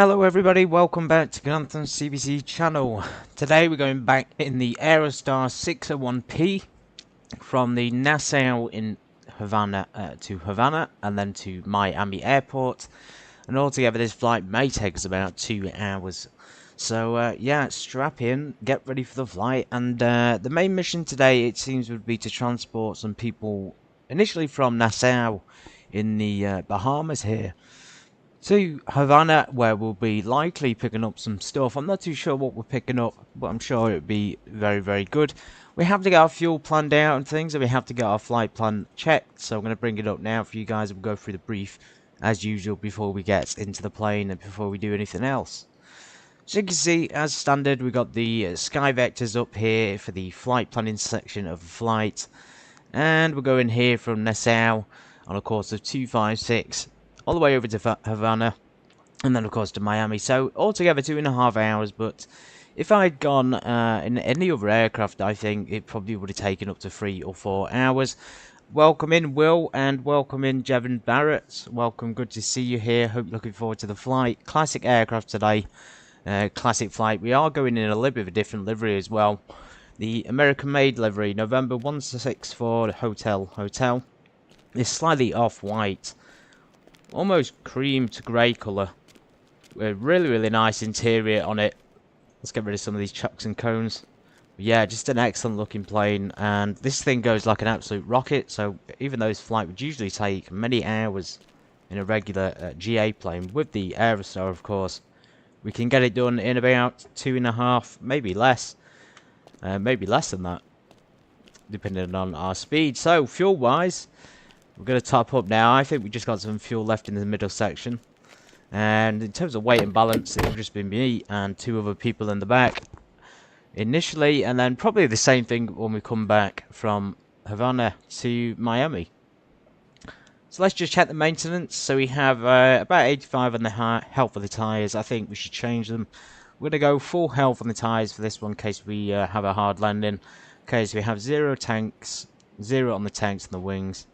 Hello everybody, welcome back to Jonathan's CBC channel. Today we're going back in the Aerostar 601P from the Nassau in Havana to Havana and then to Miami Airport. And altogether this flight may take us about 2 hours. So yeah, strap in, get ready for the flight. And the main mission today, it seems, would be to transport some people initially from Nassau in the Bahamas here to Havana, where we'll be likely picking up some stuff. I'm not too sure what we're picking up, but I'm sure it'll be very, very good. We have to get our fuel planned out and things, and we have to get our flight plan checked. So I'm going to bring it up now for you guys, and we'll go through the brief as usual before we get into the plane and before we do anything else. So you can see, as standard, we got the Skyvectors up here for the flight planning section of the flight, and we're going here from Nassau on a course of 256. All the way over to Havana, and then of course to Miami. So altogether 2.5 hours, but if I'd gone in any other aircraft, I think it probably would have taken up to 3 or 4 hours. Welcome in Will, and welcome in Jevon Barrett. Welcome, good to see you here. Hope you're looking forward to the flight. Classic aircraft today, classic flight. We are going in a little bit of a different livery as well. The American-made livery, November 164 Hotel. It's slightly off-white. Almost cream to grey colour. Really nice interior on it. Let's get rid of some of these chucks and cones. But yeah, just an excellent looking plane. And this thing goes like an absolute rocket. So even though this flight would usually take many hours in a regular GA plane, with the Aerostar of course, we can get it done in about 2.5, maybe less. Maybe less than that, depending on our speed. So fuel wise, we're going to top up now. I think we just got some fuel left in the middle section. And in terms of weight and balance, it will just be me and 2 other people in the back initially. And then probably the same thing when we come back from Havana to Miami. So let's just check the maintenance. So we have about 85 on the health of the tyres. I think we should change them. We're going to go full health on the tyres for this one in case we have a hard landing. Okay, so we have 0 tanks, 0 on the tanks and the wings.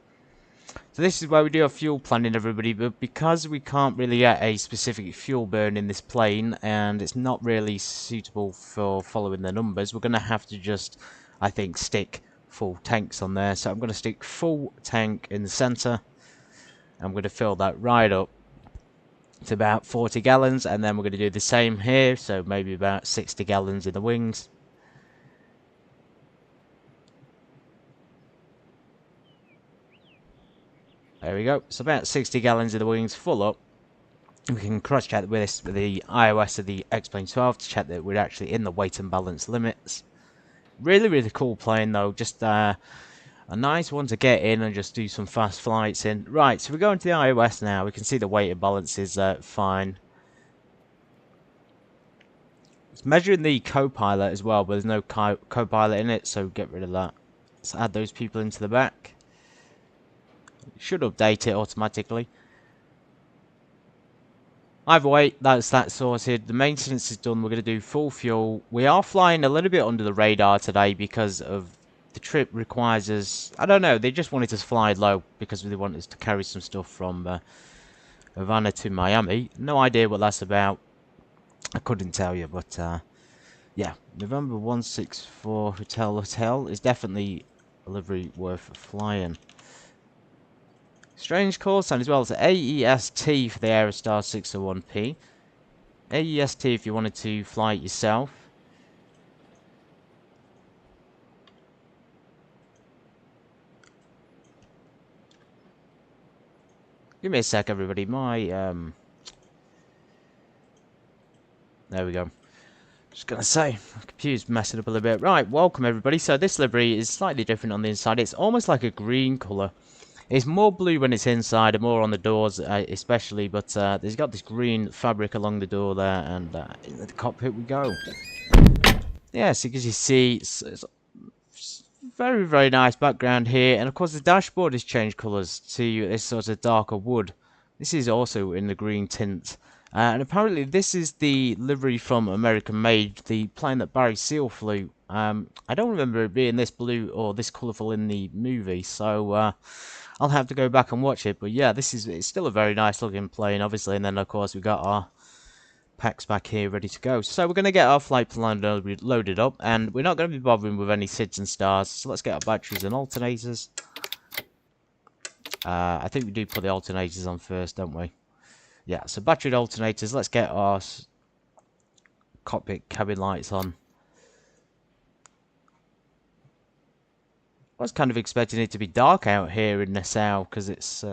So this is where we do our fuel planning, everybody, but because we can't really get a specific fuel burn in this plane, and it's not really suitable for following the numbers, we're going to have to just, I think, stick full tanks on there. So I'm going to stick full tank in the centre. I'm going to fill that right up to about 40 gallons, and then we're going to do the same here, so maybe about 60 gallons in the wings. There we go. So about 60 gallons of the wings full up. We can cross check with this with the iOS of the X-Plane 12 to check that we're actually in the weight and balance limits. Really cool plane though. Just a nice one to get in and just do some fast flights in. Right, so we're going to the iOS now. We can see the weight and balance is fine. It's measuring the co-pilot as well, but there's no co-pilot in it, so get rid of that. Let's add those people into the back. Should update it automatically. Either way, that's that sorted. The maintenance is done. We're going to do full fuel. We are flying a little bit under the radar today because of the trip requires us. I don't know. They just wanted us to fly low because they want us to carry some stuff from Havana to Miami. No idea what that's about. I couldn't tell you, but yeah, November 164 Hotel is definitely a livery worth flying. Strange call sign as well. It's AEST for the Aerostar 601P. AEST if you wanted to fly it yourself. Give me a sec, everybody. My there we go. Just gonna say, my computer's messing up a little bit. Right, welcome everybody. So this livery is slightly different on the inside. It's almost like a green colour. It's more blue when it's inside and more on the doors especially, but there's got this green fabric along the door there, and in the cockpit we go. Yeah, so as you see, it's very nice background here, and of course the dashboard has changed colours to this sort of darker wood. This is also in the green tint. And apparently this is the livery from American Made, the plane that Barry Seal flew. I don't remember it being this blue or this colourful in the movie, so I'll have to go back and watch it. But yeah, it's still a very nice looking plane, obviously. And then of course we got our packs back here ready to go. So we're going to get our flight plan loaded up, and we're not going to be bothering with any SIDS and stars. So let's get our batteries and alternators. I think we do put the alternators on first, don't we? Yeah, so battery alternators. Let's get our cockpit cabin lights on. I was kind of expecting it to be dark out here in Nassau because it's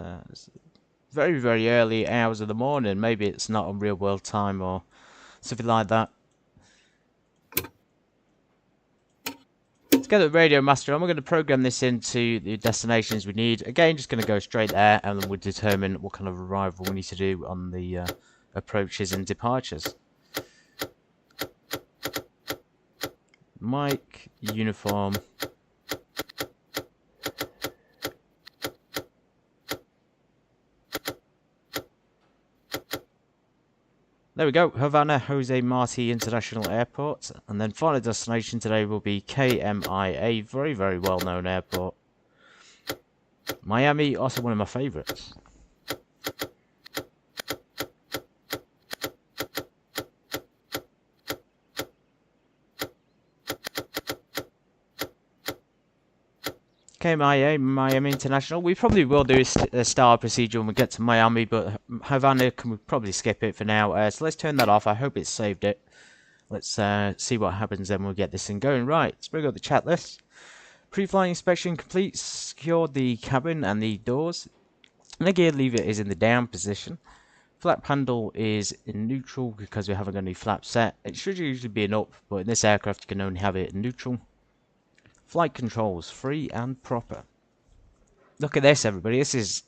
very, very early hours of the morning. Maybe it's not on real world time or something like that. Let's get the radio master on. We're going to program this into the destinations we need. Again, just going to go straight there, and then we'll determine what kind of arrival we need to do on the approaches and departures. Mic, uniform. There we go, Havana, José Martí International Airport. And then final destination today will be KMIA, very, very well-known airport. Miami, also one of my favourites. KMIA, Miami International. We probably will do a star procedure when we get to Miami, but Havana, can we probably skip it for now. So let's turn that off. I hope it saved it. Let's see what happens then when we get this thing going. Right, let's bring up the chat list. Pre-flight inspection complete. Secure the cabin and the doors. And the gear lever is in the down position. Flap handle is in neutral because we haven't got any flaps set. It should usually be an up, but in this aircraft you can only have it in neutral. Flight controls, free and proper. Look at this, everybody. This is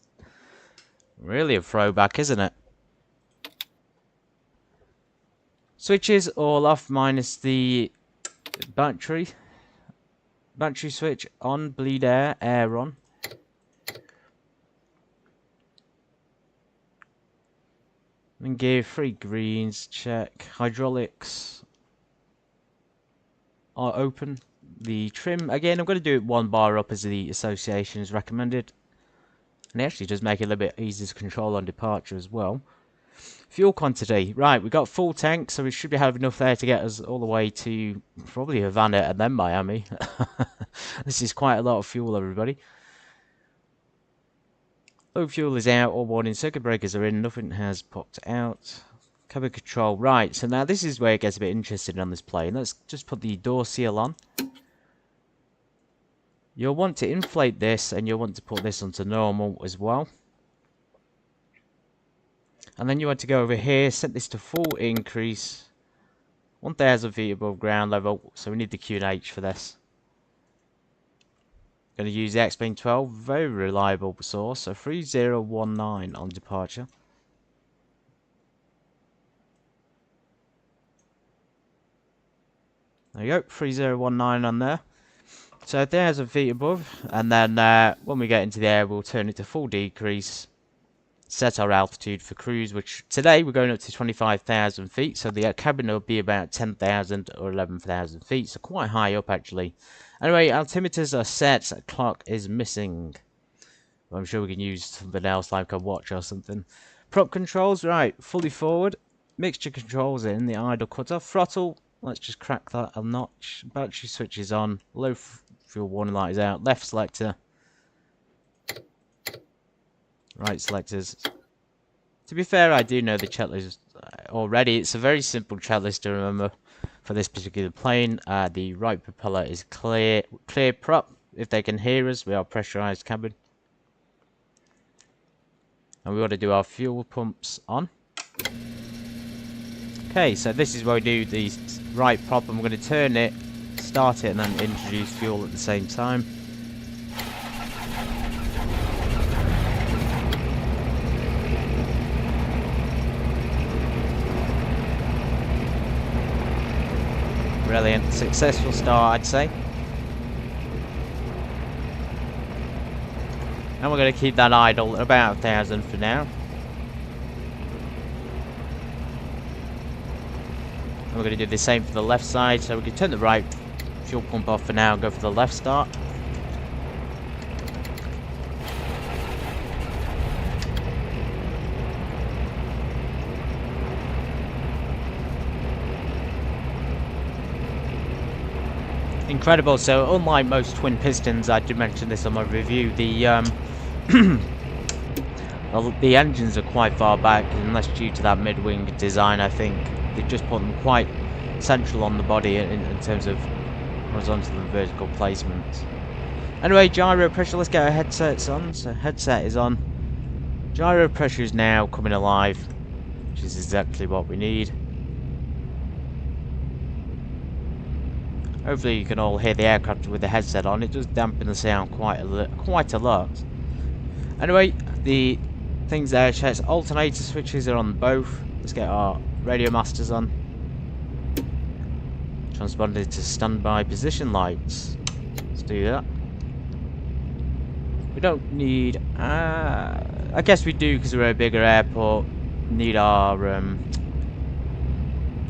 really a throwback, isn't it? Switches all off minus the battery. Battery switch on, bleed air, air on. And gear, 3 greens, check. Hydraulics are open. The trim, again, I'm going to do it 1 bar up as the association is recommended. And it actually does make it a little bit easier to control on departure as well. Fuel quantity. Right, we've got full tank, so we should be having enough there to get us all the way to probably Havana and then Miami. This is quite a lot of fuel, everybody. Low fuel is out, all warning circuit breakers are in, nothing has popped out. Cabin control. Right, so now this is where it gets a bit interesting on this plane. Let's just put the door seal on. You'll want to inflate this, and you'll want to put this onto normal as well. And then you want to go over here, set this to full increase. 1,000 feet above ground level, so we need the Q&H for this. Going to use the X-Plane 12, very reliable source, so 3019 on departure. There you go, 3019 on there. So 1,000 feet above, and then when we get into the air, we'll turn it to full decrease, set our altitude for cruise, which today we're going up to 25,000 feet, so the cabin will be about 10,000 or 11,000 feet, so quite high up actually. Anyway, altimeters are set, clock is missing. I'm sure we can use something else like a watch or something. Prop controls, right, fully forward, mixture controls in, the idle cutoff, throttle. Let's just crack that a notch. Battery switch is on. Low fuel warning light is out. Left selector. Right selectors. To be fair, I do know the checklist already. It's a very simple checklist to remember for this particular plane. The right propeller is clear. Clear prop. If they can hear us, we are pressurized cabin. And we want to do our fuel pumps on. Okay, so this is where we do the right prop, and we're going to turn it, start it, and then introduce fuel at the same time. Brilliant, successful start, I'd say. And we're going to keep that idle at about 1,000 for now. And we're going to do the same for the left side, so we can turn the right fuel pump off for now and go for the left start. incredible. So unlike most twin pistons, I did mention this on my review, the the engines are quite far back, and that's due to that mid-wing design. I think they've just put them quite central on the body in terms of horizontal and vertical placement. Anyway, gyro pressure, let's get our headsets on. So headset is on. Gyro pressure is now coming alive, which is exactly what we need. Hopefully you can all hear the aircraft with the headset on. It does dampen the sound quite a lot. Anyway, the things there, checks alternator switches are on both. Let's get our radio masters on. Transponded to standby position lights. Let's do that. We don't need, I guess we do because we're a bigger airport. Need our,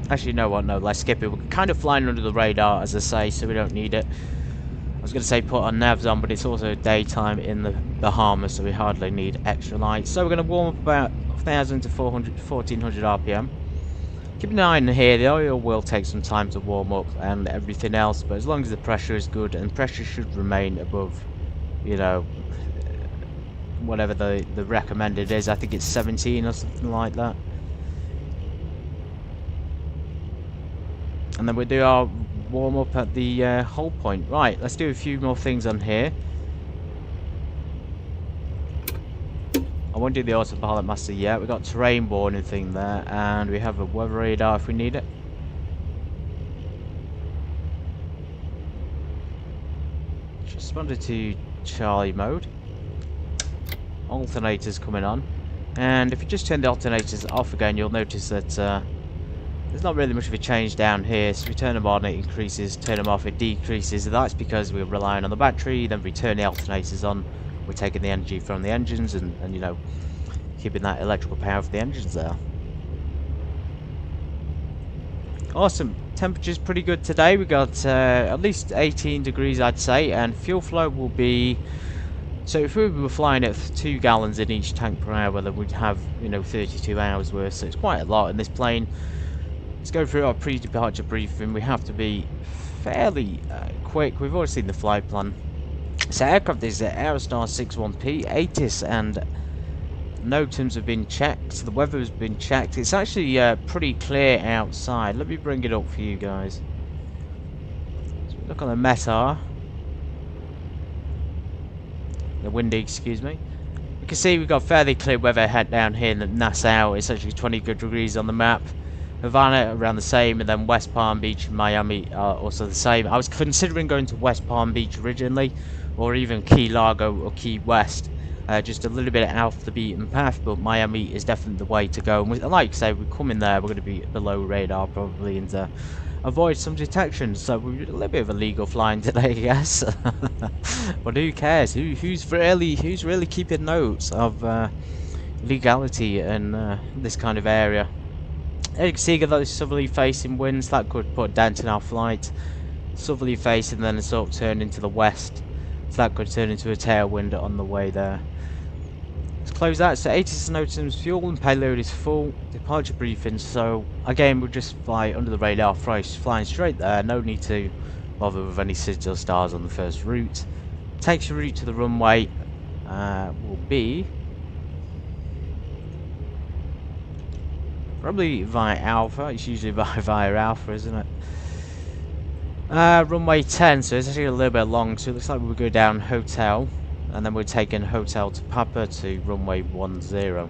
actually, you know what, no, let's skip it. We're kind of flying under the radar, as I say, so we don't need it. I was going to say put our navs on, but it's also daytime in the Bahamas, so we hardly need extra lights. So we're going to warm up about 1,000 to 1,400 RPM. Keep an eye on here, the oil will take some time to warm up and everything else, but as long as the pressure is good, and pressure should remain above, you know, whatever the recommended is. I think it's 17 or something like that. And then we'll do our warm up at the hold point. Right, let's do a few more things on here. I won't do the autopilot master yet. We've got terrain warning thing there, and we have a weather radar if we need it. Responded to Charlie mode. Alternators coming on, and if you just turn the alternators off again, you'll notice that there's not really much of a change down here. So we turn them on, it increases, turn them off, it decreases. That's because we're relying on the battery. Then we turn the alternators on, we're taking the energy from the engines and you know, keeping that electrical power for the engines there. Awesome. Temperature's pretty good today. We got at least 18 degrees, I'd say, and fuel flow will be, so if we were flying at 2 gallons in each tank per hour, then we'd have, you know, 32 hours worth. So it's quite a lot in this plane. Let's go through our pre-departure briefing. We have to be fairly quick. We've already seen the flight plan. So aircraft is Aerostar 601P, ATIS and NOTAMs have been checked. So the weather has been checked. It's actually pretty clear outside. Let me bring it up for you guys. So we look on the METAR. The windy, excuse me. You can see we've got fairly clear weather head down here in Nassau. It's actually 20 good degrees on the map. Havana around the same, and then West Palm Beach and Miami are also the same. I was considering going to West Palm Beach originally, or even Key Largo or Key West, just a little bit off the beaten path, but Miami is definitely the way to go. And like I say, we come in there, we're going to be below radar probably, and avoid some detection. So we're a little bit of illegal flying today, I guess. But who cares? Who's really keeping notes of legality in this kind of area? As you can see, got those southerly facing winds that could put a dent in our flight. Southerly facing, then sort of turn into the west, so that could turn into a tailwind on the way there. Let's close that. So ATIS NOTAMs fuel and payload is full. Departure briefing. So again, we'll just fly under the radar, flying straight there. No need to bother with any SIDS or stars on the first route. Takes your route to the runway. Will be probably via Alpha. It's usually via Alpha, isn't it? Runway 10, so it's actually a little bit long, so it looks like we'll go down Hotel, and then we're taking Hotel to Papa to runway 10.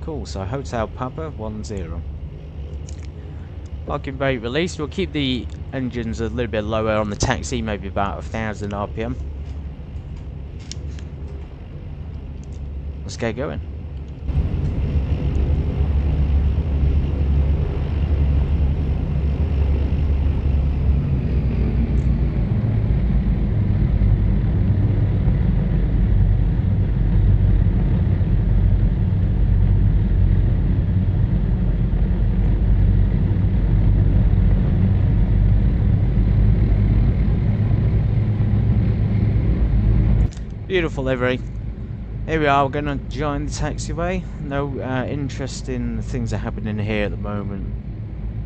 Cool, so Hotel Papa 10. Parking brake release. We'll keep the engines a little bit lower on the taxi, maybe about 1,000 RPM. Let's get going. Beautiful livery. Here we are, we're going to join the taxiway. No interest in the things that are happening here at the moment.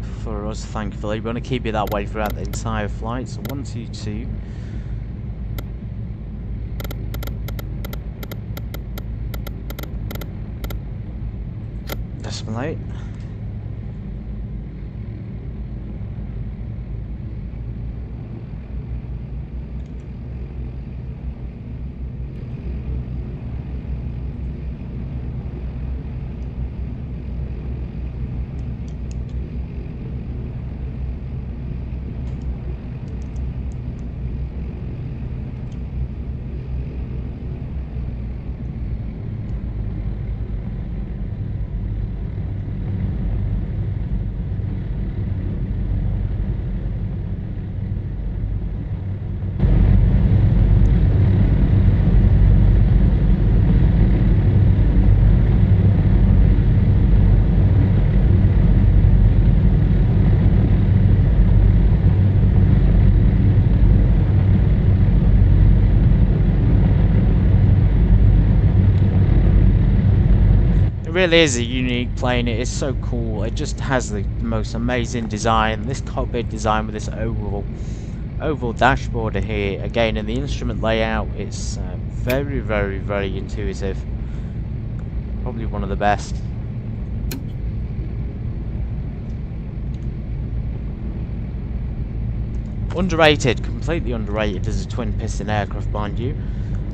for us, thankfully. We're going to keep it that way throughout the entire flight. So 122. Decimal 8. It really is a unique plane. It is so cool. It just has the most amazing design. This cockpit design with this oval dashboard here. Again, in the instrument layout, it's very, very, very intuitive. Probably one of the best. Underrated, completely underrated as a twin piston aircraft, mind you.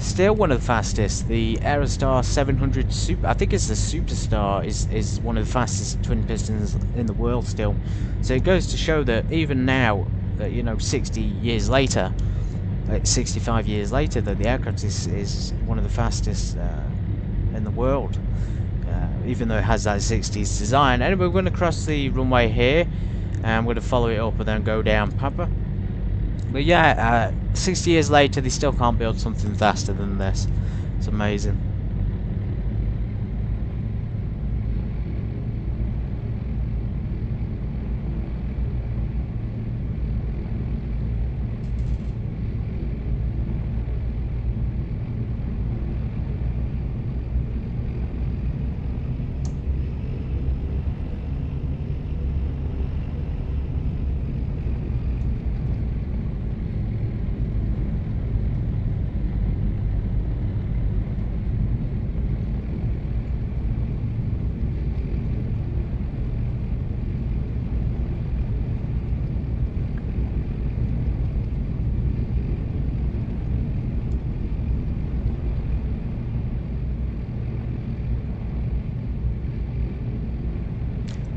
Still one of the fastest. The Aerostar 700 Super, I think it's the Superstar, is one of the fastest twin pistons in the world still. So it goes to show that even now, you know, 60 years later, 65 years later, that the aircraft is one of the fastest in the world. Even though it has that 60s design. Anyway, we're going to cross the runway here, and I'm going to follow it up and then go down Papa. But yeah, 60 years later, they still can't build something faster than this. It's amazing.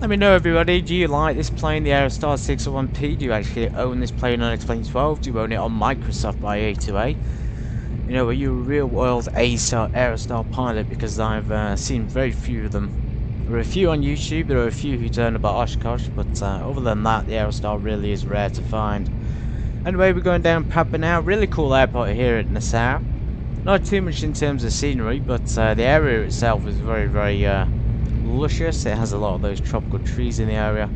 Let me know, everybody, do you like this plane, the Aerostar 601P? Do you actually own this plane on X-Plane 12? Do you own it on Microsoft by A2A? You know, are you a real-world Aerostar pilot? Because I've seen very few of them. There are a few on YouTube, there are a few who turn about Oshkosh, but other than that, the Aerostar really is rare to find. Anyway, we're going down Papa now. Really cool airport here at Nassau. Not too much in terms of scenery, but the area itself is very, very luscious. It has a lot of those tropical trees in the area.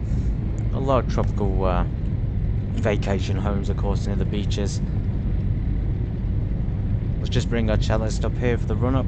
A lot of tropical vacation homes, of course, near the beaches. Let's just bring our cellist up here for the run-up.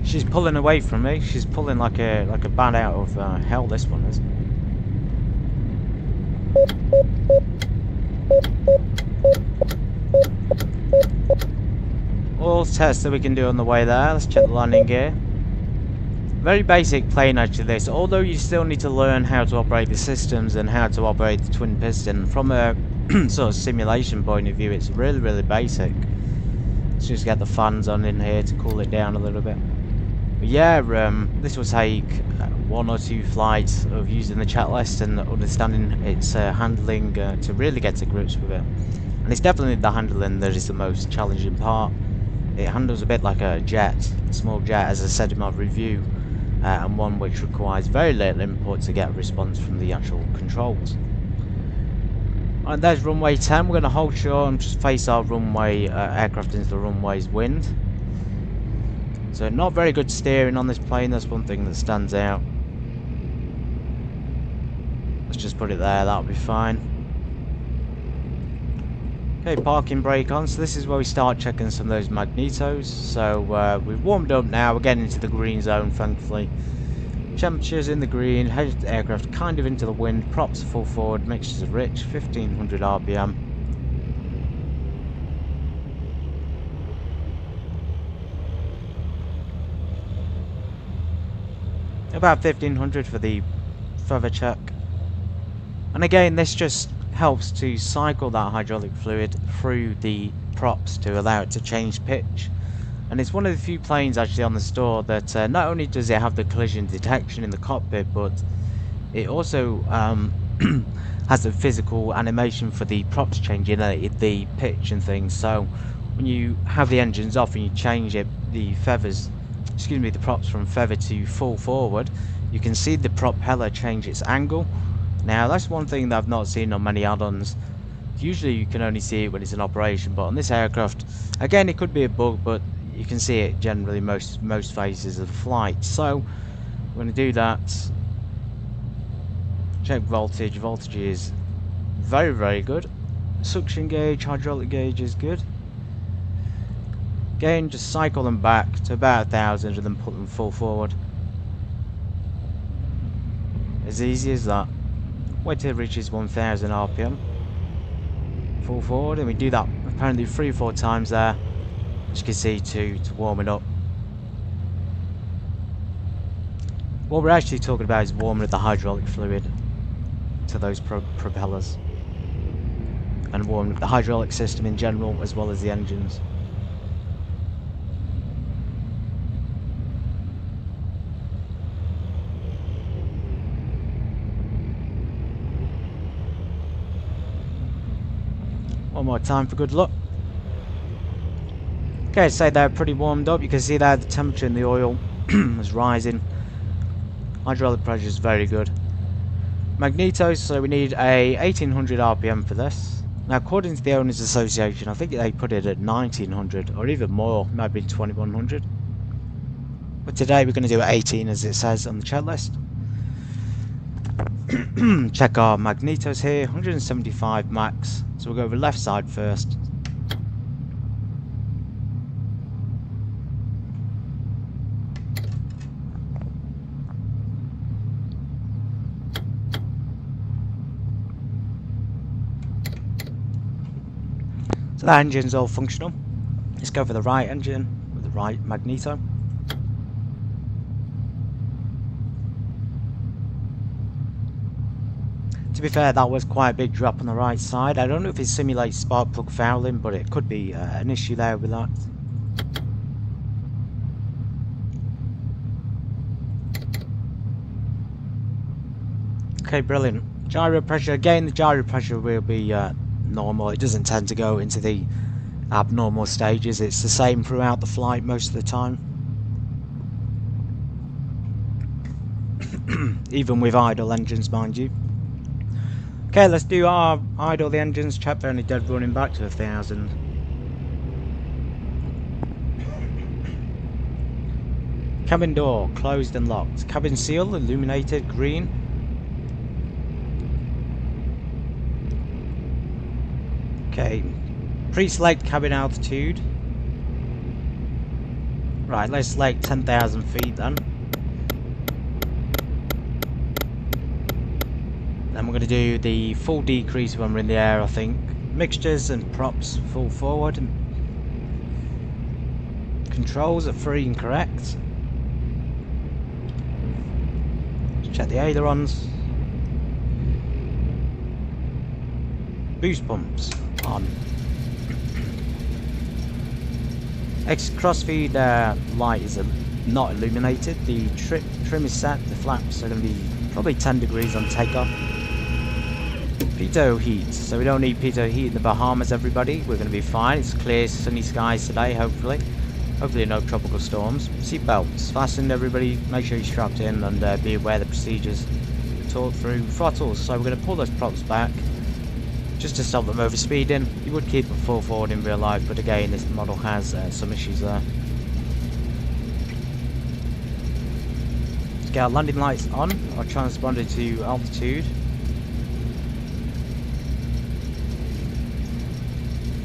She's pulling away from me. She's pulling like a bat out of hell. This one is. All tests that we can do on the way there. Let's check the landing gear. Very basic plane actually this. Although you still need to learn how to operate the systems and how to operate the twin piston from a sort of simulation point of view. It's really basic. Let's just get the fans on in here to cool it down a little bit. But yeah, this will take 1 or 2 flights of using the checklist and understanding its handling to really get to grips with it. And it's definitely the handling that is the most challenging part. It handles a bit like a jet, a small jet, as I said in my review, and one which requires very little input to get a response from the actual controls. Alright, there's runway 10. We're going to hold short and just face our runway aircraft into the runway's wind. So not very good steering on this plane, that's one thing that stands out. Let's just put it there, that'll be fine. Okay, parking brake on, so this is where we start checking some of those magnetos. So we've warmed up now, we're getting into the green zone thankfully. Temperatures in the green, headed the aircraft kind of into the wind, props full forward, mixtures are rich, 1500 RPM. About 1500 for the feather check. And again, this just helps to cycle that hydraulic fluid through the props to allow it to change pitch. And it's one of the few planes actually on the store that not only does it have the collision detection in the cockpit, but it also has a physical animation for the props changing the pitch and things. So when you have the engines off and you change it, the props from feather to full forward, you can see the propeller change its angle. Now that's one thing that I've not seen on many add-ons. Usually you can only see it when it's in operation, but on this aircraft, again, it could be a bug, but you can see it generally most phases of the flight. So we're going to do that. Check voltage. Voltage is very, very good. Suction gauge, hydraulic gauge is good. Again, just cycle them back to about 1000 and then put them full forward. As easy as that. Wait till it reaches 1000 RPM. Full forward, and we do that apparently 3 or 4 times there. As you can see, to warm it up. What we're actually talking about is warming up the hydraulic fluid to those propellers. And warming up the hydraulic system in general, as well as the engines. One more time for good luck. Okay, so they're pretty warmed up. You can see there the temperature in the oil is rising. Hydraulic pressure is very good. Magnetos, so we need a 1800 RPM for this. Now, according to the Owners Association, I think they put it at 1900 or even more, maybe 2100. But today we're going to do 18 as it says on the checklist. Check our magnetos here, 175 max. So we'll go over left side first. So that engine's all functional. Let's go for the right engine with the right magneto. To be fair, that was quite a big drop on the right side. I don't know if it simulates spark plug fouling, but it could be an issue there with that. Okay, brilliant. Gyro pressure, again, the gyro pressure will be normal. It doesn't tend to go into the abnormal stages. It's the same throughout the flight most of the time. Even with idle engines, mind you. Okay, let's do our idle the engines, check they're only dead running back to 1000. Cabin door closed and locked. Cabin seal illuminated green. Okay, pre-select cabin altitude. Right, let's select 10,000 feet then. Then we're going to do the full decrease when we're in the air, I think. Mixtures and props full forward. Controls are free and correct. Let's check the ailerons. Boost pumps on. Crossfeed light is not illuminated. The trim is set. The flaps are going to be probably 10 degrees on takeoff. Pitot heat. So we don't need pitot heat in the Bahamas, everybody. We're going to be fine. It's clear, sunny skies today, hopefully. Hopefully no tropical storms. Seat belts fastened, everybody. Make sure you're strapped in and be aware of the procedures. Talk through throttles. So we're going to pull those props back just to stop them overspeeding. You would keep them full forward in real life, but again, this model has some issues there. Let's get our landing lights on. Our transponder to altitude.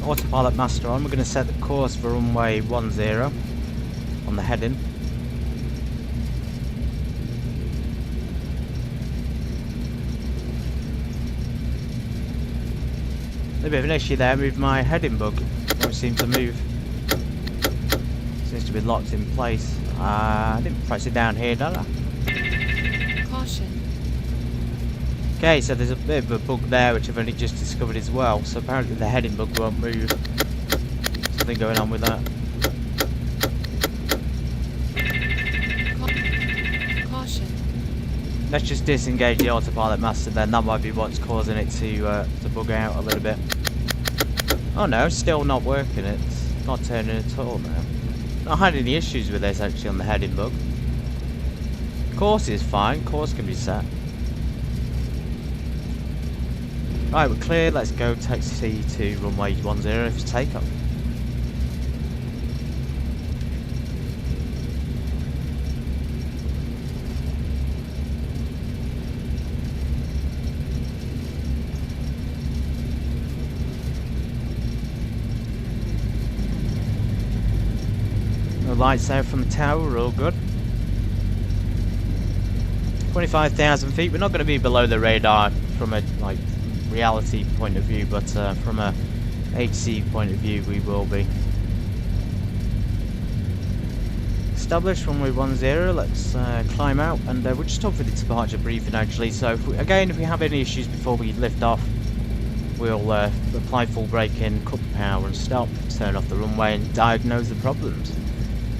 Autopilot master on. We're going to set the course for runway 10 on the heading. A bit of an issue there with my heading bug. Don't seem to move. Seems to be locked in place. I didn't press it down here, did I? Caution. Okay, so there's a bit of a bug there which I've only just discovered as well. So apparently the heading bug won't move. Something going on with that. Caution. Let's just disengage the autopilot master then. That might be what's causing it to bug out a little bit. Oh no, still not working. It's not turning at all now. Not had any issues with this actually on the heading bug. Course is fine. Course can be set. Right, we're clear. Let's go taxi to runway 10 for takeoff. No lights out from the tower. We're all good. 25,000 feet. We're not going to be below the radar from a reality point of view, but from a HC point of view we will be. Established runway 10, let's climb out and we'll just talk for the departure briefing actually. So if we have any issues before we lift off, we'll apply full braking, cut the power and stop, turn off the runway and diagnose the problems.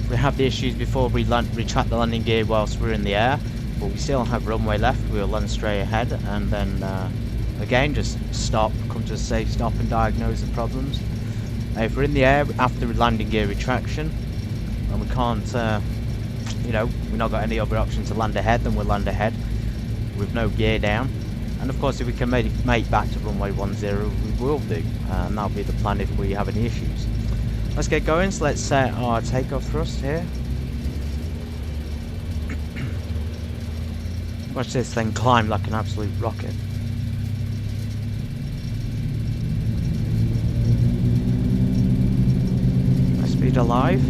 If we have the issues before we retract the landing gear whilst we're in the air, but we still have runway left, we'll land straight ahead and then again, just stop, come to a safe stop and diagnose the problems. If we're in the air after landing gear retraction and we can't, we've not got any other option to land ahead, then we'll land ahead with no gear down. And of course, if we can make back to runway 10, we will do, and that'll be the plan if we have any issues. Let's get going, so let's set our takeoff thrust here. Watch this thing climb like an absolute rocket. Speed alive.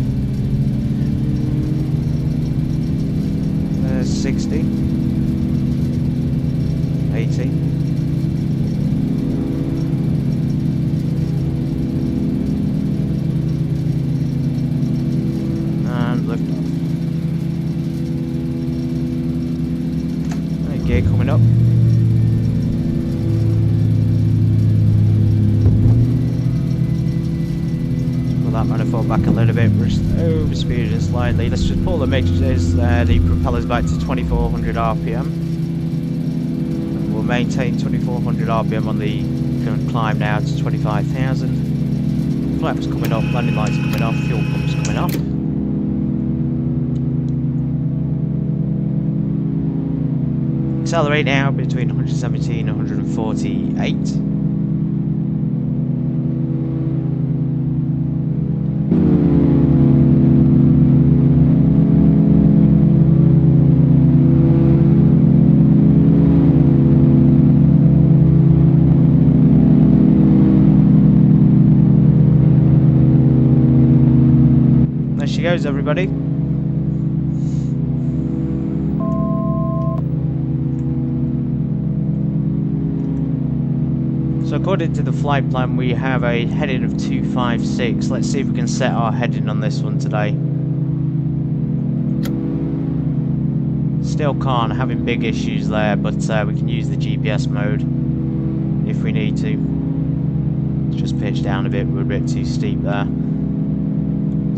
There's 60. 80. And lift off. Right, gear coming up. That manifold back a little bit, we're just over speeding slightly. Let's just pull the mixtures, the propellers back to 2400 RPM. And we'll maintain 2400 RPM on the current climb now to 25,000. Flaps coming up, landing lights coming off, fuel pumps coming off. Accelerate now between 117 and 148. She goes, everybody. So according to the flight plan, we have a heading of 256. Let's see if we can set our heading on this one today. Still can't, having big issues there, but we can use the GPS mode if we need to. Let's just pitch down a bit, we're a bit too steep there.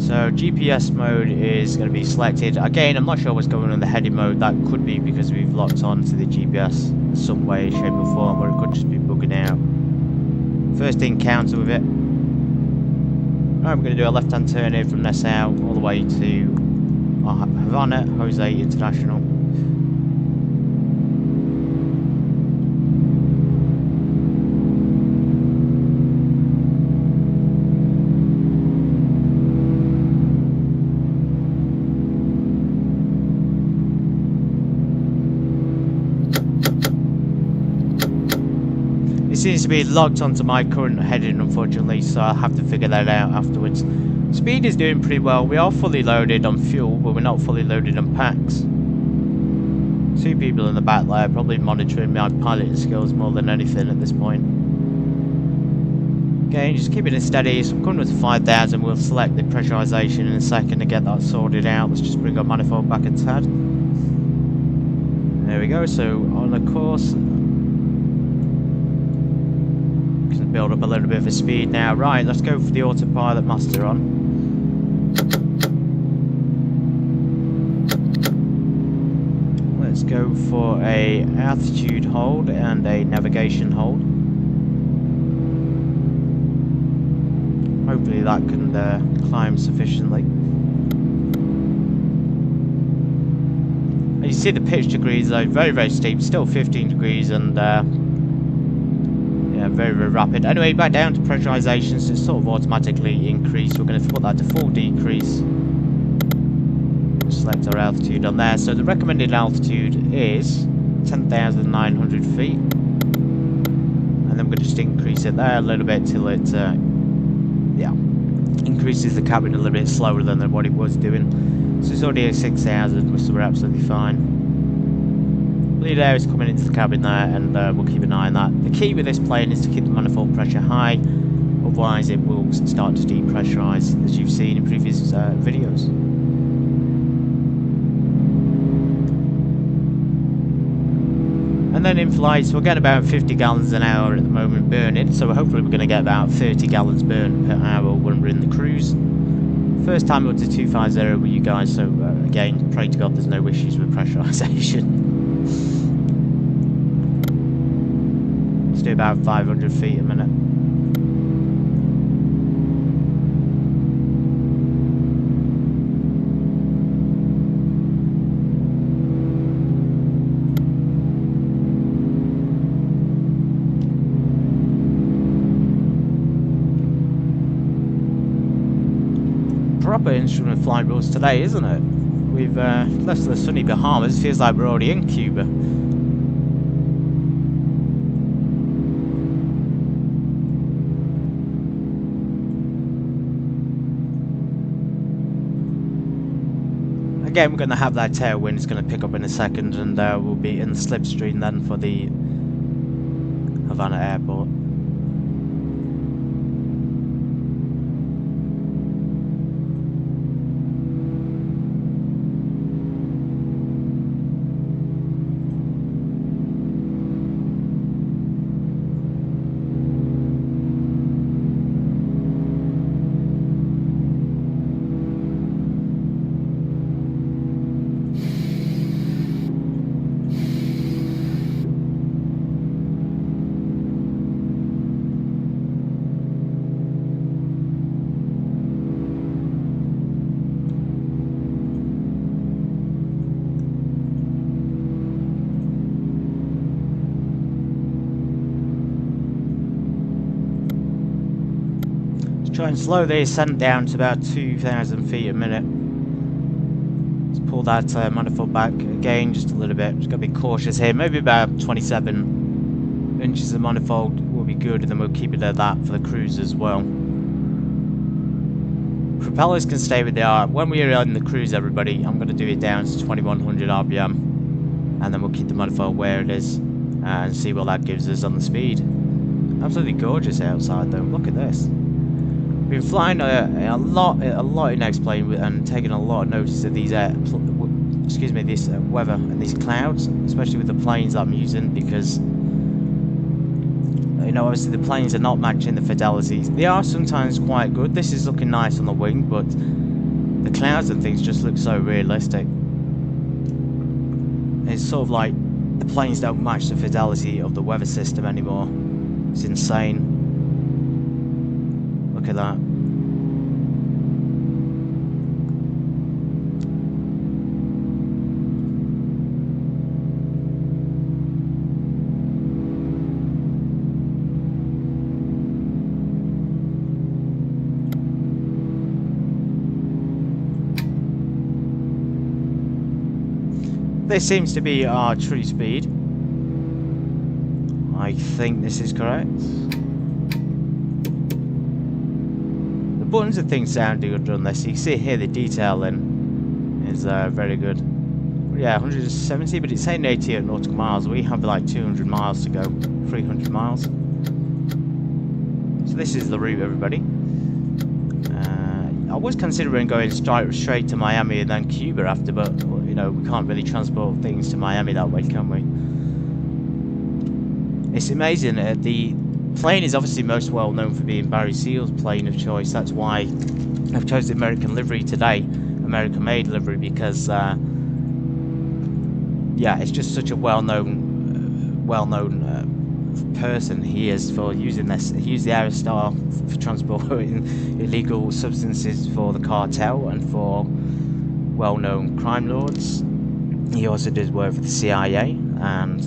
So GPS mode is going to be selected. Again, I'm not sure what's going on in the heading mode. That could be because we've locked on to the GPS in some way, shape or form, or it could just be bugging out. First encounter with it. Alright, we're going to do a left-hand turn here from Nassau all the way to Havana, José International. It seems to be logged onto my current heading, unfortunately, so I'll have to figure that out afterwards. Speed is doing pretty well. We are fully loaded on fuel, but we're not fully loaded on packs. Two people in the back there, probably monitoring my piloting skills more than anything at this point. Okay, just keeping it steady. So I'm coming with 5,000. We'll select the pressurization in a second to get that sorted out. Let's just bring our manifold back a tad. There we go. So on the course. Build up a little bit of a speed now. Right, let's go for the autopilot master on. Let's go for a altitude hold and a navigation hold. Hopefully that can climb sufficiently. You see the pitch degrees though, very, very steep, still 15 degrees and yeah, very, very rapid. Anyway, back down to pressurization, so it's sort of automatically increased. We're going to put that to full decrease. Select our altitude on there. So the recommended altitude is 10,900 feet. And then we're going to just increase it there a little bit till it, yeah, increases the cabin a little bit slower than what it was doing. So it's already at 6,000, so we're absolutely fine. Bleed air is coming into the cabin there, and we'll keep an eye on that. The key with this plane is to keep the manifold pressure high, otherwise it will start to depressurize, as you've seen in previous videos. And then in flight, so we're getting about 50 gallons an hour at the moment burning, so hopefully we're going to get about 30 gallons burned per hour when we're in the cruise. First time up to 250 with you guys, so again, pray to God there's no issues with pressurization. Let's do about 500 feet a minute. Proper instrument flight rules today, isn't it? We've left the sunny Bahamas. Feels like we're already in Cuba. Again, we're going to have that tailwind. It's going to pick up in a second, and we'll be in the slipstream then for the Havana airport. Try and slow the ascent down to about 2,000 feet a minute. Let's pull that manifold back again just a little bit. Just got to be cautious here. Maybe about 27 inches of manifold will be good, and then we'll keep it at that for the cruise as well. Propellers can stay with the R. When we are on the cruise, everybody, I'm going to do it down to 2100 RPM, and then we'll keep the manifold where it is and see what that gives us on the speed. Absolutely gorgeous outside, though. Look at this. Been flying a lot in X-plane and taking a lot of notice of these this weather and these clouds, especially with the planes that I'm using, because you know, obviously the planes are not matching the fidelities. They are sometimes quite good. This is looking nice on the wing, but the clouds and things just look so realistic. It's sort of like the planes don't match the fidelity of the weather system anymore. It's insane. Look at that. This seems to be our true speed. I think this is correct. The buttons and things sound good on this. You can see here the detailing is very good. Yeah, 170, but it's saying 88 nautical miles. We have like 200 miles to go, 300 miles. So this is the route, everybody. I was considering going straight to Miami and then Cuba after, but you know, we can't really transport things to Miami that way, can we? It's amazing. The plane is obviously most well known for being Barry Seal's plane of choice. That's why I've chosen American livery today, American made livery, because yeah, it's just such a well-known person he is for using this. He used the Aerostar for transporting illegal substances for the cartel and for well-known crime lords. He also did work for the CIA, and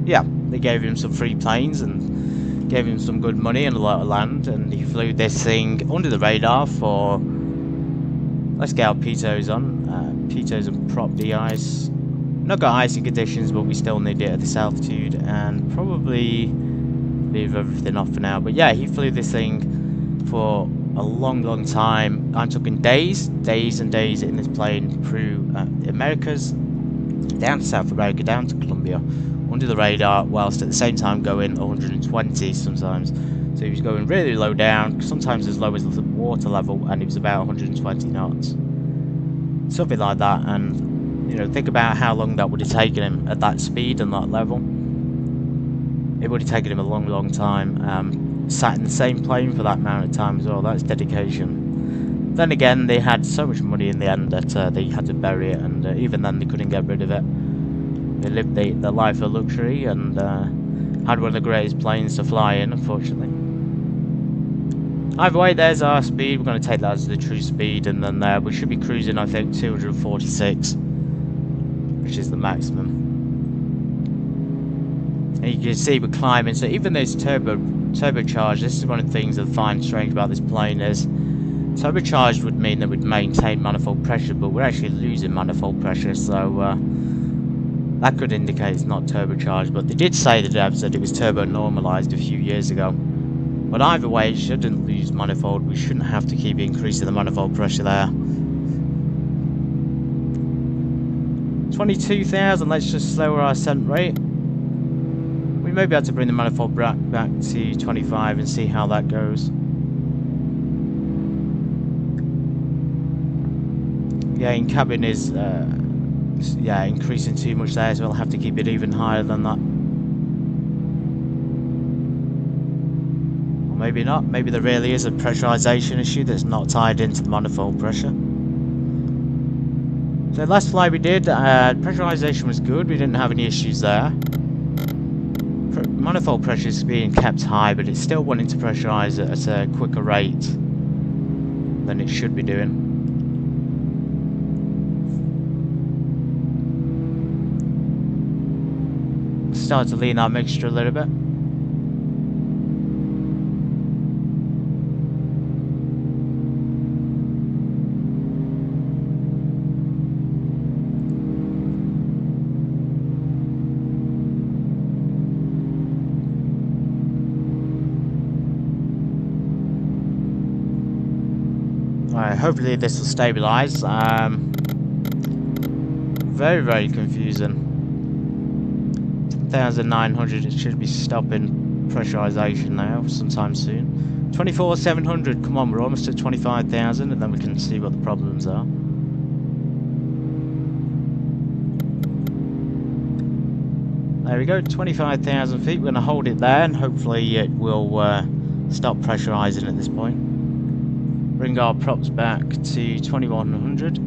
yeah, they gave him some free planes and gave him some good money and a lot of land, and he flew this thing under the radar for, let's get our pitos on, pitos and prop de-ice. Not got icing conditions, but we still need it at this altitude, and probably leave everything off for now. But yeah, he flew this thing for a long time. I'm talking days and days in this plane through the Americas, down to South America, down to Colombia, under the radar, whilst at the same time going 120 sometimes. So he was going really low down, sometimes as low as the water level, and it was about 120 knots. Something like that, and you know, think about how long that would have taken him at that speed and that level. It would have taken him a long time. Sat in the same plane for that amount of time as well. That's dedication. Then again, they had so much money in the end that they had to bury it, and even then they couldn't get rid of it. They lived the life of luxury and had one of the greatest planes to fly in, unfortunately. Either way, there's our speed. We're going to take that as the true speed, and then we should be cruising, I think, 246. Which is the maximum. And you can see we're climbing, so even though it's turbocharged, this is one of the things I find strange about this plane is turbocharged would mean that we'd maintain manifold pressure, but we're actually losing manifold pressure, so that could indicate it's not turbocharged. But they did say that it was turbo normalized a few years ago. But either way, it shouldn't lose manifold. We shouldn't have to keep increasing the manifold pressure there. 22,000, let's just lower our ascent rate. We may be able to bring the manifold back to 25 and see how that goes. Yeah, in cabin is yeah, increasing too much there, so we'll have to keep it even higher than that. Or maybe not, maybe there really is a pressurization issue that's not tied into the manifold pressure. So last flight we did, pressurization was good, we didn't have any issues there. Manifold pressure is being kept high, but it's still wanting to pressurize at a quicker rate than it should be doing. Start to lean our mixture a little bit. Alright, hopefully this will stabilize. Very confusing. 1,900, it should be stopping pressurization now sometime soon. 24,700, come on, we're almost at 25,000, and then we can see what the problems are. There we go, 25,000 feet. We're going to hold it there, and hopefully it will stop pressurizing at this point. Bring our props back to 2100.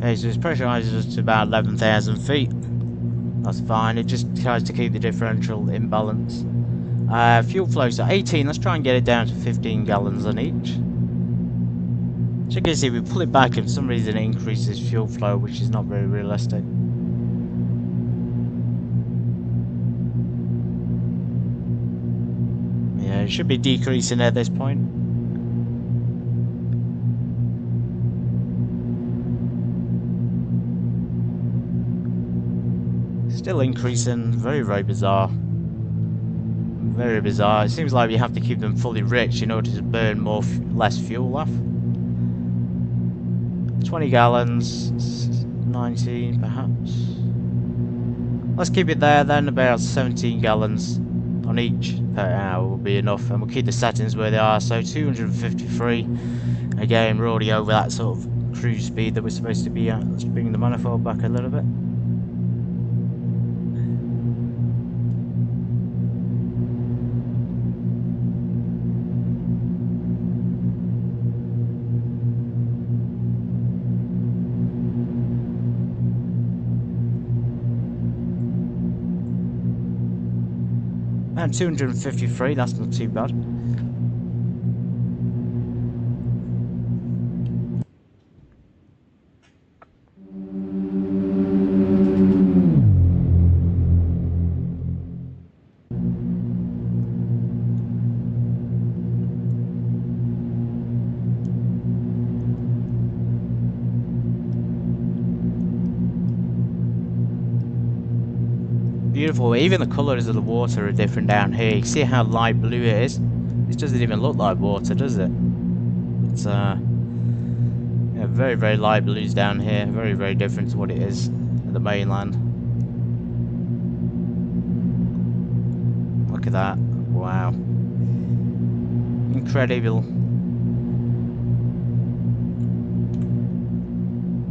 Okay, so it's pressurizes us to about 11,000 feet. That's fine, it just tries to keep the differential in balance. Fuel flow, so 18, let's try and get it down to 15 gallons on each. So you can see we pull it back and for some reason it increases fuel flow, which is not very realistic. Yeah, it should be decreasing at this point. Still increasing, very, very bizarre. Very bizarre. It seems like we have to keep them fully rich in order to burn less fuel off. 20 gallons, 19 perhaps. Let's keep it there then, about 17 gallons on each per hour will be enough, and we'll keep the settings where they are, so 253. Again, we're already over that sort of cruise speed that we're supposed to be at. Let's bring the manifold back a little bit. And 253, that's not too bad. Beautiful. Even the colours of the water are different down here. You see how light blue it is? This doesn't even look like water, does it? It's yeah, very, very light blues down here. Very, very different to what it is at the mainland. Look at that. Wow. Incredible.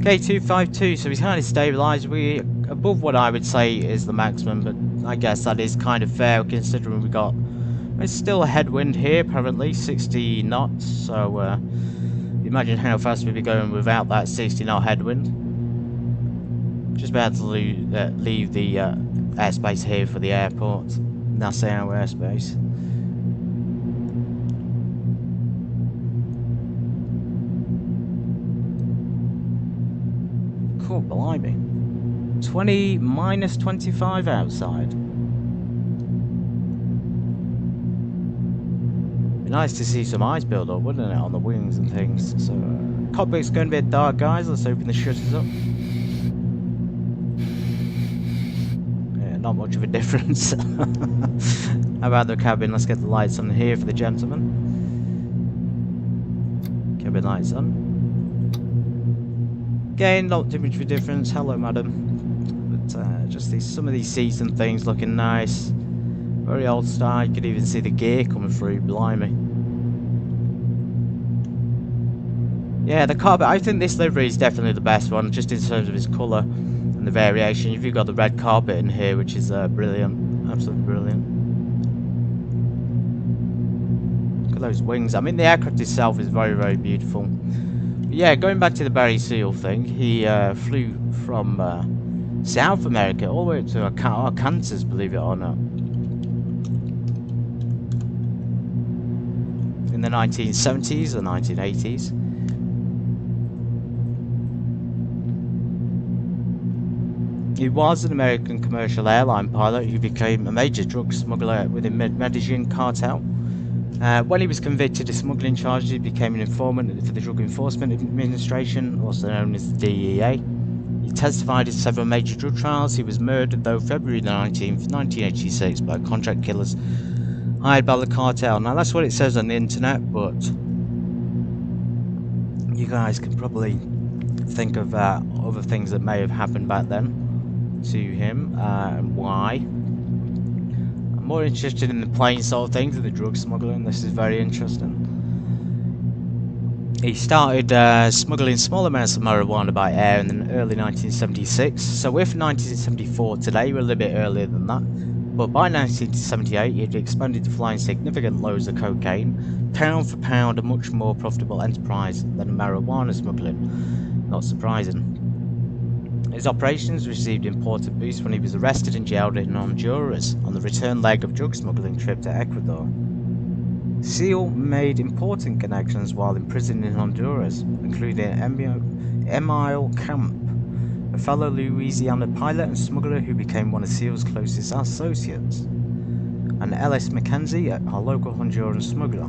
Okay, 252, so he's kind of stabilised. We above what I would say is the maximum, but I guess that is kind of fair considering we got, it's still a headwind here apparently, 60 knots, so imagine how fast we'd be going without that 60 knot headwind. Just about to leave the airspace here for the airport, Nassau airspace. Cool, blimey. 20 minus 25 outside. Be nice to see some ice build up, wouldn't it, on the wings and things. So cockpit's going a bit dark, guys. Let's open the shutters up. Yeah, not much of a difference. How about the cabin? Let's get the lights on here for the gentlemen. Cabin lights on. Again, not too much of a difference. Hello, madam. But just some of these seats and things looking nice. Very old style. You could even see the gear coming through. Blimey. Yeah, the carpet. I think this livery is definitely the best one, just in terms of its colour and the variation. You've got the red carpet in here, which is brilliant. Absolutely brilliant. Look at those wings. I mean, the aircraft itself is very, very beautiful. Yeah, going back to the Barry Seal thing, he flew from South America all the way up to Arkansas, believe it or not, in the 1970s or 1980s. He was an American commercial airline pilot who became a major drug smuggler within the Medellin cartel. When he was convicted of smuggling charges, he became an informant for the Drug Enforcement Administration, also known as the DEA. He testified in several major drug trials. He was murdered, though, February 19th, 1986, by contract killers hired by the cartel. Now, that's what it says on the internet, but you guys can probably think of other things that may have happened back then to him and why. I'm more interested in the plain sort of things than the drug smuggling. This is very interesting. He started smuggling small amounts of marijuana by air in the early 1976. So with 1974 today, we're a little bit earlier than that. But by 1978, he'd expanded to flying significant loads of cocaine, pound for pound, a much more profitable enterprise than marijuana smuggling. Not surprising. His operations received important boosts when he was arrested and jailed in Honduras on the return leg of drug smuggling trip to Ecuador. Seal made important connections while imprisoned in Honduras, including Emile Camp, a fellow Louisiana pilot and smuggler who became one of Seal's closest associates, and Ellis Mackenzie, a local Honduran smuggler.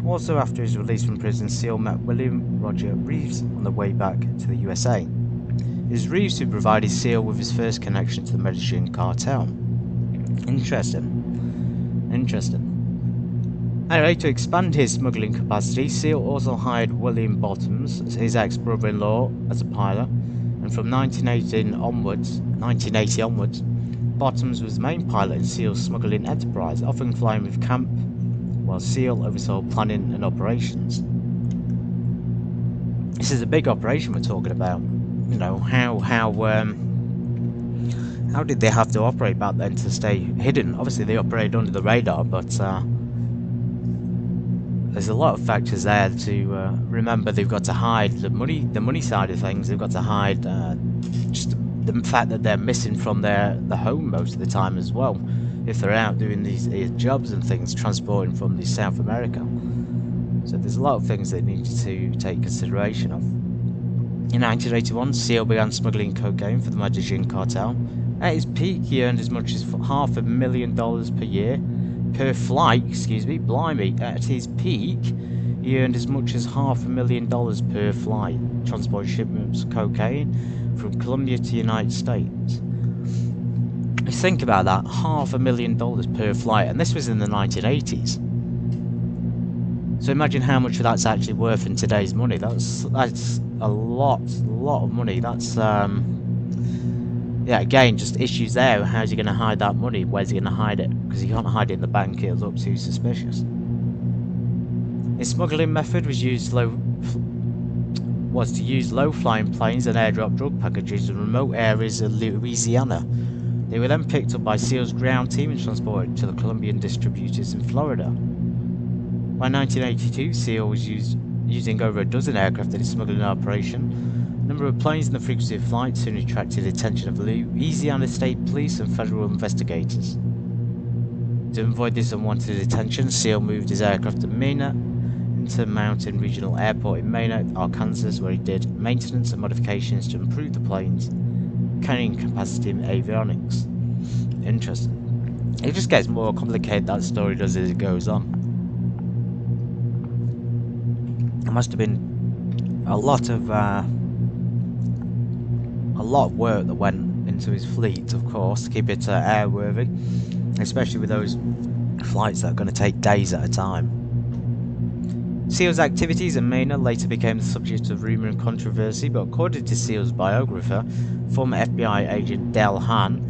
Also, after his release from prison, Seal met William Roger Reeves on the way back to the USA. It was Reeves who provided Seal with his first connection to the Medellin cartel. Interesting. Anyway, to expand his smuggling capacity, Seal also hired William Bottoms, his ex-brother-in-law, as a pilot, and from 1980 onwards, Bottoms was the main pilot in Seal's smuggling enterprise, often flying with Camp, while Seal oversaw planning and operations. This is a big operation we're talking about. You know, how did they have to operate back then to stay hidden? Obviously, they operated under the radar, but there's a lot of factors there to remember. They've got to hide the money side of things. They've got to hide just the fact that they're missing from the home most of the time as well, if they're out doing these jobs and things, transporting from South America. So there's a lot of things they need to take consideration of. In 1981, Seal began smuggling cocaine for the Medellin cartel. At his peak, he earned as much as $500,000 per year. Per flight, blimey, at his peak, he earned as much as $500,000 per flight, transporting shipments of cocaine from Colombia to the United States. Just think about that, $500,000 per flight, and this was in the 1980s. So imagine how much that's actually worth in today's money. That's a lot of money. That's yeah, again, just issues there. How's he going to hide that money? Where's he going to hide it? Because he can't hide it in the bank. It'll look too suspicious. His smuggling method was to use low-flying planes and airdrop drug packages in remote areas of Louisiana. They were then picked up by Seal's ground team and transported to the Colombian distributors in Florida. By 1982, Seal was using over a dozen aircraft in his smuggling operation. The number of planes and the frequency of flights soon attracted the attention of Louisiana State Police and federal investigators. To avoid this unwanted attention, Seal moved his aircraft to MYNN Intermountain Regional Airport in Maynard, Arkansas, where he did maintenance and modifications to improve the plane's carrying capacity and avionics. Interesting. It just gets more complicated, that story does, as it goes on. There must have been a lot of work that went into his fleet, of course, to keep it airworthy, especially with those flights that are going to take days at a time. Seal's activities at MYNN later became the subject of rumour and controversy, but according to Seal's biographer, former FBI agent Del Hahn,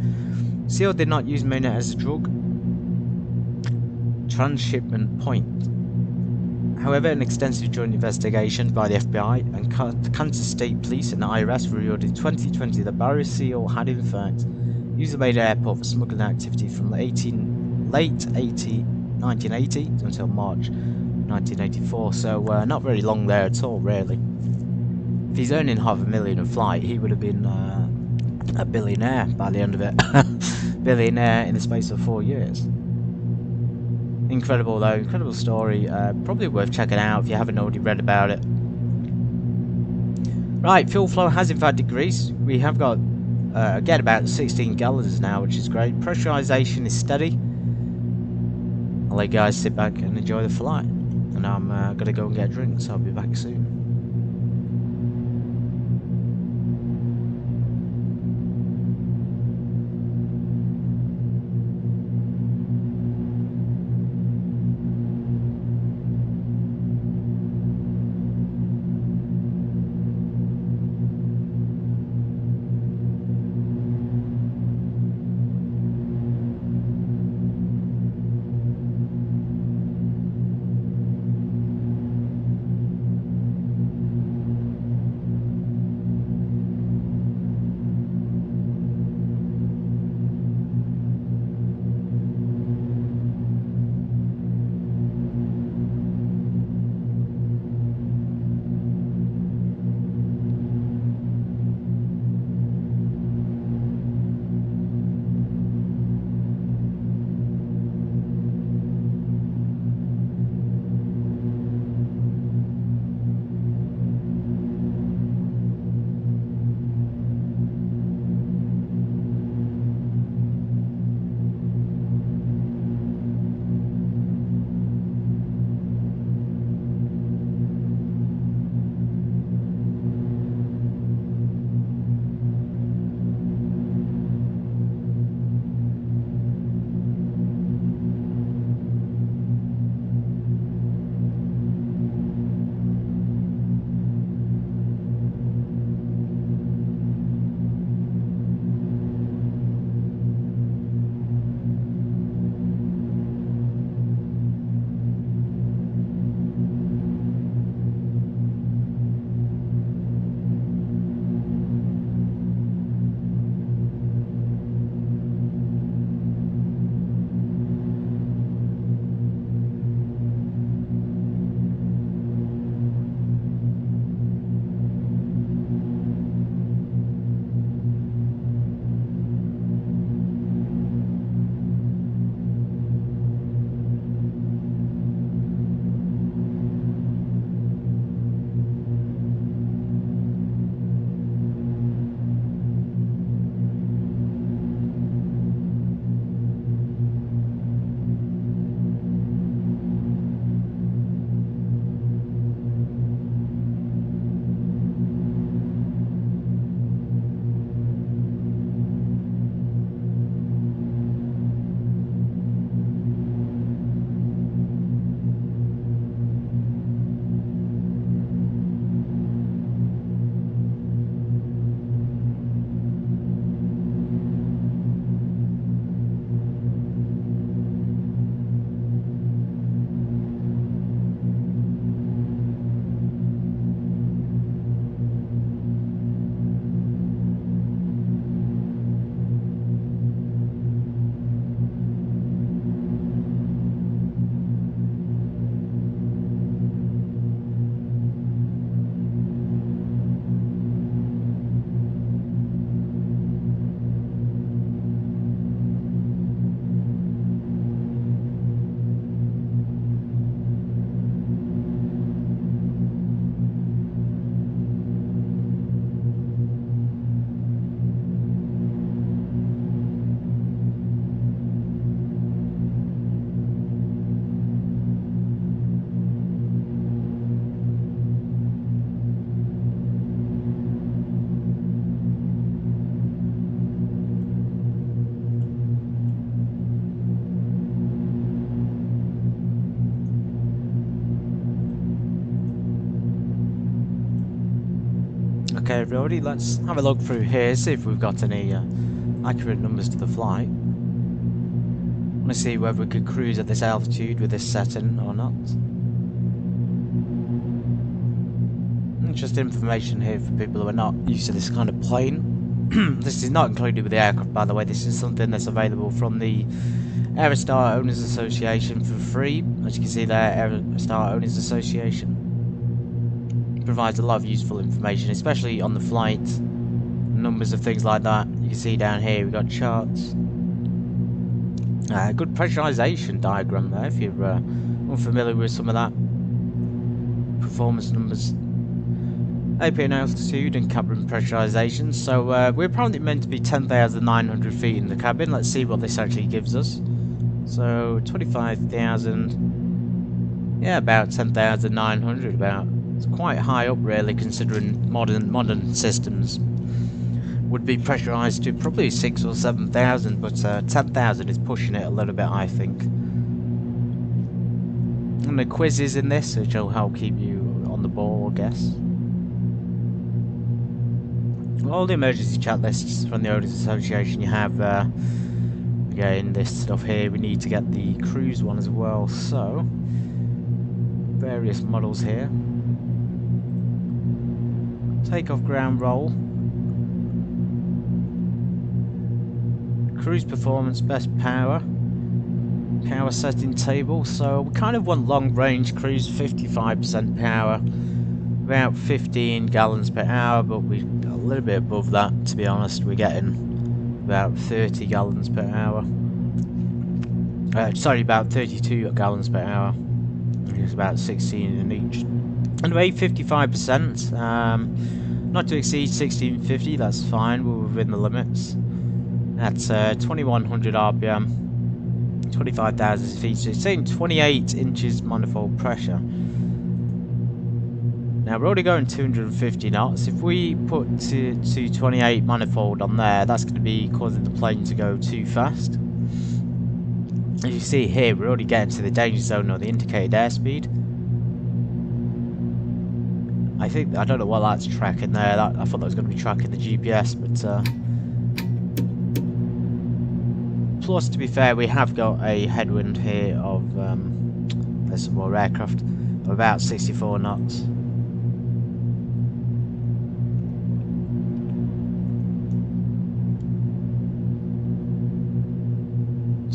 Seal did not use MYNN as a drug transshipment point. However, an extensive joint investigation by the FBI and Kansas State Police and the IRS revealed in 2020 that Barry Seal had in fact used the Maynard Airport for smuggling activity from late 1980 until March 1984, so not very long there at all, really. If he's earning $500,000 a flight, he would have been a billionaire by the end of it. Billionaire in the space of 4 years. Incredible though, incredible story, probably worth checking out if you haven't already read about it. Right, fuel flow has in fact decreased. We have got, again, about 16 gallons now, which is great. Pressurization is steady. I'll let you guys sit back and enjoy the flight. And I'm going to go and get a drink, so I'll be back soon. Okay, everybody, let's have a look through here, see if we've got any accurate numbers to the flight. I want to see whether we could cruise at this altitude with this setting or not. Just information here for people who are not used to this kind of plane. This is not included with the aircraft, by the way. This is something that's available from the Aerostar Owners Association for free. As you can see there, Aerostar Owners Association provides a lot of useful information, especially on the flight, numbers of things like that. You can see down here we've got charts. Good pressurization diagram there if you're unfamiliar with some of that. Performance numbers. AP and altitude and cabin pressurization. So we're probably meant to be 10,900 feet in the cabin. Let's see what this actually gives us. So 25,000, yeah, about 10,900. About, it's quite high up really, considering modern systems would be pressurized to probably 6,000 or 7,000, but 10,000 is pushing it a little bit, I think. And the quizzes in this, which will help keep you on the ball, I guess. All the emergency chat lists from the Owners Association you have, again, this stuff here, we need to get the cruise one as well, so various models here. Takeoff ground roll. Cruise performance, best power. Power setting table, so we kind of want long range cruise, 55% power. About 15 gallons per hour, but we're a little bit above that, to be honest. We're getting about 30 gallons per hour. Sorry, about 32 gallons per hour. It's about 16 in each. Anyway, 55%. Not to exceed 1650, that's fine. We're within the limits. That's 2100 RPM, 25,000 feet. So it's saying 28 inches manifold pressure. Now we're already going 250 knots. If we put to 28 manifold on there, that's going to be causing the plane to go too fast. As you see here, we're already getting to the danger zone or the indicated airspeed. I don't know what that's tracking there. I thought that was going to be tracking the GPS, but plus, to be fair, we have got a headwind here of there's some more aircraft of about 64 knots.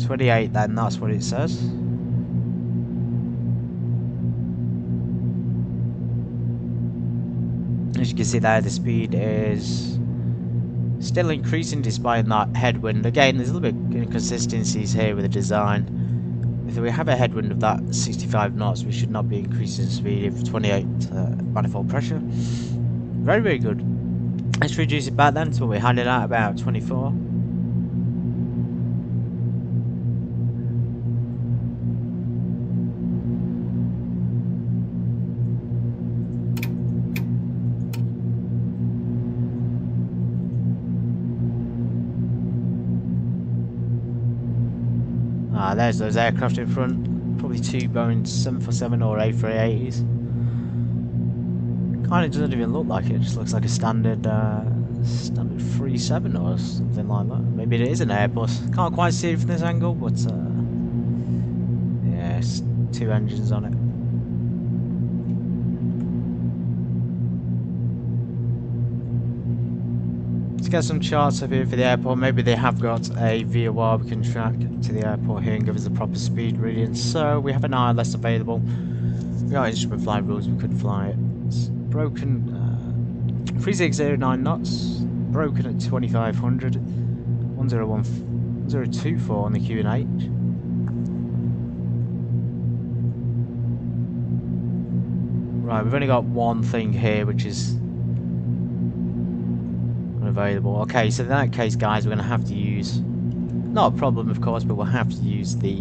28 then, that's what it says. As you can see there, the speed is still increasing despite that headwind. Again, there's a little bit of inconsistencies here with the design. If we have a headwind of that 65 knots, we should not be increasing the speed of 28 manifold pressure. Very, very good. Let's reduce it back then to what we had it at, about 24. There's those aircraft in front, probably two Boeing 747 or A380s. Kind of doesn't even look like it, just looks like a standard 37 or something like that. Maybe it is an Airbus. Can't quite see it from this angle, but yeah, it's two engines on it. Get some charts up here for the airport. Maybe they have got a VOR we can track to the airport here and give us the proper speed reading. So we have an ILS available. We got instrument flight rules, we could fly it. It's broken 3609 knots, broken at 2500, 1024 on the QNH. Right, we've only got one thing here, which is available. Okay, so in that case, guys, we're going to have to use, not a problem of course, but we'll have to use the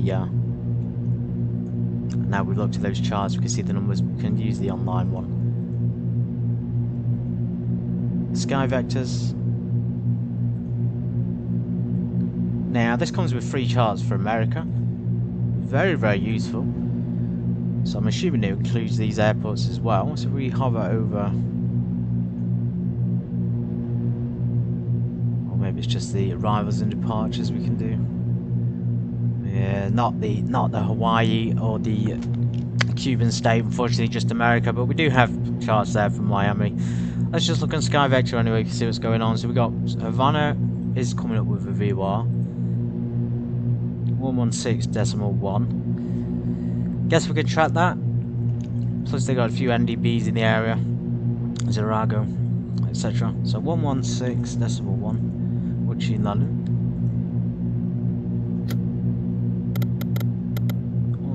now we've looked at those charts, we can see the numbers, we can use the online one. Skyvectors. Now this comes with free charts for America, very, very useful. So I'm assuming it includes these airports as well. So we hover over It's just the arrivals and departures we can do. Yeah, not the Hawaii or the Cuban state, unfortunately, just America. But we do have charts there from Miami. Let's just look on Skyvector anyway to see what's going on. So we got Havana is coming up with a VOR 116.1. Guess we could track that. Plus they got a few NDBs in the area, Zarago, etc. So 116.1, which in London.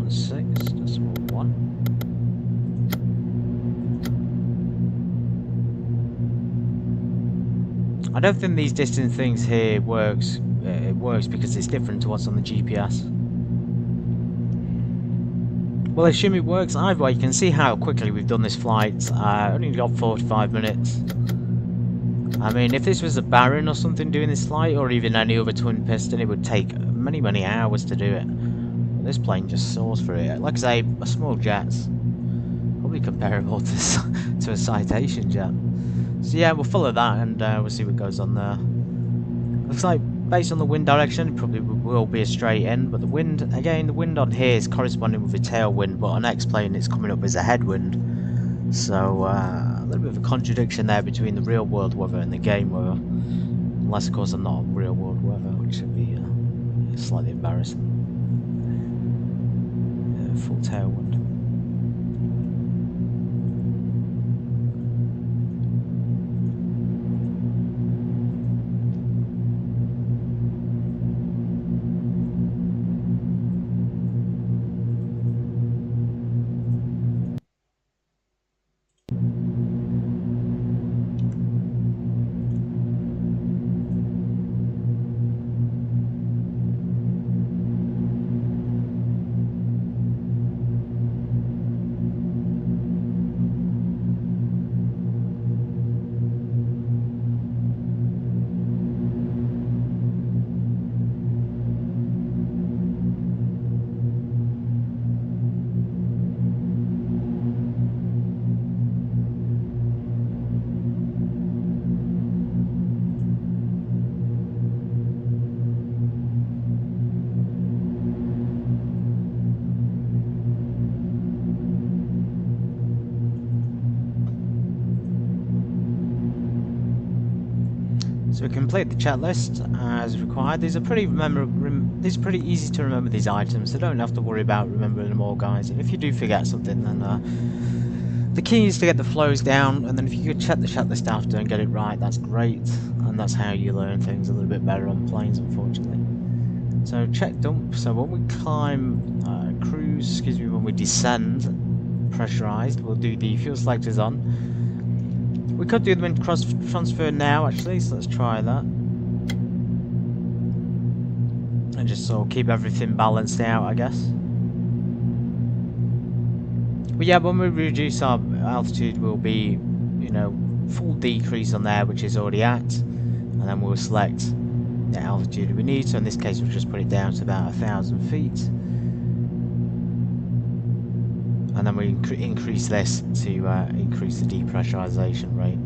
116.1. I don't think these distance things here works. It works because it's different to what's on the GPS. Well, I assume it works either way. You can see how quickly we've done this flight. Only got 45 minutes. I mean, if this was a Baron or something doing this flight, or even any other twin piston, it would take many, many hours to do it. But this plane just soars through it. Like I say, a small jet's probably comparable to a Citation jet. So yeah, we'll follow that and we'll see what goes on there. Looks like, based on the wind direction, it probably will be a straight in, but the wind, again, the wind on here is corresponding with a tailwind, but on X-plane it's coming up as a headwind. So a little bit of a contradiction there between the real world weather and the game weather. Unless of course I'm not on real world weather, which would be slightly embarrassing. Full tailwind. So we complete the chat list as required. These are pretty these are pretty easy to remember, these items, so don't have to worry about remembering them all, guys. And if you do forget something, then the key is to get the flows down, and then if you could check the chat list after and get it right, that's great. And that's how you learn things a little bit better on planes, unfortunately. So check dump. So when we climb, cruise, when we descend, pressurized, we'll do the fuel selectors on. We could do the wind cross transfer now, actually, so let's try that. And just sort of keep everything balanced out, I guess. But yeah, when we reduce our altitude, we'll be, you know, full decrease on there, which is already at. And then we'll select the altitude we need. So in this case, we'll just put it down to about 1,000 feet. And then we increase this to increase the depressurization rate.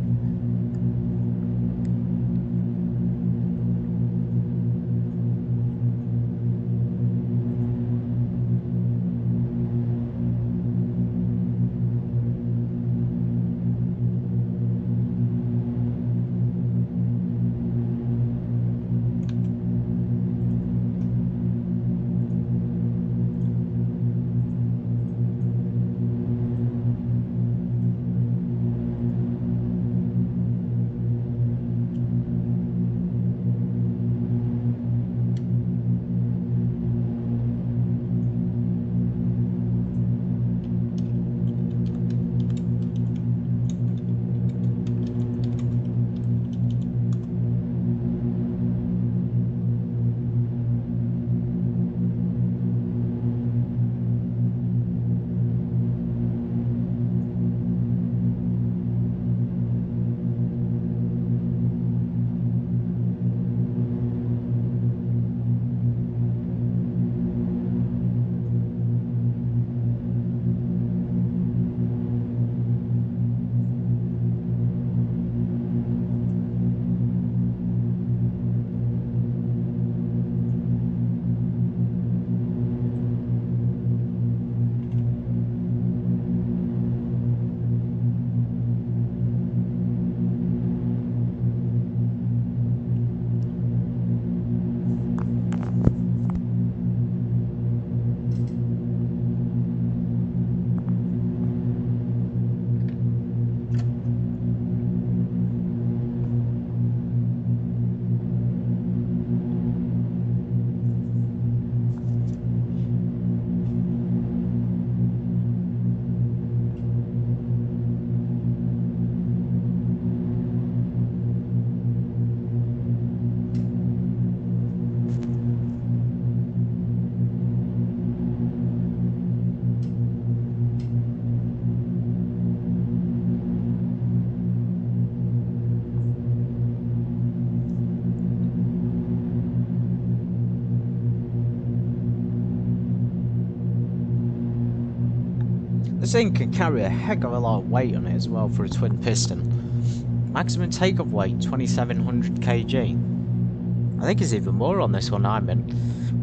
This thing can carry a heck of a lot of weight on it as well for a twin piston. Maximum takeoff weight 2700 kg. I think it's even more on this one I'm in.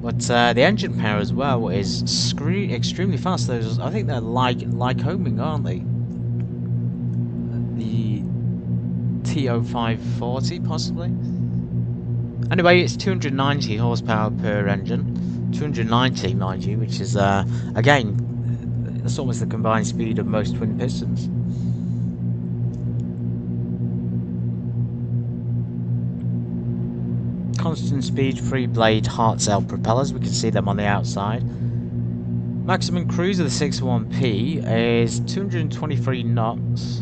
But the engine power as well is extremely fast. Those, I think they're Lycoming, aren't they? The TO540 possibly. Anyway, it's 290 horsepower per engine. 290, mind you, which is again, that's almost the combined speed of most twin pistons. Constant speed, 3-blade Hartzell propellers. We can see them on the outside. Maximum cruise of the 601P is 223 knots,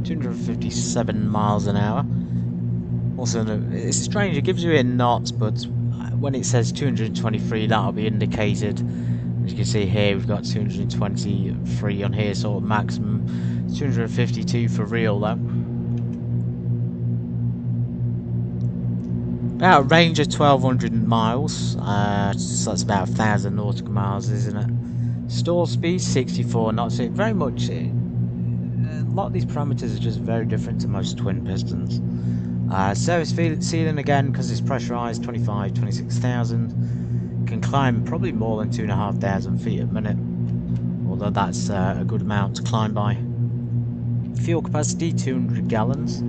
257 miles an hour. Also, it's strange, it gives you in knots, but when it says 223, that'll be indicated. As you can see here, we've got 223 on here, sort of maximum. 252 for real, though. About a range of 1200 miles, so that's about 1000 nautical miles, isn't it? Stall speed 64 knots. It very much, a lot of these parameters are just very different to most twin pistons. Service ceiling again, because it's pressurized, 26,000. Can climb probably more than 2,500 feet a minute, although that's a good amount to climb by. Fuel capacity 200 gallons.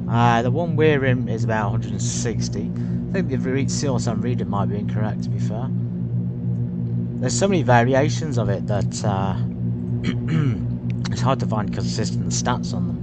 The one we're in is about 160. I think the source I'm reading might be incorrect, to be fair. There's so many variations of it that it's hard to find consistent stats on them.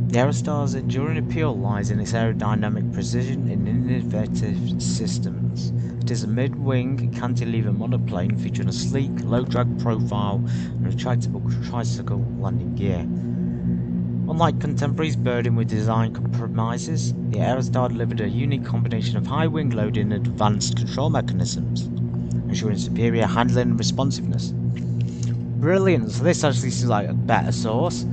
The Aerostar's enduring appeal lies in its aerodynamic precision and innovative systems. It is a mid-wing cantilever monoplane featuring a sleek, low-drag profile and retractable tricycle landing gear. Unlike contemporaries burdened with design compromises, the Aerostar delivered a unique combination of high wing loading and advanced control mechanisms, ensuring superior handling and responsiveness. Brilliant! So this actually seems like a better source.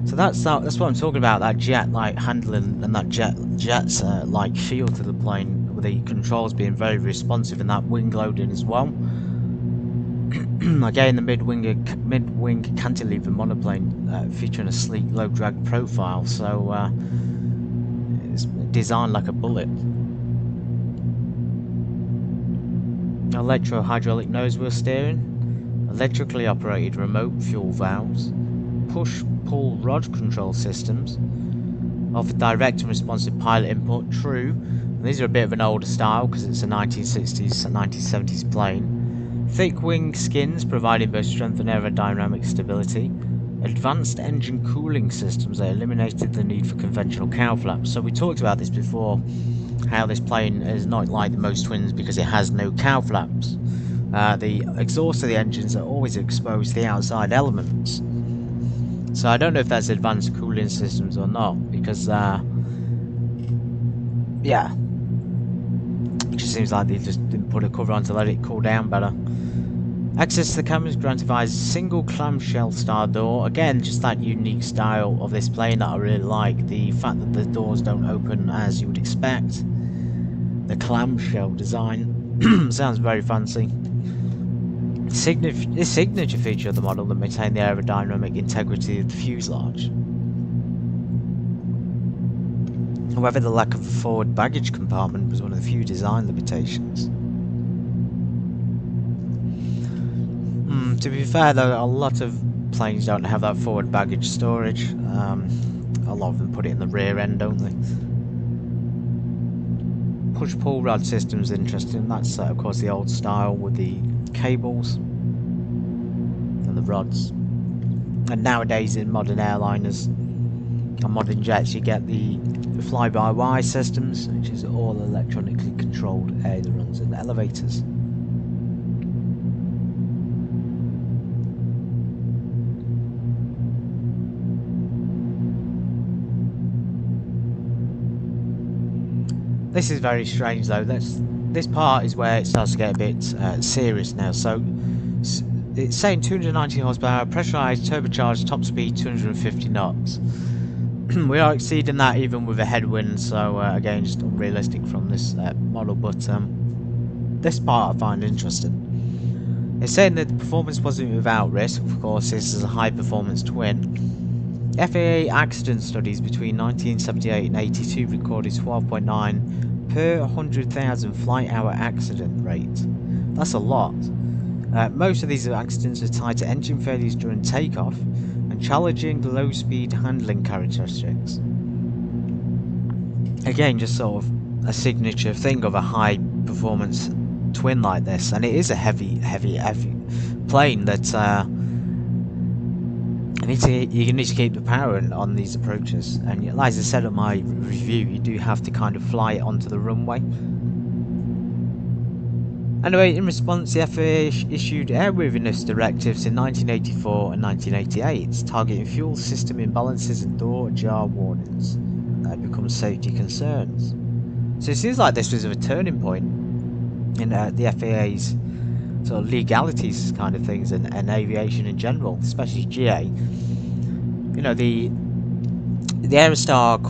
So that's what I'm talking about, that jet-like handling and that jet's like feel to the plane, with the controls being very responsive and that wing loading as well. Again, the mid-wing cantilever monoplane featuring a sleek, low-drag profile, so it's designed like a bullet. Electro-hydraulic nose wheel steering, electrically operated remote fuel valves, push-pull rod control systems, offer direct and responsive pilot input. True, and these are a bit of an older style because it's a 1960s and 1970s plane. Thick wing skins providing both strength and aerodynamic stability. Advanced engine cooling systems that eliminated the need for conventional cowl flaps. So we talked about this before, how this plane is not like the most twins because it has no cowl flaps. The exhaust of the engines are always exposed to the outside elements. So I don't know if that's advanced cooling systems or not, because yeah, it just seems like they just didn't put a cover on to let it cool down better. Access to the cabin is granted via single clamshell style door. Again, just that unique style of this plane that I really like. The fact that the doors don't open as you would expect. The clamshell design sounds very fancy. This signature feature of the model that maintained the aerodynamic integrity of the fuselage. However, the lack of a forward baggage compartment was one of the few design limitations. To be fair though, a lot of planes don't have that forward baggage storage. A lot of them put it in the rear end, don't they? Push-pull rod system's interesting. That's of course the old style with the cables and the rods. And nowadays in modern airliners and modern jets you get the fly-by-wire systems, which is all electronically controlled ailerons and elevators. This is very strange though. This part is where it starts to get a bit serious now. So it's saying 290 horsepower, pressurized, turbocharged, top speed 250 knots. We are exceeding that even with a headwind, so again, just unrealistic from this model, but this part I find interesting. It's saying that the performance wasn't without risk. Of course, this is a high performance twin. FAA accident studies between 1978 and 82 recorded 12.9 per 100,000 flight hour accident rate. That's a lot. Most of these accidents are tied to engine failures during takeoff and challenging low speed handling characteristics. Again, just sort of a signature thing of a high performance twin like this, and it is a heavy plane that you need to keep the power on these approaches. And like I said on my review, you do have to kind of fly it onto the runway. Anyway, in response, the FAA issued airworthiness directives in 1984 and 1988, targeting fuel system imbalances and door ajar warnings that become safety concerns. So it seems like this was a turning point in the FAA's sort of legalities kind of things, and aviation in general, especially GA. You know, the Aerostar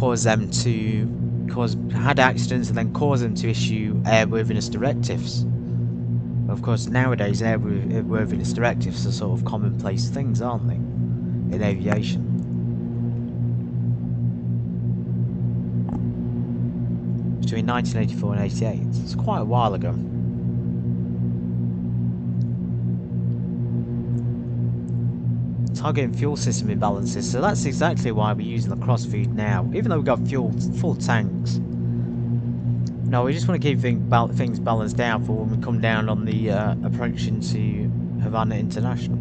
had accidents and then caused them to issue airworthiness directives. Of course, nowadays airworthiness directives are sort of commonplace things, aren't they, in aviation? Between 1984 and 88, it's quite a while ago. Targeting fuel system imbalances, so that's exactly why we're using the crossfeed now, even though we've got full tanks. No, we just want to keep things balanced out for when we come down on the approach into Havana International.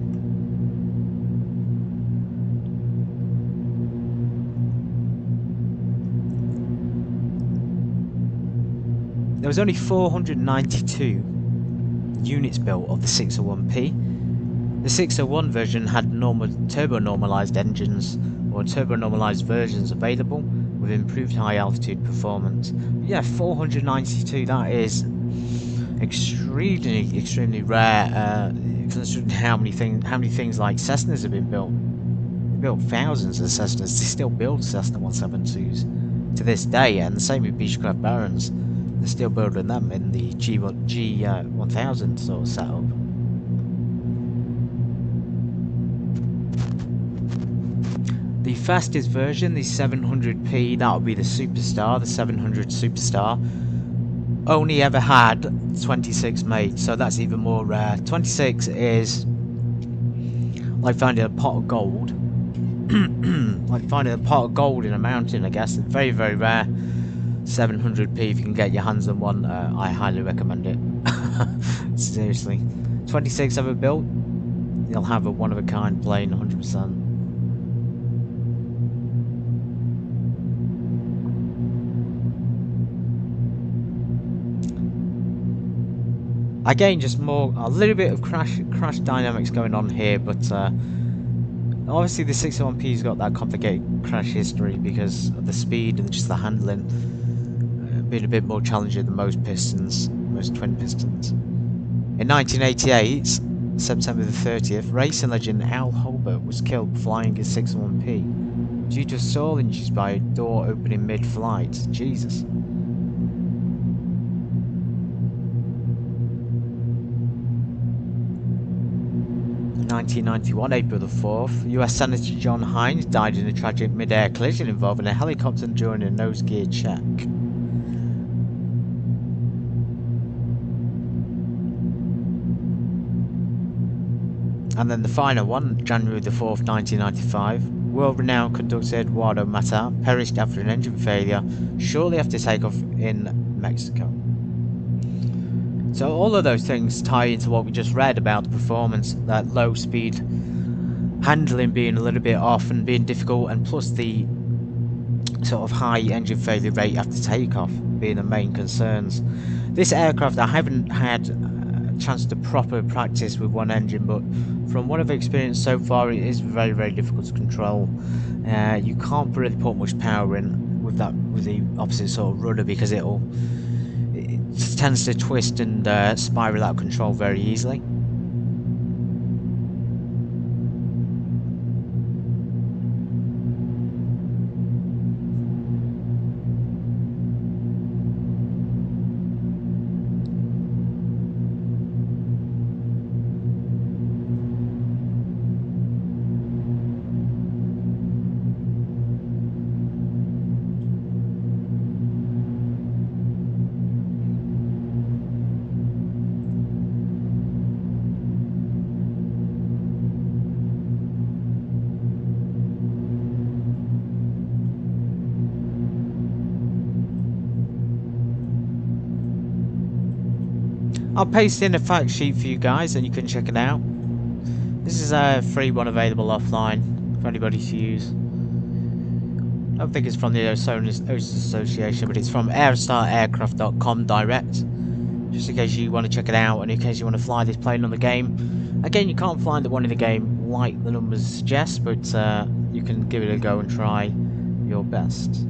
There was only 492 units built of the 601P. The 601 version had turbo-normalized engines, or turbo-normalized versions available, with improved high altitude performance. Yeah, 492, that is extremely rare, considering how many things like Cessnas have been built. They built thousands of Cessnas. They still build Cessna 172s to this day, and the same with Beechcraft Barons. They're still building them in the G1000 sort of setup. The fastest version, the 700P, that'll be the Superstar, the 700 Superstar, only ever had 26 made, so that's even more rare. 26 is like finding a pot of gold. Like finding a pot of gold in a mountain, I guess. It's very, very rare. 700P, if you can get your hands on one, I highly recommend it. Seriously. 26 ever built, you'll have a one-of-a-kind plane, 100%. Again, just a little bit of crash dynamics going on here, but obviously the 601P's got that complicated crash history because of the speed and just the handling being a bit more challenging than most twin pistons. In 1988, September the 30th, racing legend Al Holbert was killed flying his 601P due to stall injuries by a door opening mid-flight. Jesus. In 1991, April the 4th, US Senator John Hines died in a tragic mid-air collision involving a helicopter during a nose gear check. And then the final one, January the 4th, 1995, world-renowned conductor Eduardo Mata perished after an engine failure shortly after takeoff in Mexico. So all of those things tie into what we just read about the performance, that low speed handling being a little bit off and being difficult, and plus the sort of high engine failure rate after takeoff being the main concerns. This aircraft, I haven't had a chance to proper practice with one engine, but from what I've experienced so far, it is very, very difficult to control. You can't really put much power in with the opposite sort of rudder, because it tends to twist and spiral out of control very easily. I'll paste in a fact sheet for you guys and you can check it out. This is a free one available offline for anybody to use. I don't think it's from the Owners Association, but it's from aerostaraircraft.com direct. Just in case you want to check it out and in case you want to fly this plane on the game. Again, you can't fly the one in the game like the numbers suggest, but you can give it a go and try your best.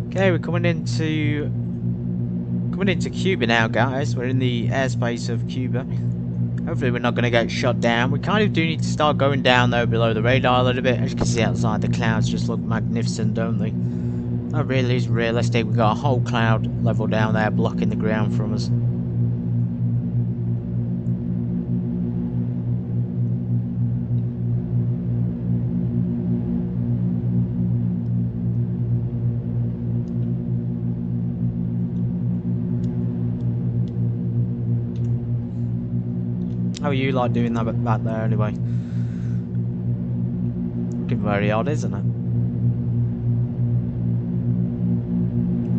Okay, we're coming into Cuba now, guys. We're in the airspace of Cuba. Hopefully we're not going to get shot down. We kind of do need to start going down though below the radar a little bit. As you can see outside, the clouds just look magnificent, don't they? That really is realistic. We've got a whole cloud level down there blocking the ground from us. How are you like doing that back there anyway? Looking very odd, isn't it?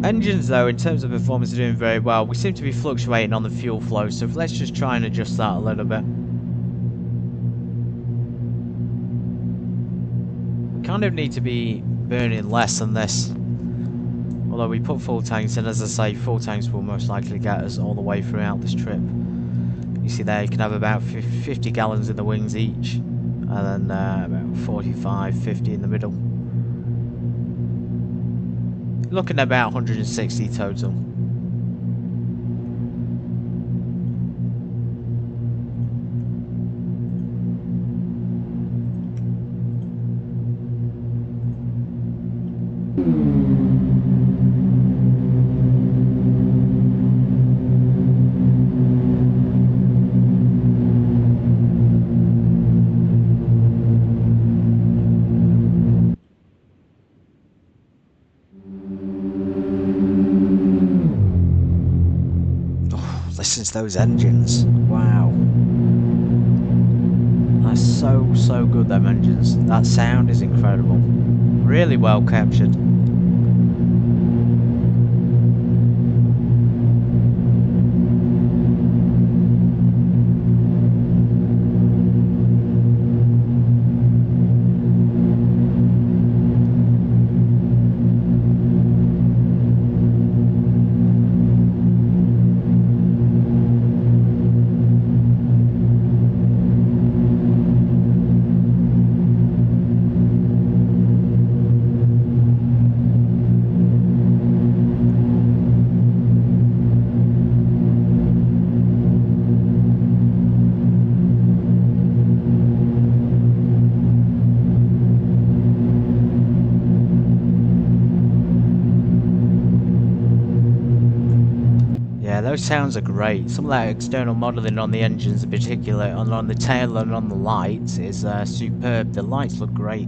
Engines though, in terms of performance, are doing very well. We seem to be fluctuating on the fuel flow, so let's just try and adjust that a little bit. We kind of need to be burning less than this. Although we put full tanks in, as I say, full tanks will most likely get us all the way throughout this trip. You see there, you can have about 50 gallons in the wings each, and then about 45, 50 in the middle. Looking at about 160 total. Listen to those engines. Wow. That's so good, them engines. That sound is incredible. Really well captured. Those sounds are great. Some of that external modelling on the engines in particular, and on the tail and on the lights, is superb. The lights look great.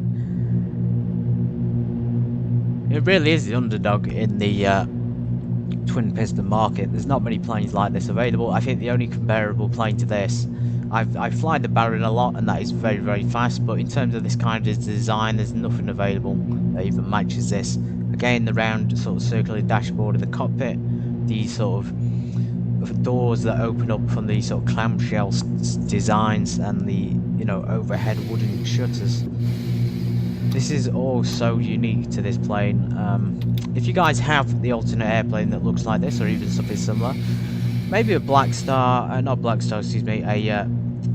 It really is the underdog in the twin piston market. There's not many planes like this available. I think the only comparable plane to this, I fly the Baron a lot, and that is very fast, but in terms of this kind of design, there's nothing available that even matches this. Again, the round sort of circular dashboard of the cockpit, these sort of doors that open up from these sort of clamshell designs, and the, you know, overhead wooden shutters. This is all so unique to this plane. If you guys have the alternate airplane that looks like this, or even something similar, maybe a Black Star, not Black Star, excuse me, a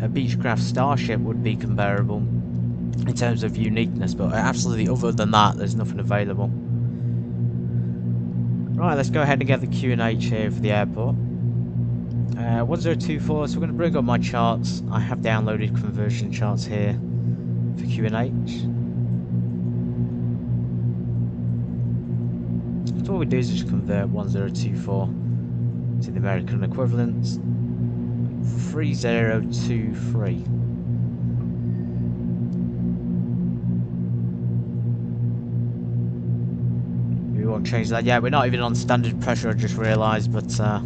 Beechcraft Starship would be comparable in terms of uniqueness, but absolutely other than that, there's nothing available. Right, let's go ahead and get the Q&H here for the airport. 1024, so we're going to bring up my charts. I have downloaded conversion charts here for Q&H. So what we do is just convert 1024 to the American equivalent, 3023. We won't change that yet. We're not even on standard pressure, I just realised, but I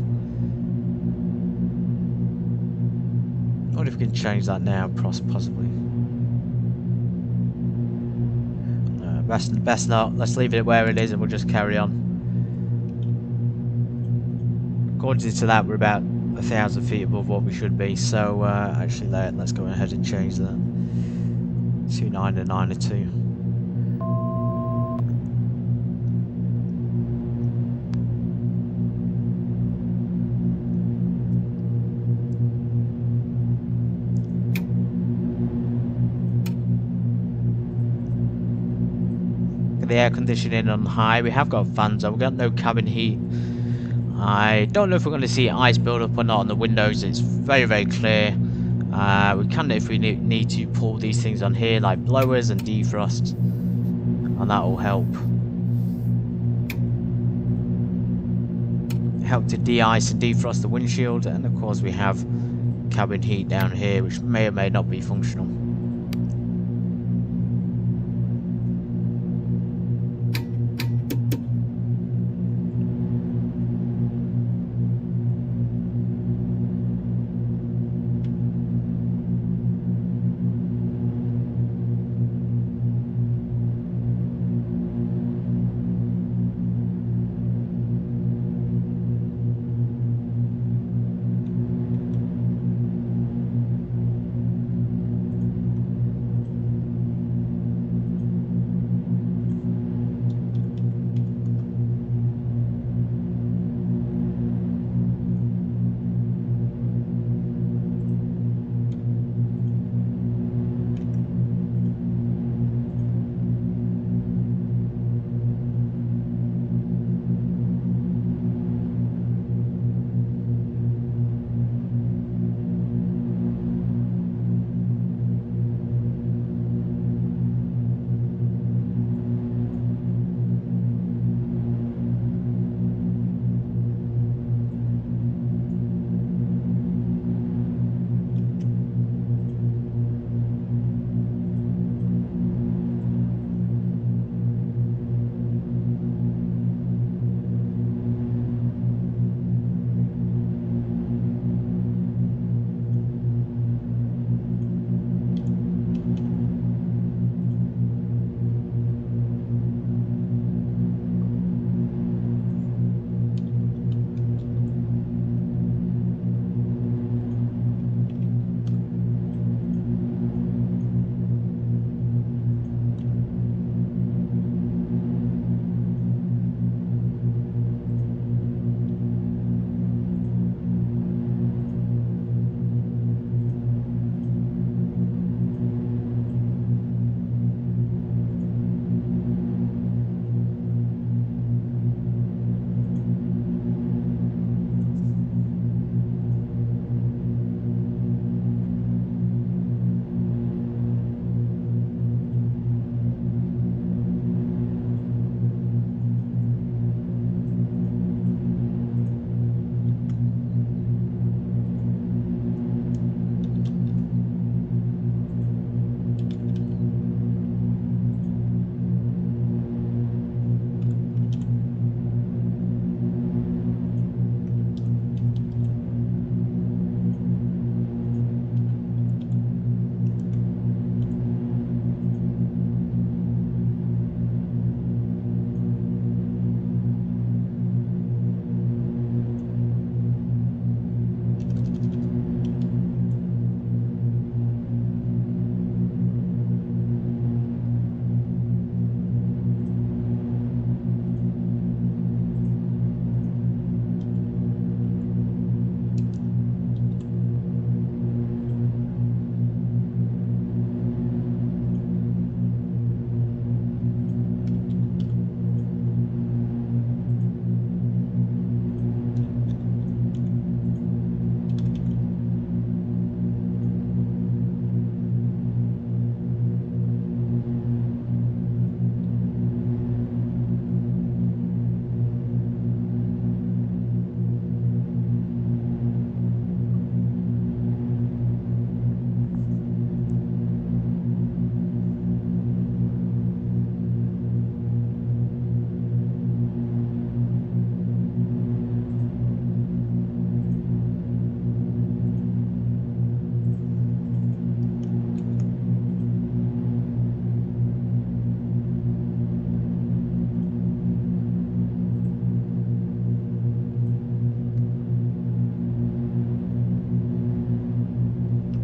wonder if we can change that now, possibly. Best not. Let's leave it where it is and we'll just carry on. According to that, we're about 1,000 feet above what we should be. So actually, let's go ahead and change that. 29 and 902. The air conditioning on high. We have got fans on. We've got no cabin heat. I don't know if we're going to see ice build up or not on the windows. It's very clear. We can, if we need to, pull these things on here like blowers and defrost, and that will help to de-ice and defrost the windshield. And of course we have cabin heat down here, which may or may not be functional.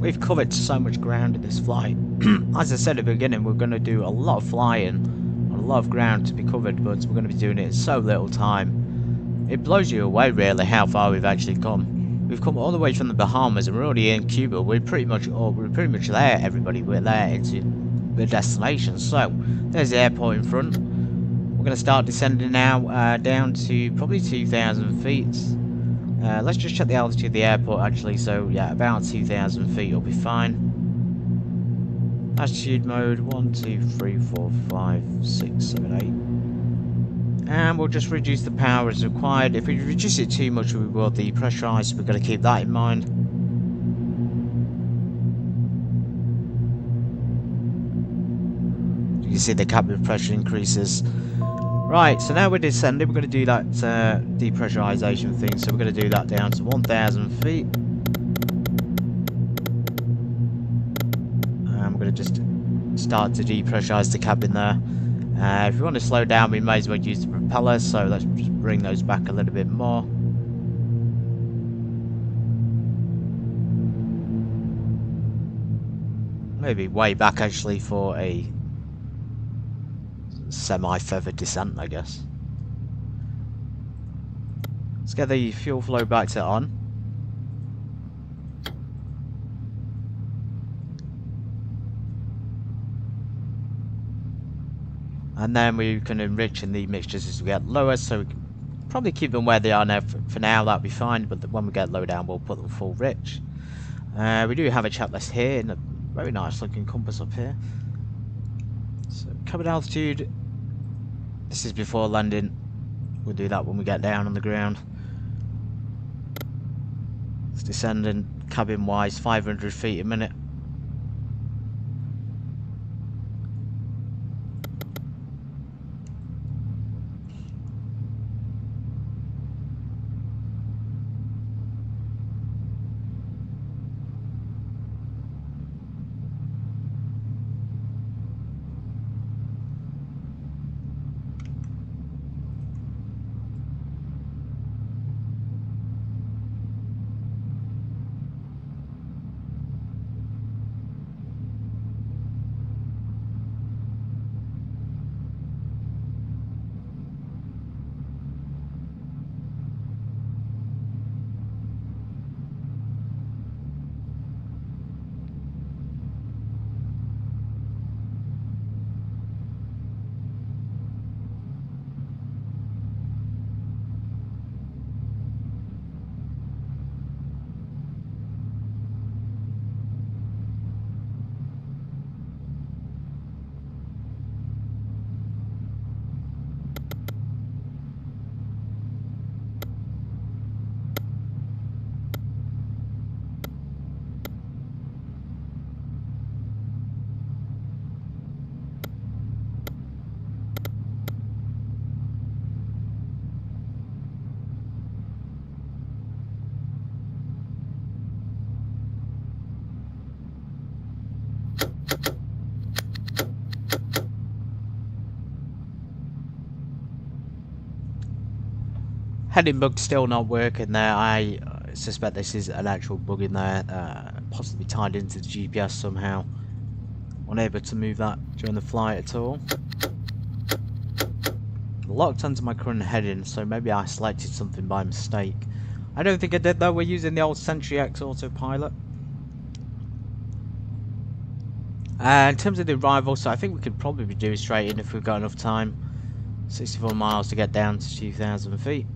We've covered so much ground in this flight. As I said at the beginning, we're going to do a lot of flying, a lot of ground to be covered, but we're going to be doing it in so little time. It blows you away, really, how far we've actually come. We've come all the way from the Bahamas, and we're already in Cuba. We're pretty much there, everybody. We're there into the destination. So there's the airport in front. We're going to start descending now down to probably 2,000 feet. Let's just check the altitude of the airport actually, so yeah, about 2,000 feet will be fine. Altitude mode 1, 2, 3, 4, 5, 6, 7, 8. And we'll just reduce the power as required. If we reduce it too much, we will depressurize, so we've got to keep that in mind. You can see the cabin pressure increases. Right, so now we're descending, we're going to do that depressurization thing, so we're going to do that down to 1,000 feet. And we're going to just start to depressurize the cabin there. If we want to slow down, we may as well use the propeller, so let's just bring those back a little bit more. Maybe way back actually for a semi-feathered descent, I guess. Let's get the fuel flow back to on. And then we can enrich in the mixtures as we get lower, so we can probably keep them where they are now for now, that'll be fine, but when we get low down we'll put them full rich. We do have a checklist here, and a very nice looking compass up here. So cabin altitude, this is before landing. We'll do that when we get down on the ground. It's descending cabin wise 500 feet a minute. Heading bug still not working there. I suspect this is an actual bug in there, possibly tied into the GPS somehow. Unable to move that during the flight at all. Locked onto my current heading, so maybe I selected something by mistake. I don't think I did though. We're using the old Sentry X autopilot. In terms of the arrival, so I think we could probably do straight in if we've got enough time. 64 miles to get down to 2,000 feet.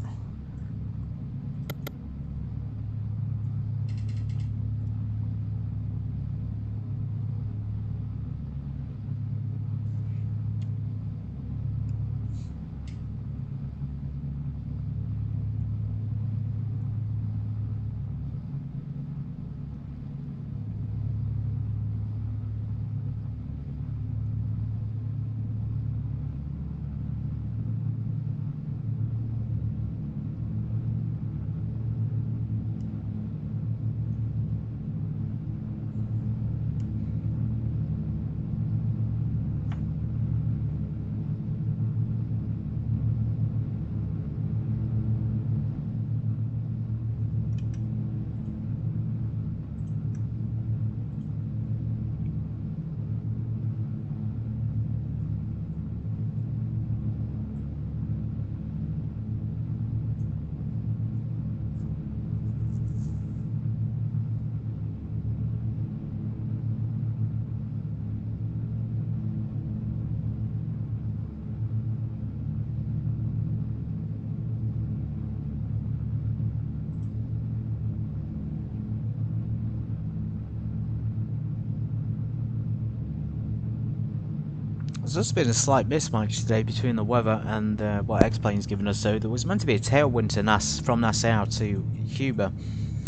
There's just been a slight mismatch today between the weather and what X-Plane's given us. So there was meant to be a tailwind to from Nassau to Cuba.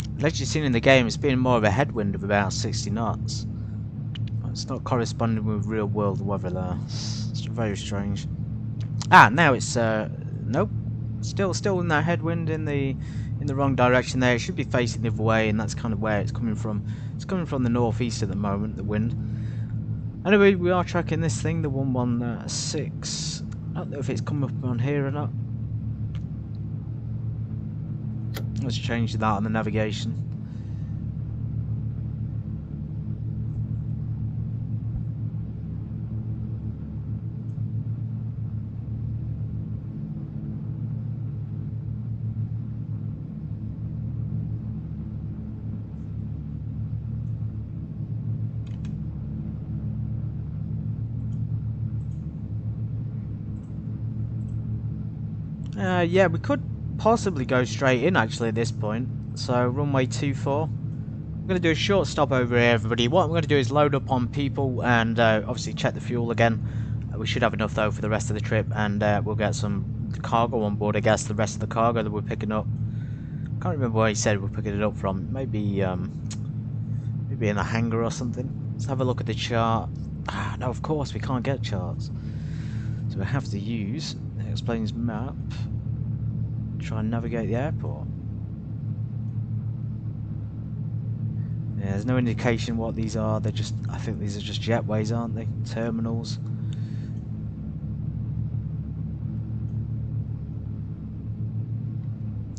And as you've seen in the game, it's been more of a headwind of about 60 knots. It's not corresponding with real world weather there. It's very strange. Ah, now it's nope. Still in that headwind in the wrong direction there. It should be facing the other way, and that's kind of where it's coming from. It's coming from the northeast at the moment, the wind. Anyway, we are tracking this thing, the 116. I don't know if it's come up on here or not. Let's change that on the navigation. Yeah, we could possibly go straight in actually at this point. So runway 24. I'm going to do a short stop over here, everybody. What I'm going to do is load up on people and obviously check the fuel again. We should have enough though for the rest of the trip, and we'll get some cargo on board. I guess the rest of the cargo that we're picking up. Can't remember where he said we're picking it up from. Maybe in a hangar or something. Let's have a look at the chart. Ah, no, of course we can't get charts, so we have to use X-Plane's map. Try and navigate the airport. Yeah, there's no indication what these are. They're just, I think these are just jetways, aren't they? Terminals.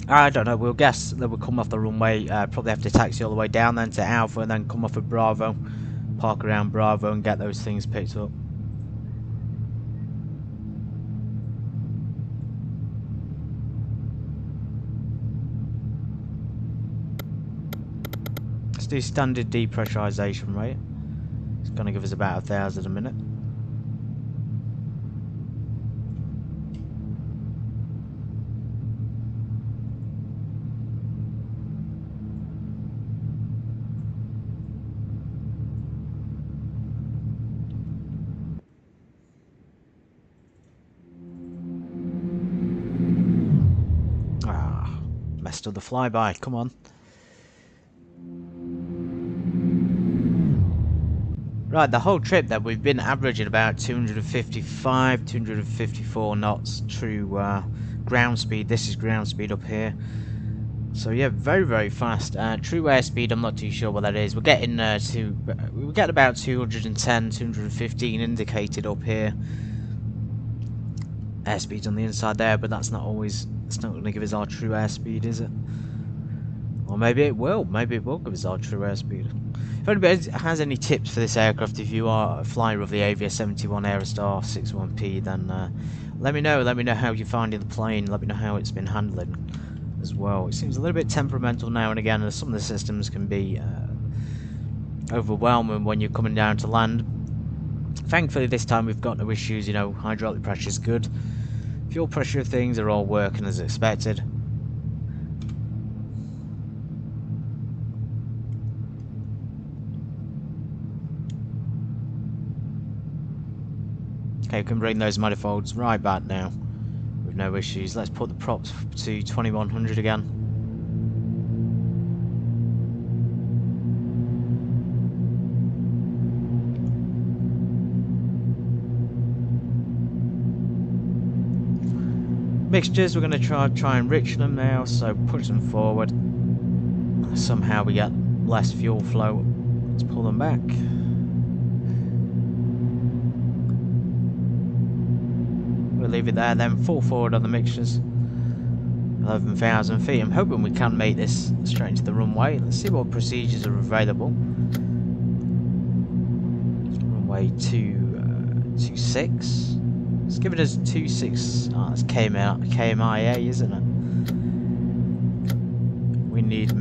I don't know. We'll guess that we'll come off the runway. Probably have to taxi all the way down then to Alpha, and then come off at Bravo, park around Bravo, and get those things picked up. Do standard depressurization rate. It's going to give us about 1,000 a minute. Ah, messed up the flyby. Come on. Right, the whole trip that we've been averaging about 255, 254 knots true ground speed. This is ground speed up here. So yeah, very, very fast. True airspeed, I'm not too sure what that is. We're getting we get about 210, 215 indicated up here. Airspeed's on the inside there, but that's not always. It's not going to give us our true airspeed, is it? Or maybe it will. Maybe it will give us our true airspeed. If anybody has any tips for this aircraft, if you are a flyer of the Avia 71 Aerostar 601P, then let me know. Let me know how you're finding the plane. Let me know how it's been handling as well. It seems a little bit temperamental now and again, as some of the systems can be overwhelming when you're coming down to land. Thankfully, this time we've got no issues. You know, hydraulic pressure is good. Fuel pressure, things are all working as expected. Okay, we can bring those manifolds right back now with no issues. Let's put the props to 2100 again. Mixtures, we're going to try and rich them now, so push them forward. Somehow we get less fuel flow. Let's pull them back. We'll leave it there then, full forward on the mixtures. 11,000 feet. I'm hoping we can make this straight into the runway. Let's see what procedures are available. Runway 26. It's giving us 26. Oh, that's KMIA, isn't it? We need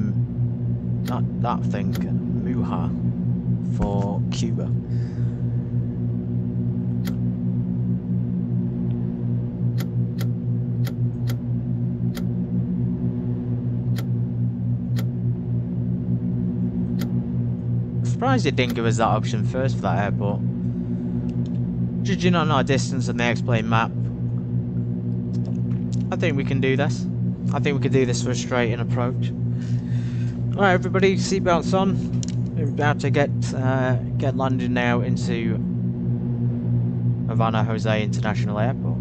not that thing, MUHA for Cuba. Surprised it didn't give us that option first for that airport. Judging on our distance and the X-plane map, I think we can do this. I think we could do this for a straight-in approach. Alright everybody, seatbelts on. We're about to get landed now into Havana José International Airport.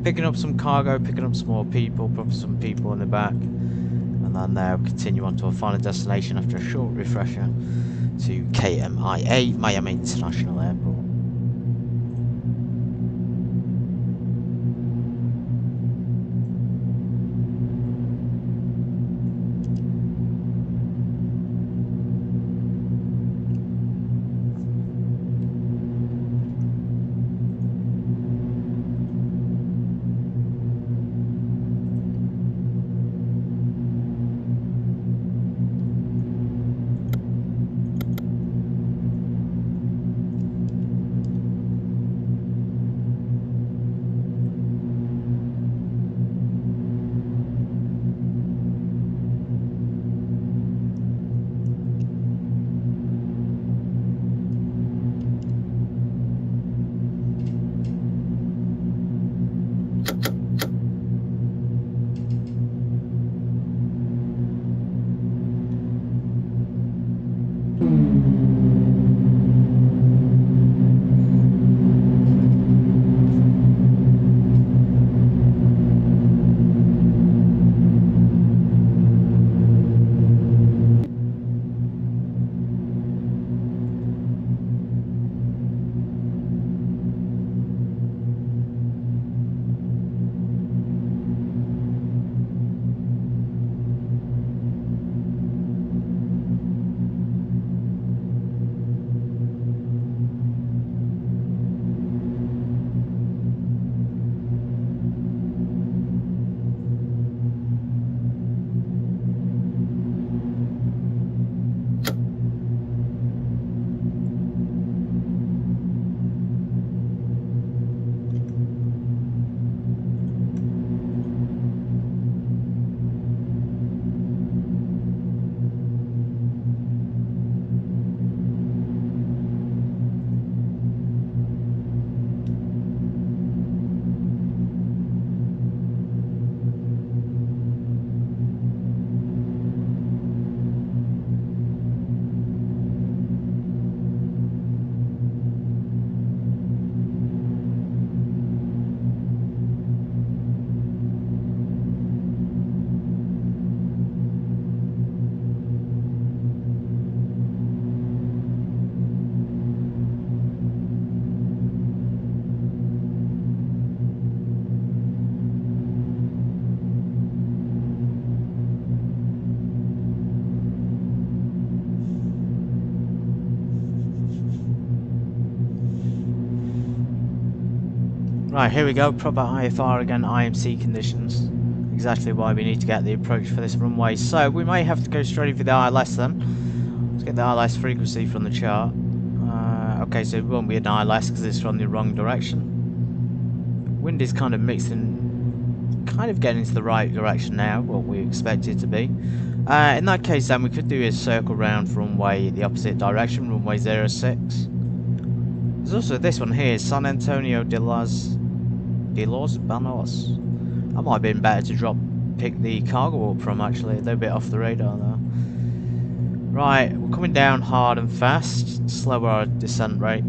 Picking up some cargo, picking up some more people, probably some people in the back. And then we'll continue on to our final destination after a short refresher to KMIA, Miami International Airport. Right, here we go, proper IFR again, IMC conditions. Exactly why we need to get the approach for this runway. So, we may have to go straight for the ILS then. Let's get the ILS frequency from the chart. Okay, so it won't be an ILS because it's from the wrong direction. Wind is kind of mixing, kind of getting into the right direction now, what we expect it to be. In that case then, we could do a circle round for runway the opposite direction, runway 06. There's also this one here, San Antonio de los Banos. That might have been better to pick the cargo up from actually, a little bit off the radar there. Right, we're coming down hard and fast, slower our descent rate.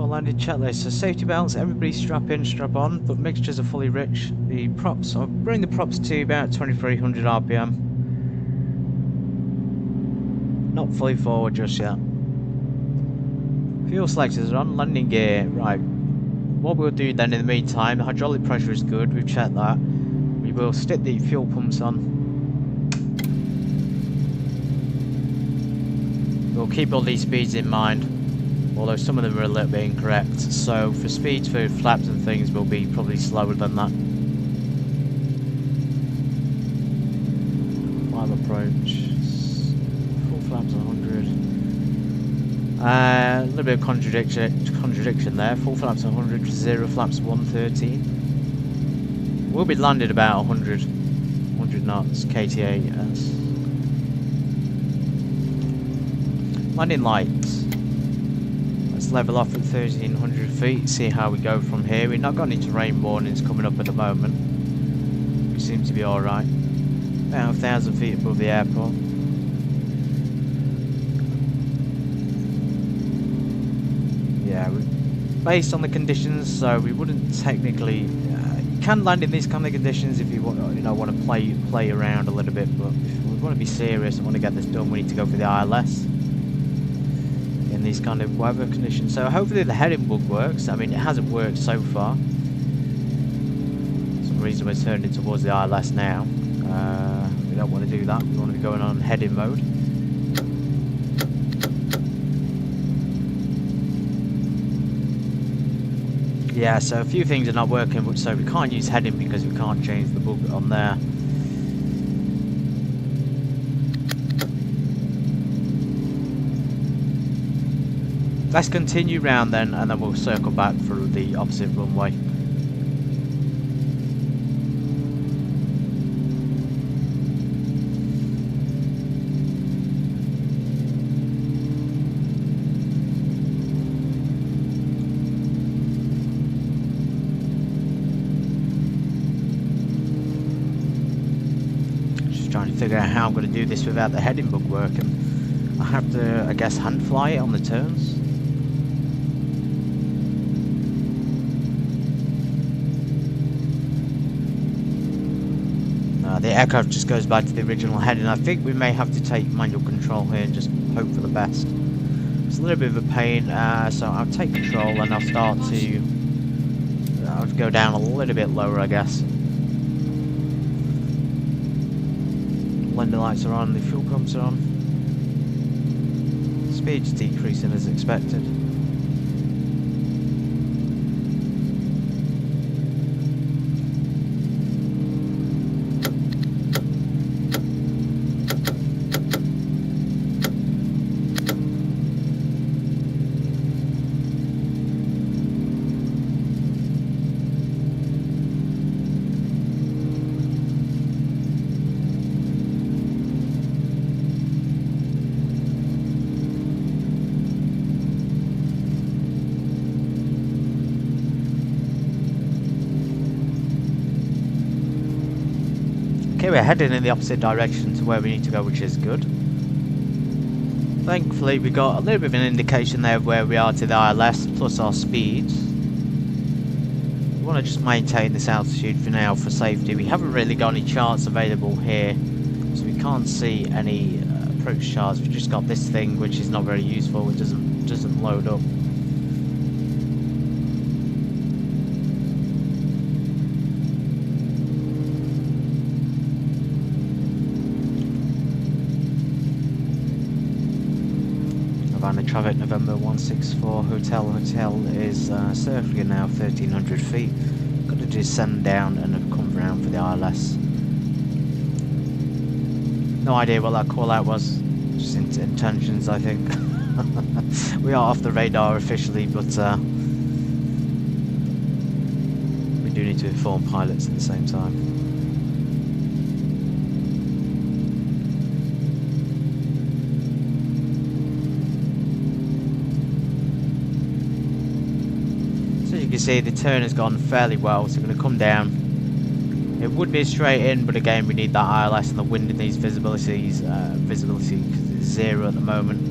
Landing checklist. So safety belts, everybody strap in, strap on, but mixtures are fully rich. The props, I'll bring the props to about 2300 RPM. Not fully forward just yet. Fuel selectors are on, landing gear, right. What we'll do then in the meantime, the hydraulic pressure is good, we've checked that. We will stick the fuel pumps on. We'll keep all these speeds in mind. Although some of them are a little bit incorrect, so for speeds for flaps and things will be probably slower than that. Climb approach, full flaps 100. A little bit of contradiction there. Full flaps 100, 0 flaps 113. We'll be landed about 100 knots, KTAS. Landing lights. Let's level off at 1300 feet, see how we go from here. We've not got any terrain warnings coming up at the moment. We seem to be alright. About 1,000 feet above the airport. Yeah, based on the conditions, so we wouldn't technically. You can land in these kind of conditions if you want, want to play around a little bit. But if we want to be serious and want to get this done, we need to go for the ILS in these kind of weather conditions. So hopefully the heading bug works. I mean, it hasn't worked so far. For some reason we're turning towards the ILS now. We don't want to do that. We want to be going on heading mode. Yeah, so a few things are not working, but so we can't use heading because we can't change the bug on there. Let's continue round then, and then we'll circle back through the opposite runway. Trying to figure out how I'm going to do this without the heading bug working. I have to, I guess, hand fly it on the turns. The aircraft just goes back to the original heading. I think we may have to take manual control here and just hope for the best. It's a little bit of a pain, so I'll take control and I'll start to I'll go down a little bit lower, I guess. Landing lights are on, the fuel pumps are on. Speed's decreasing as expected. Okay, we're heading in the opposite direction to where we need to go, which is good. Thankfully, we got a little bit of an indication there of where we are to the ILS, plus our speeds. We want to just maintain this altitude for now for safety. We haven't really got any charts available here, so we can't see any approach charts. We've just got this thing, which is not very useful. It doesn't load up. Havana traffic, November 164 Hotel is circling now 1300 feet. Got to descend down and have come round for the ILS. No idea what that call out was, just intentions, I think. We are off the radar officially, but we do need to inform pilots at the same time. You can see the turn has gone fairly well, so we're going to come down. It would be a straight in, but again we need that ILS and the wind in these visibilities. Visibility because it's 0 at the moment.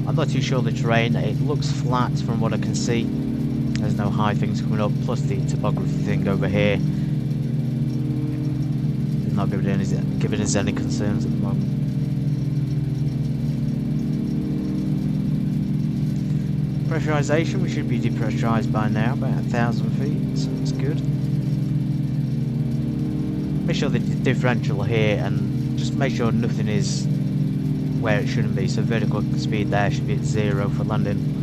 I'm not too sure the terrain. It looks flat from what I can see. There's no high things coming up, plus the topography thing over here is not giving us any concerns at the moment. Pressurization, we should be depressurized by now, about 1,000 feet, so it's good. Make sure the differential here, and just make sure nothing is where it shouldn't be. So vertical speed there should be at 0 for landing.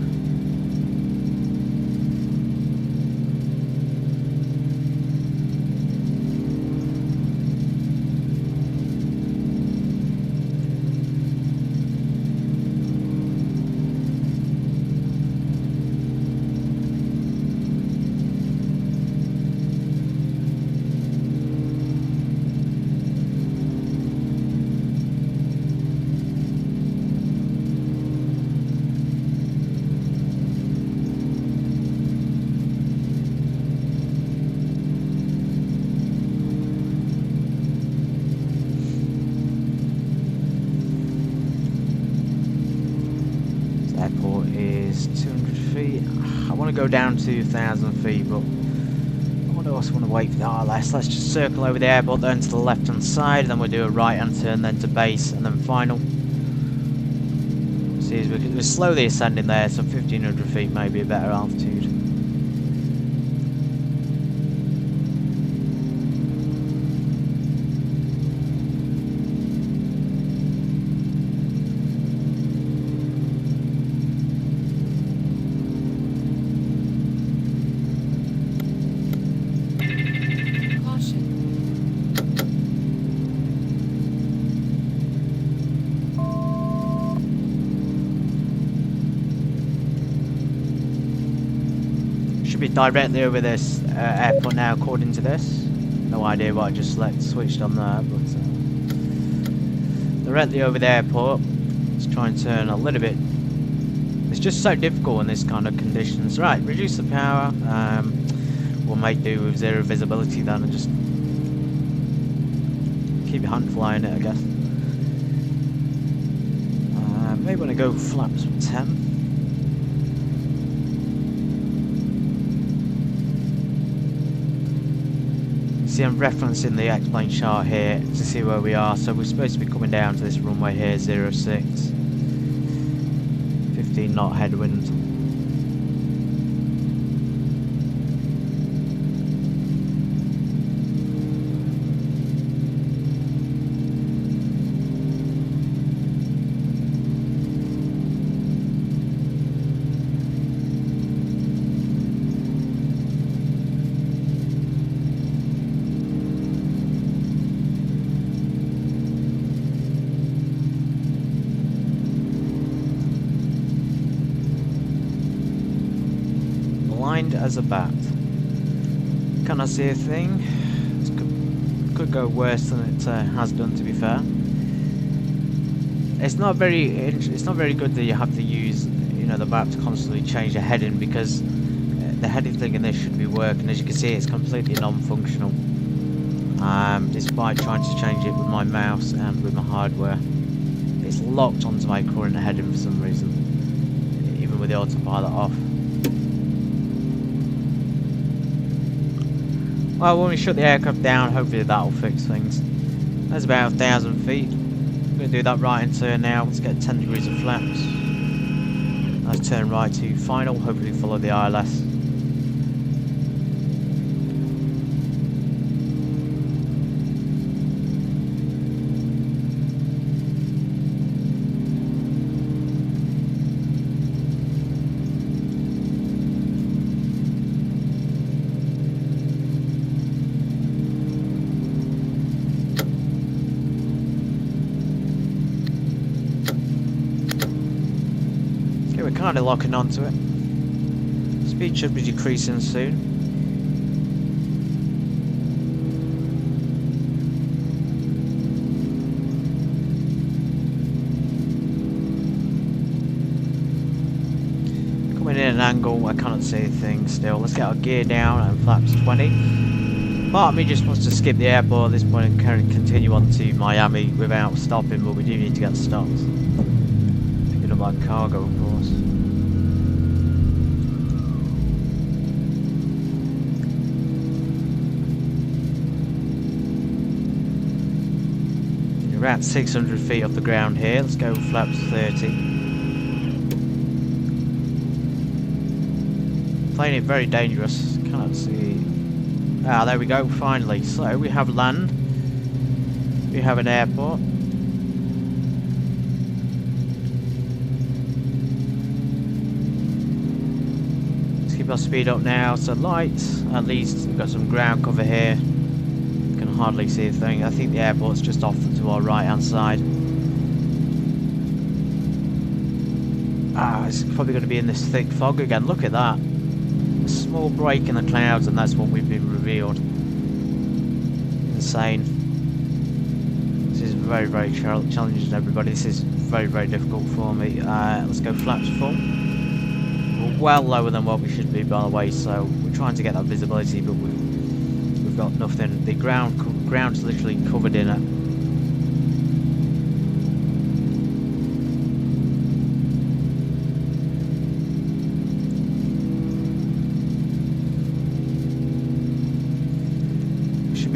is 200 feet. I want to go down to 1,000 feet, but I also want to wait for the RLS. Let's just circle over the airport, then to the left hand side, then we'll do a right hand turn, then to base, and then final. See, as we're slowly ascending there, so 1,500 feet may be a better altitude. Be directly over this airport now, according to this. No idea what I just switched on there, but directly over the airport. Let's try and turn a little bit. It's just so difficult in this kind of conditions. Right, reduce the power. We'll make do with zero visibility then, and just keep your hand flying it, I guess. Maybe want to go flaps 10. See, I'm referencing the X-plane chart here to see where we are. So we're supposed to be coming down to this runway here, 06. 15 knot headwind. As a bat. Can I see a thing? This could go worse than it has done, to be fair. It's not very good that you have to use, you know, the map to constantly change the heading, because the heading thing in this should be working. As you can see, it's completely non-functional. Despite trying to change it with my mouse and with my hardware, it's locked onto my current heading for some reason, even with the autopilot off. Well, when we shut the aircraft down, hopefully that'll fix things. That's about 1,000 feet. I'm going to do that right hand turn now. Let's get 10 degrees of flaps. Let's turn right to final, hopefully follow the ILS. Kind of locking onto it. Speed should be decreasing soon. Coming in an angle, I cannot see a thing still. Let's get our gear down and flaps 20. Part of me just wants to skip the airport at this point and continue on to Miami without stopping, but we do need to get stopped. Picking up our cargo, of course. We're at 600 feet off the ground here. Let's go flaps 30. Playing it very dangerous. Can't see. Ah, there we go. Finally. So we have land. We have an airport. Let's keep our speed up now. So lights. At least we've got some ground cover here. Can hardly see a thing. I think the airport's just off to our right hand side. Ah, it's probably going to be in this thick fog again. Look at that. A small break in the clouds and that's what we've been revealed. Insane. This is very, very challenging, everybody. This is very, very difficult for me. Let's go flaps full. We're well lower than what we should be, by the way, so we're trying to get that visibility, but we've got nothing. The ground's literally covered in it.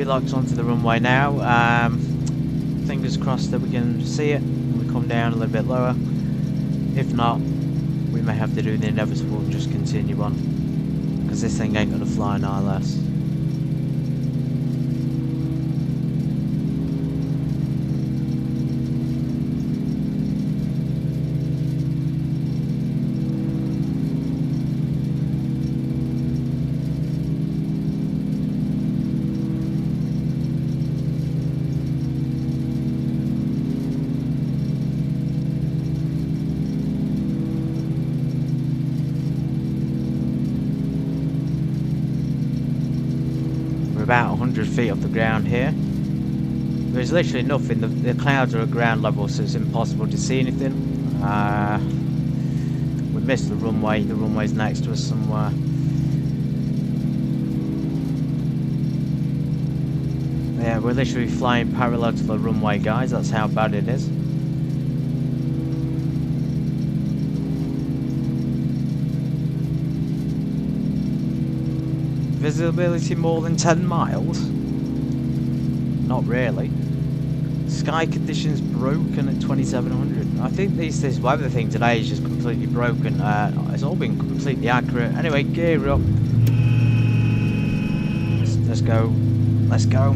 locked onto the runway now. Fingers crossed that we can see it when we come down a little bit lower. If not, we may have to do the inevitable and just continue on, because this thing ain't gonna fly no less. About 100 feet off the ground here. There's literally nothing. The clouds are at ground level, so it's impossible to see anything. We missed the runway. The runway's next to us somewhere. Yeah, we're literally flying parallel to the runway, guys. That's how bad it is. Visibility more than 10 miles? Not really. Sky conditions broken at 2700. I think this weather thing today is just completely broken. It's all been completely accurate. Anyway, gear up. Let's go. Let's go.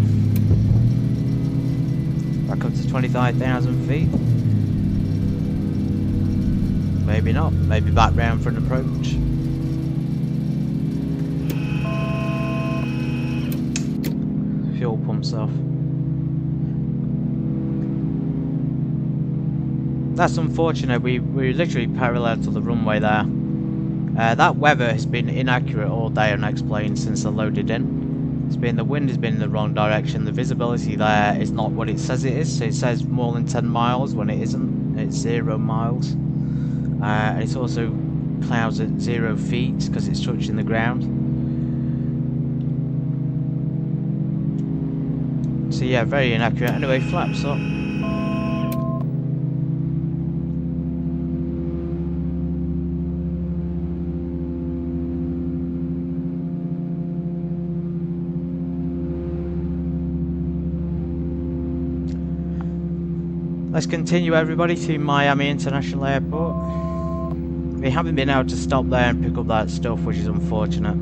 Back up to 25,000 feet. Maybe not. Maybe back round for an approach. Fuel pumps off. That's unfortunate. We're literally parallel to the runway there. That weather has been inaccurate all day unexplained since I loaded in. The wind has been in the wrong direction. The visibility there is not what it says it is. So it says more than 10 miles when it isn't. It's 0 miles. And it's also clouds at 0 feet because it's touching the ground. So yeah, very inaccurate. Anyway, flaps up. Let's continue, everybody, to Miami International Airport. We haven't been able to stop there and pick up that stuff, which is unfortunate.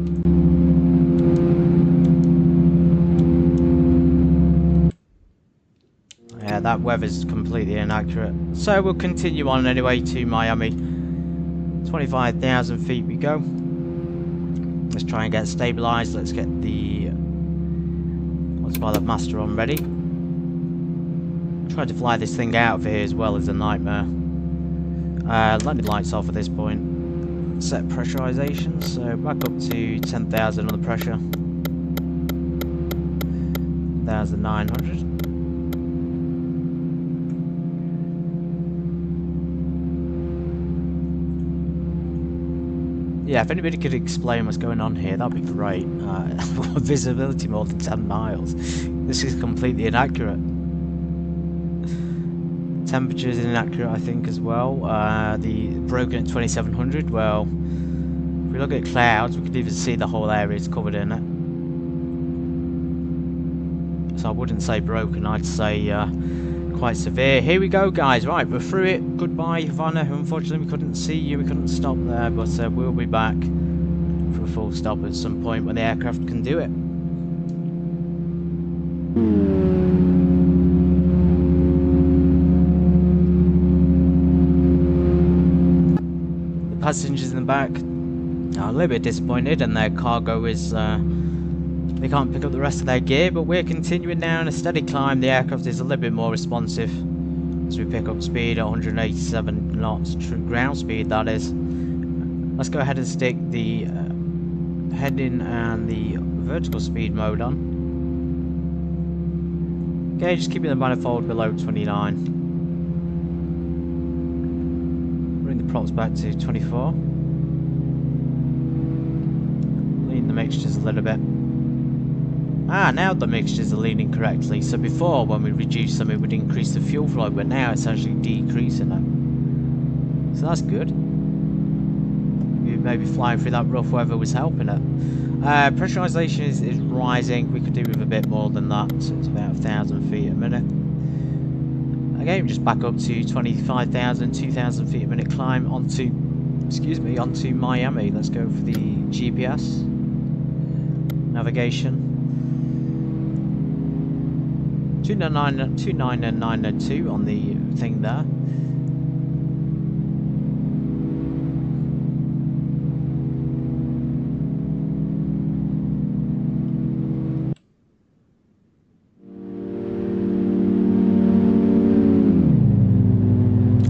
Yeah, that weather's completely inaccurate. So we'll continue on anyway to Miami. 25,000 feet we go. Let's try and get stabilised. Let's get the autopilot master on ready. Trying to fly this thing out of here as well is a nightmare. Landing lights off at this point. Set pressurisation, so back up to 10,000 on the pressure. 1,900. Yeah, if anybody could explain what's going on here, that'd be great. Visibility more than 10 miles. This is completely inaccurate. Temperature is inaccurate, I think, as well. The broken at 2700. Well, if we look at clouds, we could even see the whole area is covered in it. So I wouldn't say broken, I'd say quite severe. Here we go, guys. Right, we're through it. Goodbye, Havana. Unfortunately, we couldn't see you. We couldn't stop there, but we'll be back for a full stop at some point when the aircraft can do it. Passengers in the back are a little bit disappointed, and their cargo is they can't pick up the rest of their gear, but we're continuing now on a steady climb. The aircraft is a little bit more responsive as we pick up speed at 187 knots, true ground speed that is. Let's go ahead and stick the heading and the vertical speed mode on. Okay, just keeping the manifold below 29. Props back to 24. Lean the mixtures a little bit. Now the mixtures are leaning correctly. So before, when we reduced them, it would increase the fuel flow, but now it's actually decreasing it. So that's good. Maybe flying through that rough weather was helping it. Pressurization is rising. We could do with a bit more than that, so it's about 1,000 feet a minute. Again, just back up to 25,000, 2,000 feet a minute climb onto, onto Miami. Let's go for the GPS navigation. 29992 on the thing there.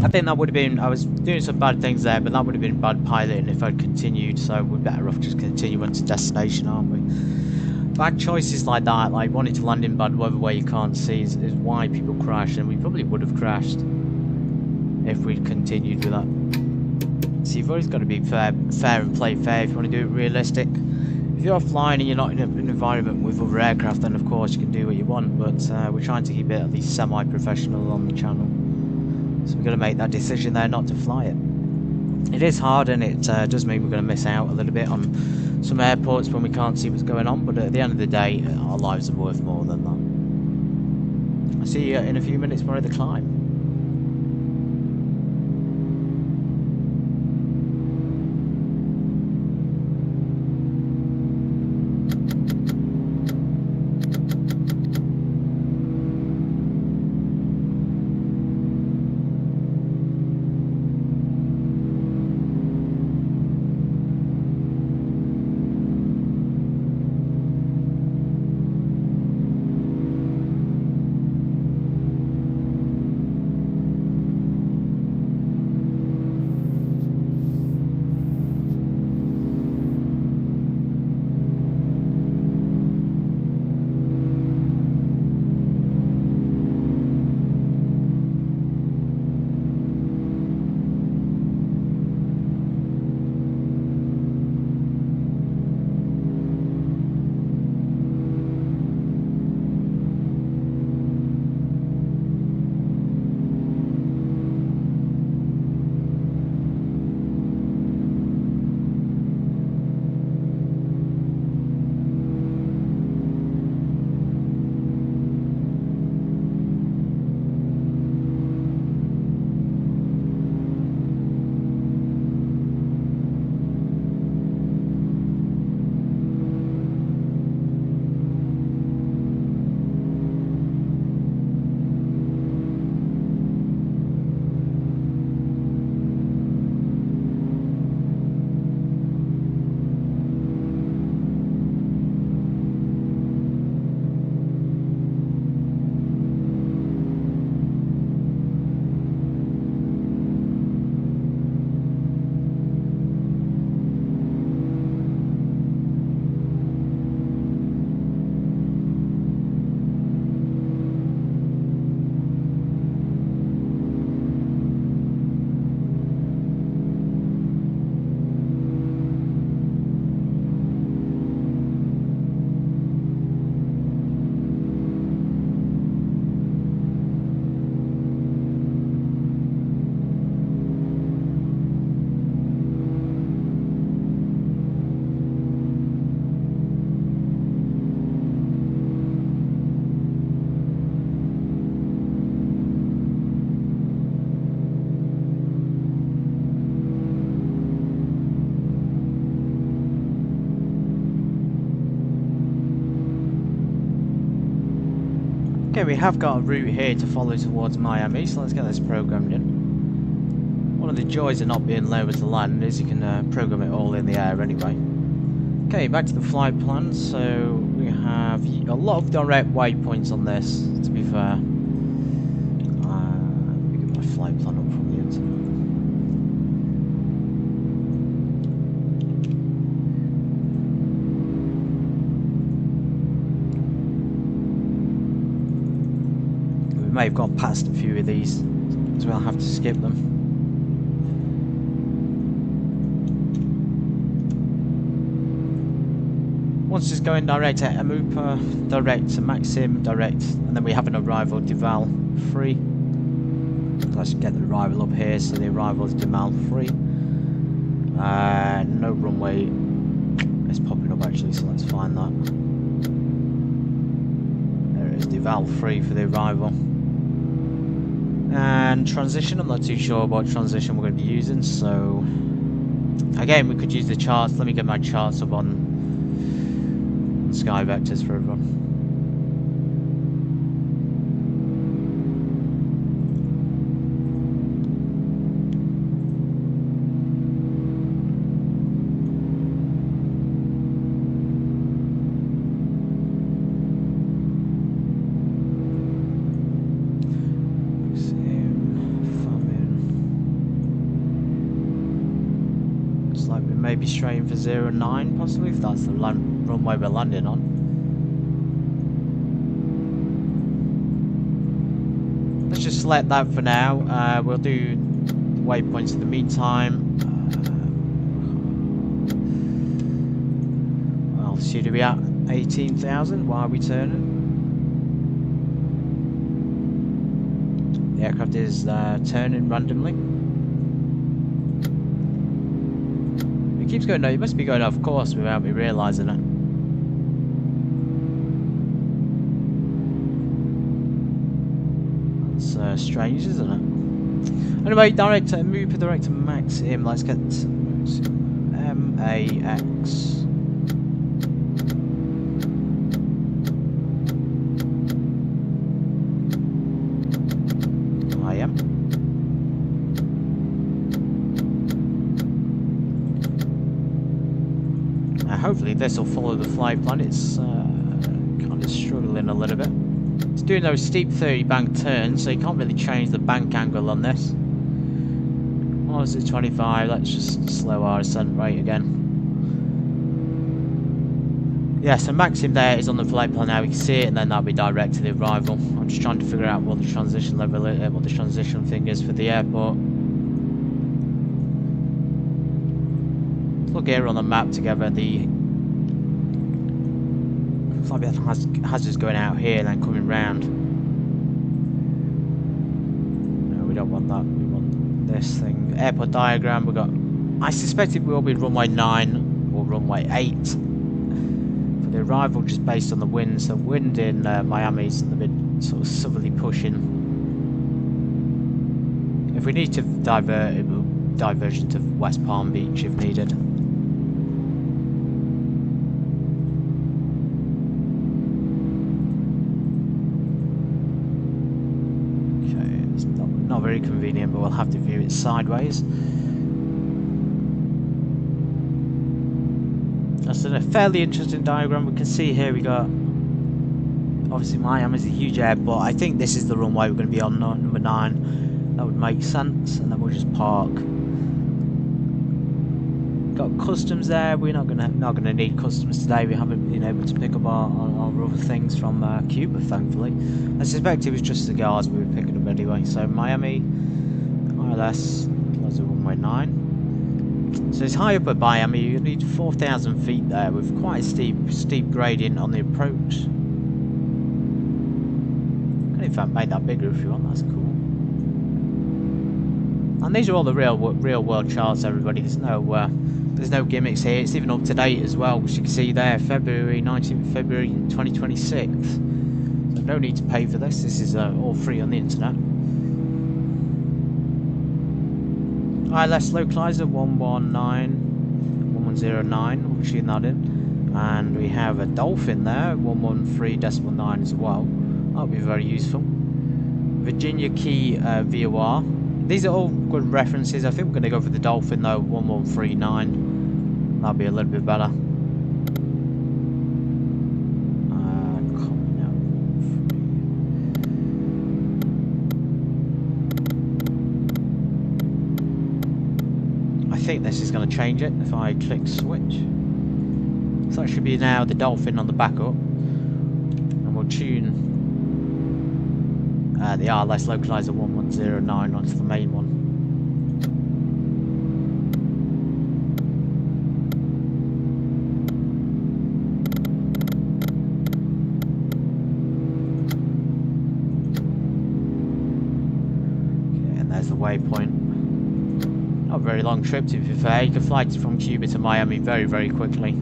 I think that would have been, I was doing some bad things there, but that would have been bad piloting if I'd continued, so we're better off just continuing to destination, aren't we? Bad choices like that, like wanting to land in bad weather where you can't see, is why people crash, and we probably would have crashed if we'd continued with that. So you've always got to be fair and play fair if you want to do it realistic. If you're flying and you're not in an environment with other aircraft, then of course you can do what you want, but we're trying to keep it at least semi-professional on the channel. So we're going to make that decision there not to fly it. It is hard, and it does mean we're going to miss out a little bit on some airports when we can't see what's going on, but at the end of the day, our lives are worth more than that. I'll see you in a few minutes more of the climb. Okay, we have got a route here to follow towards Miami, so let's get this programmed in. One of the joys of not being lower to land is you can program it all in the air anyway. Okay, back to the flight plan. So we have a lot of direct waypoints on this, to be fair. Let me get my flight plan up from the internet. We may have gone past a few of these, so we'll have to skip them. Once it's going direct to MUHA, direct to Maxim, direct, and then we have an arrival Deval 3. Let's get the arrival up here, so the arrival is Deval 3. No runway is popping up actually. actually, so let's find that. There it is, the valve 3 for the arrival. And transition, I'm not too sure what transition we're going to be using, so again we could use the charts. Let me get my charts up on Skyvectors for everyone. Maybe straight in for 09 possibly, if that's the runway we're landing on. Let's just select that for now. We'll do waypoints in the meantime. Well, should we at 18,000 while we turning? The aircraft is turning randomly. Keeps going, no, you must be going off course without me realising it. That's strange, isn't it? Anyway, director, move to director Maxim. Let's get MAX. I am. Hopefully this will follow the flight plan. It's kind of struggling a little bit. It's doing those steep 30 bank turns, so you can't really change the bank angle on this. Oh, is it 25? Let's just slow our ascent rate again. Yeah, so Maxim there is on the flight plan now. We can see it, and then that'll be direct to the arrival. I'm just trying to figure out what the transition level is, what the transition thing is for the airport. Look here on the map together. The looks like we have hazards going out here and then coming round. No, we don't want that. We want this thing. Airport diagram. We got. I suspect it will be runway 9 or runway 8 for the arrival, just based on the wind. So wind in Miami's in the mid, sort of southerly pushing. If we need to divert, it will diversion to West Palm Beach if needed. Not very convenient, but we'll have to view it sideways. That's a fairly interesting diagram. We can see here we got, obviously Miami's a huge airport. I think this is the runway we're going to be on, number 9. That would make sense, and then we'll just park. Got customs there. We're not gonna need customs today. We haven't been able to pick up our other things from Cuba, thankfully. I suspect it was just the guards we were picking up anyway. So Miami, ILS, Plaza runway 9. So it's high up at Miami. You need 4,000 feet there with quite a steep gradient on the approach. Can in fact make that bigger if you want. That's cool. And these are all the real world charts, everybody. There's no gimmicks here. It's even up to date as well, which you can see there, 19th February 2026. So no need to pay for this. This is all free on the internet. ILS localizer 110.9. We'll tune that in. And we have a Dolphin there, 113.9 as well. That'll be very useful. Virginia Key VOR. These are all good references. I think we're going to go for the Dolphin though, 1139. That'll be a little bit better. I think this is going to change it if I click switch. So that should be now the Dolphin on the backup. And we'll tune the ILS localizer 1109 onto the main one. Okay, and there's the waypoint. Not a very long trip to be fair. You can fly from Cuba to Miami very, very quickly.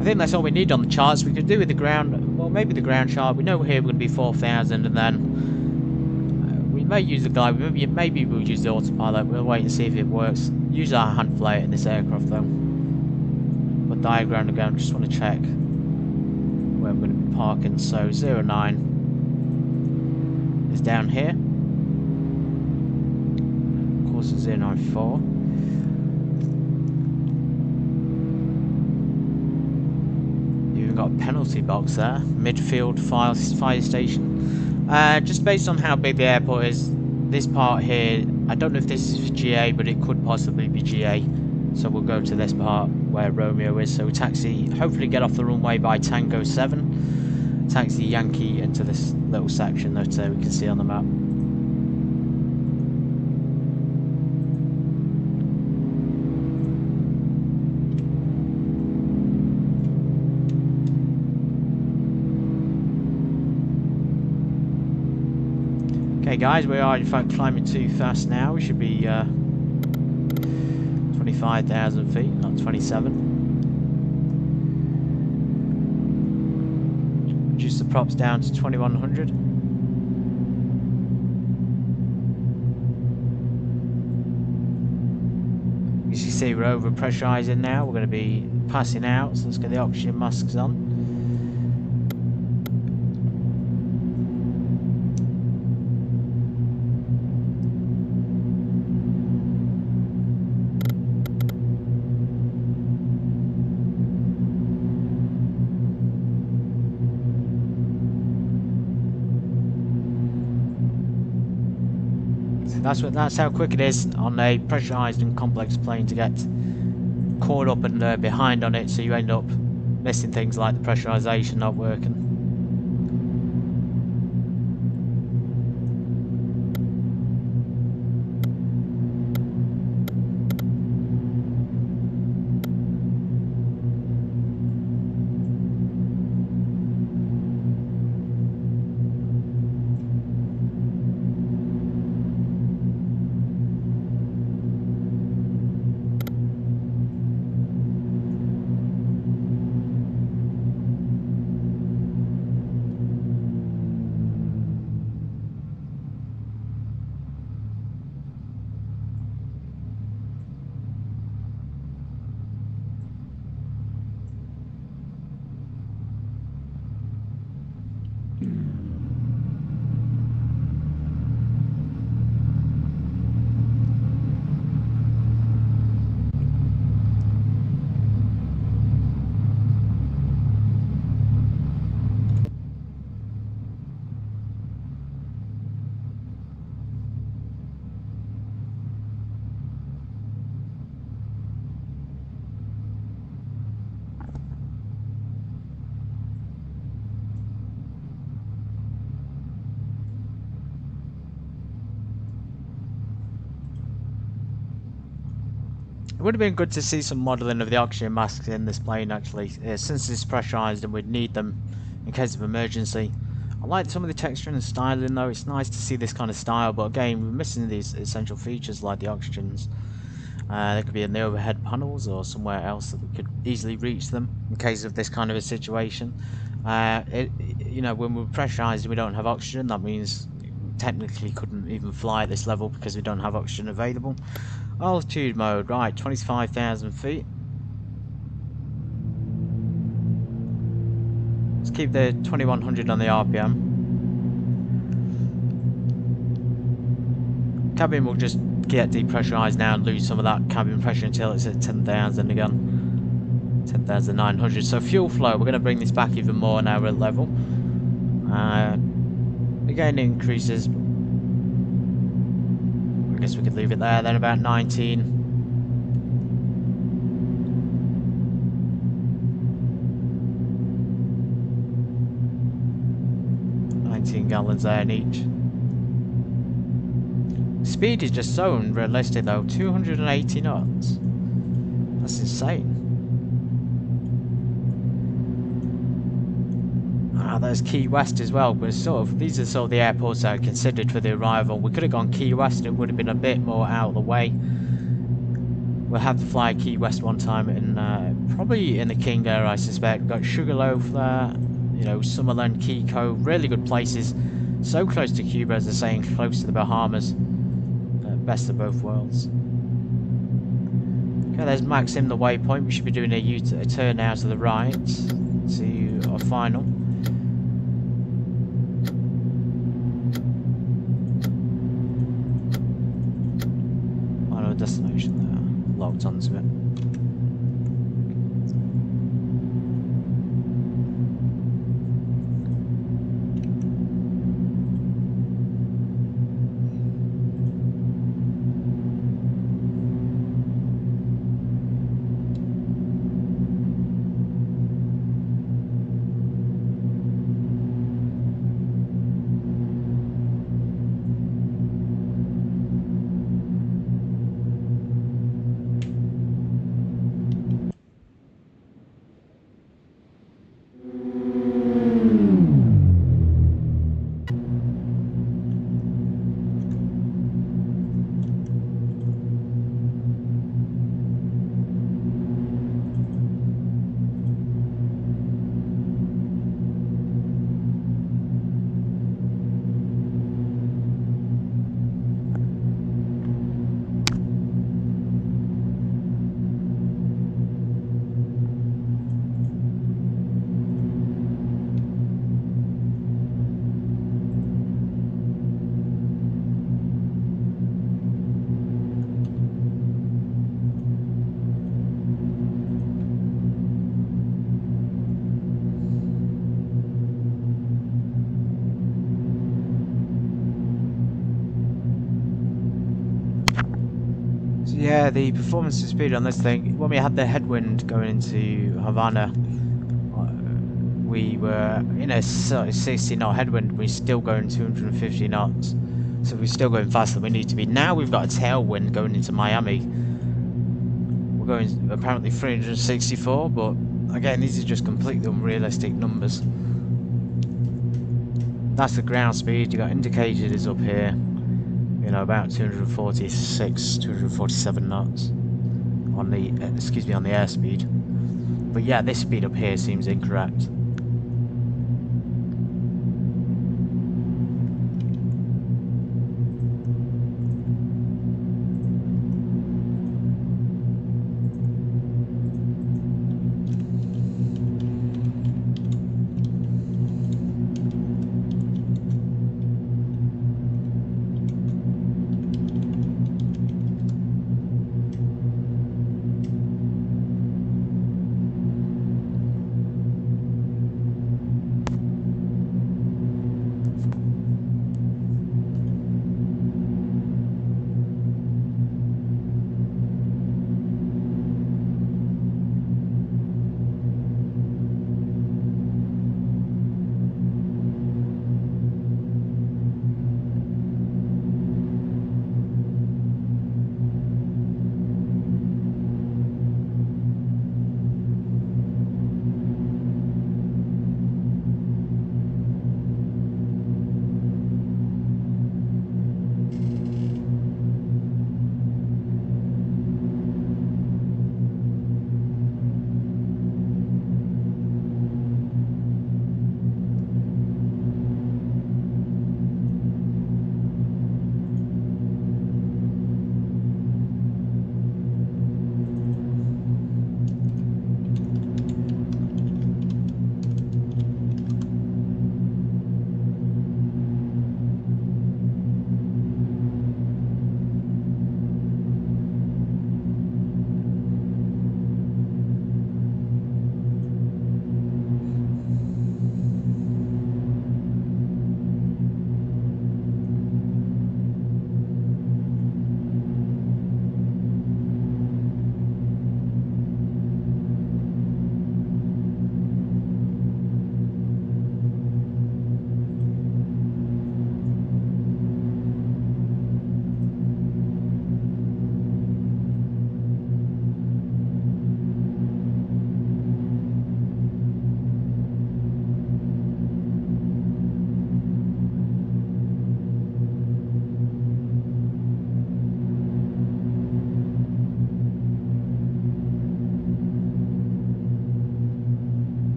I think that's all we need on the charts. We could do with the ground, well, maybe the ground chart. We know here we're going to be 4,000, and then we may use the glide. Maybe we'll use the autopilot. We'll wait and see if it works. Use our hand flare in this aircraft, though. But diagram again, just want to check where we're going to be parking. So 09 is down here. Of course, it's 094. Got a penalty box there, midfield fire station. Just based on how big the airport is, this part here, I don't know if this is for GA, but it could possibly be GA. So we'll go to this part where Romeo is. So we taxi, hopefully get off the runway by Tango 7. Taxi Yankee into this little section that we can see on the map. Okay guys, we are in fact climbing too fast now. We should be 25,000 feet, not 27. Reduce the props down to 2100. As you see, we're over pressurizing now. We're going to be passing out, so let's get the oxygen masks on. That's how quick it is on a pressurized and complex plane to get caught up and behind on it, so you end up missing things like the pressurization not working. It would have been good to see some modelling of the oxygen masks in this plane actually, since it's pressurised and we'd need them in case of emergency. I like some of the texture and the styling though. It's nice to see this kind of style, but again we're missing these essential features like the oxygens. They could be in the overhead panels or somewhere else that we could easily reach them in case of this kind of a situation. You know, when we're pressurised and we don't have oxygen, that means we technically couldn't even fly at this level because we don't have oxygen available. Altitude mode, right, 25,000 feet. Let's keep the 2100 on the RPM. Cabin will just get depressurized now and lose some of that cabin pressure until it's at 10,000 again. 10,900. So fuel flow, we're going to bring this back even more now we're at level. Again, it increases. I guess we could leave it there then, about 19. Gallons there in each. Speed is just so unrealistic though, 280 knots. That's insane. Ah, there's Key West as well, but sort of these are sort of the airports that are considered for the arrival. We could have gone Key West, it would have been a bit more out of the way. We'll have to fly Key West one time, in probably in the King Air, I suspect. Got Sugarloaf there, you know, Summerland, Key Cove, really good places. So close to Cuba, as they're saying, close to the Bahamas. Best of both worlds. Okay, there's Maxim, the waypoint. We should be doing a turn now to the right to our final. Final destination there, locked onto it. Yeah, the performance and speed on this thing, when we had the headwind going into Havana, we were in a sort of 60 knot headwind, we're still going 250 knots. So we're still going faster than we need to be. Now we've got a tailwind going into Miami. We're going apparently 364, but again, these are just completely unrealistic numbers. That's the ground speed. You got indicated is up here. You know, about 246, 247 knots on the, excuse me, on the airspeed. But yeah, this speed up here seems incorrect.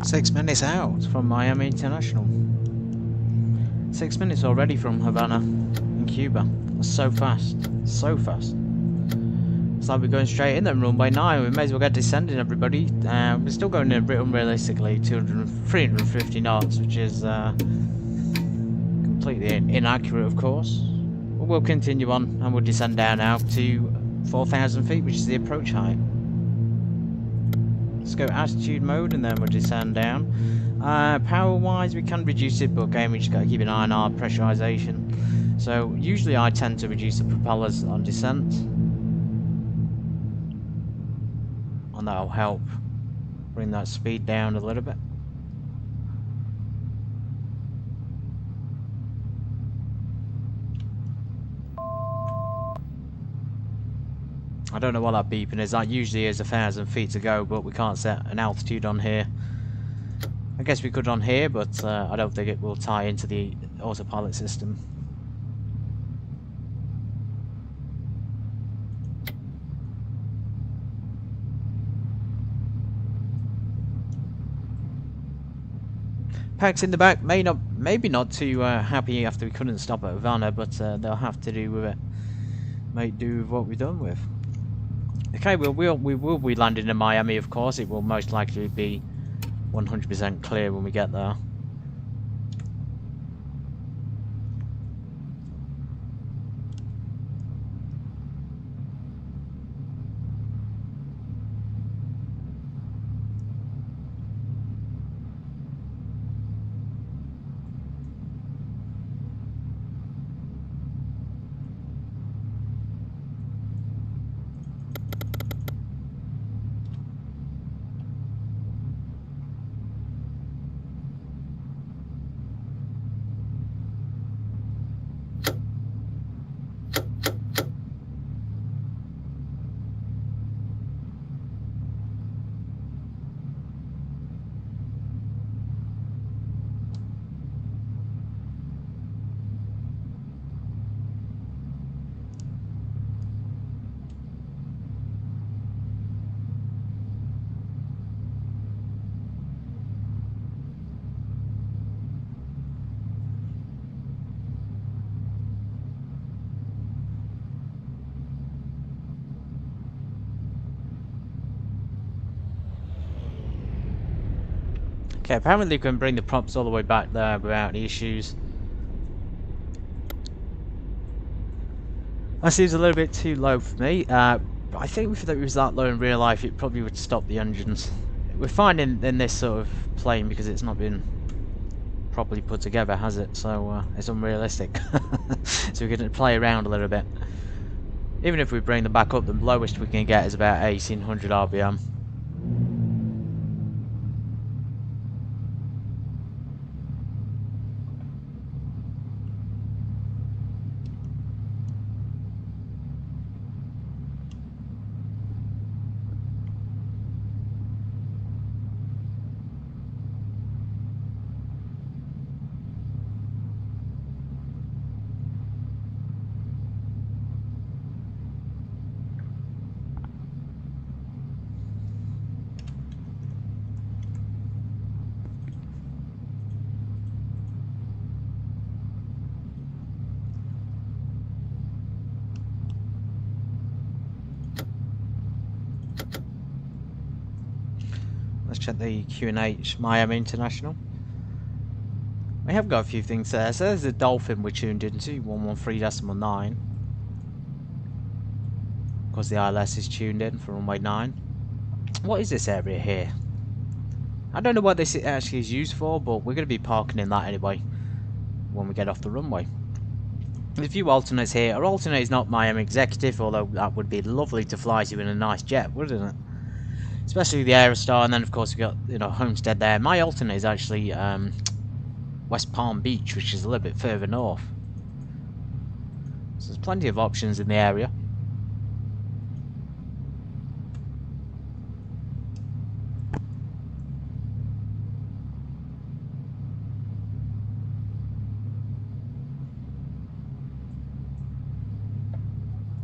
6 minutes out from Miami International. 6 minutes already from Havana in Cuba. That's so fast. So fast. It's like we're going straight in then, runway 9. We may as well get descending, everybody. We're still going in unrealistically 350 knots, which is completely inaccurate, of course. But we'll continue on and we'll descend down now to 4,000 feet, which is the approach height. Let's go attitude mode and then we'll descend down. Power wise, we can reduce it, but again, we just got to keep an eye on our pressurization. So usually I tend to reduce the propellers on descent, and that'll help bring that speed down a little bit. I don't know what that beeping is. That usually is 1,000 feet to go, but we can't set an altitude on here. I guess we could on here, but I don't think it will tie into the autopilot system. Packs in the back maybe not too happy after we couldn't stop at Havana, but they'll have to do with it. Make do with what we've done with. Okay, we will be landing in Miami, of course. It will most likely be 100% clear when we get there. Okay, apparently we can bring the props all the way back there without any issues. That seems a little bit too low for me. I think if it was that low in real life, it probably would stop the engines. We're fine in this sort of plane because it's not been properly put together, has it? So it's unrealistic. So we can play around a little bit. Even if we bring them back up, the lowest we can get is about 1800 RPM. Let's check the Q&H Miami International. We have got a few things there. So there's the Dolphin we're tuned into, 113.9. Of course the ILS is tuned in for runway 9. What is this area here? I don't know what this actually is used for, but we're going to be parking in that anyway when we get off the runway. There's a few alternates here. Our alternate is not Miami Executive, although that would be lovely to fly to in a nice jet, wouldn't it? Especially the Aerostar, and then of course we got, you know, Homestead there. My alternate is actually West Palm Beach, which is a little bit further north. So there's plenty of options in the area.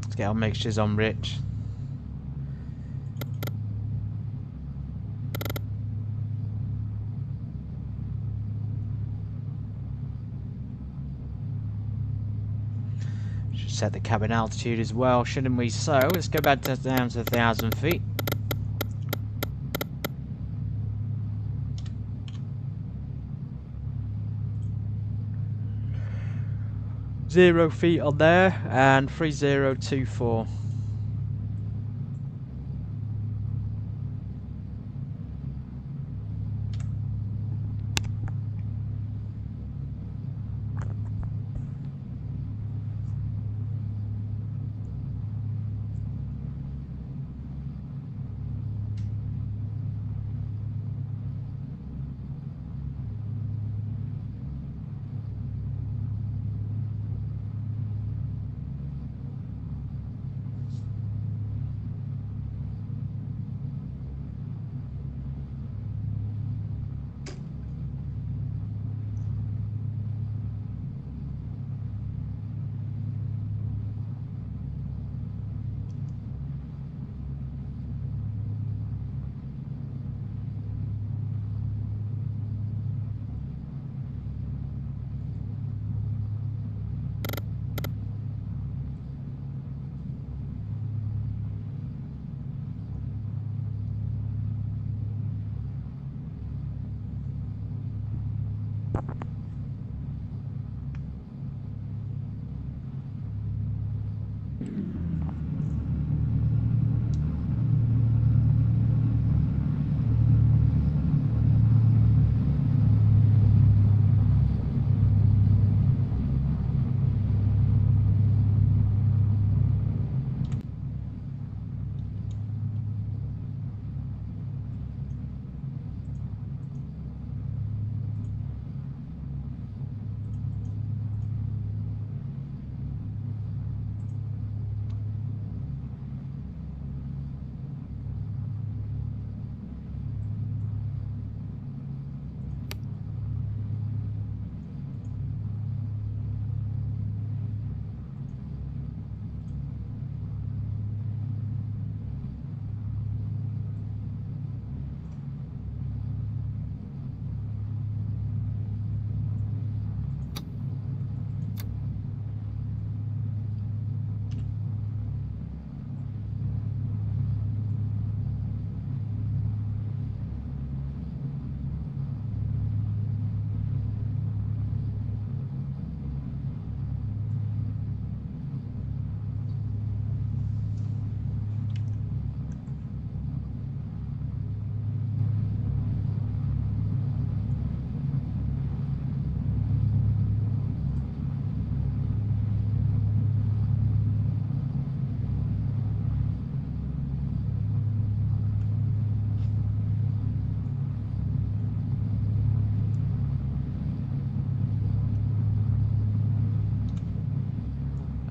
Let's get our mixtures on rich. set the cabin altitude as well, shouldn't we? So let's go back down to 1,000 feet. Zero feet on there, and 3024.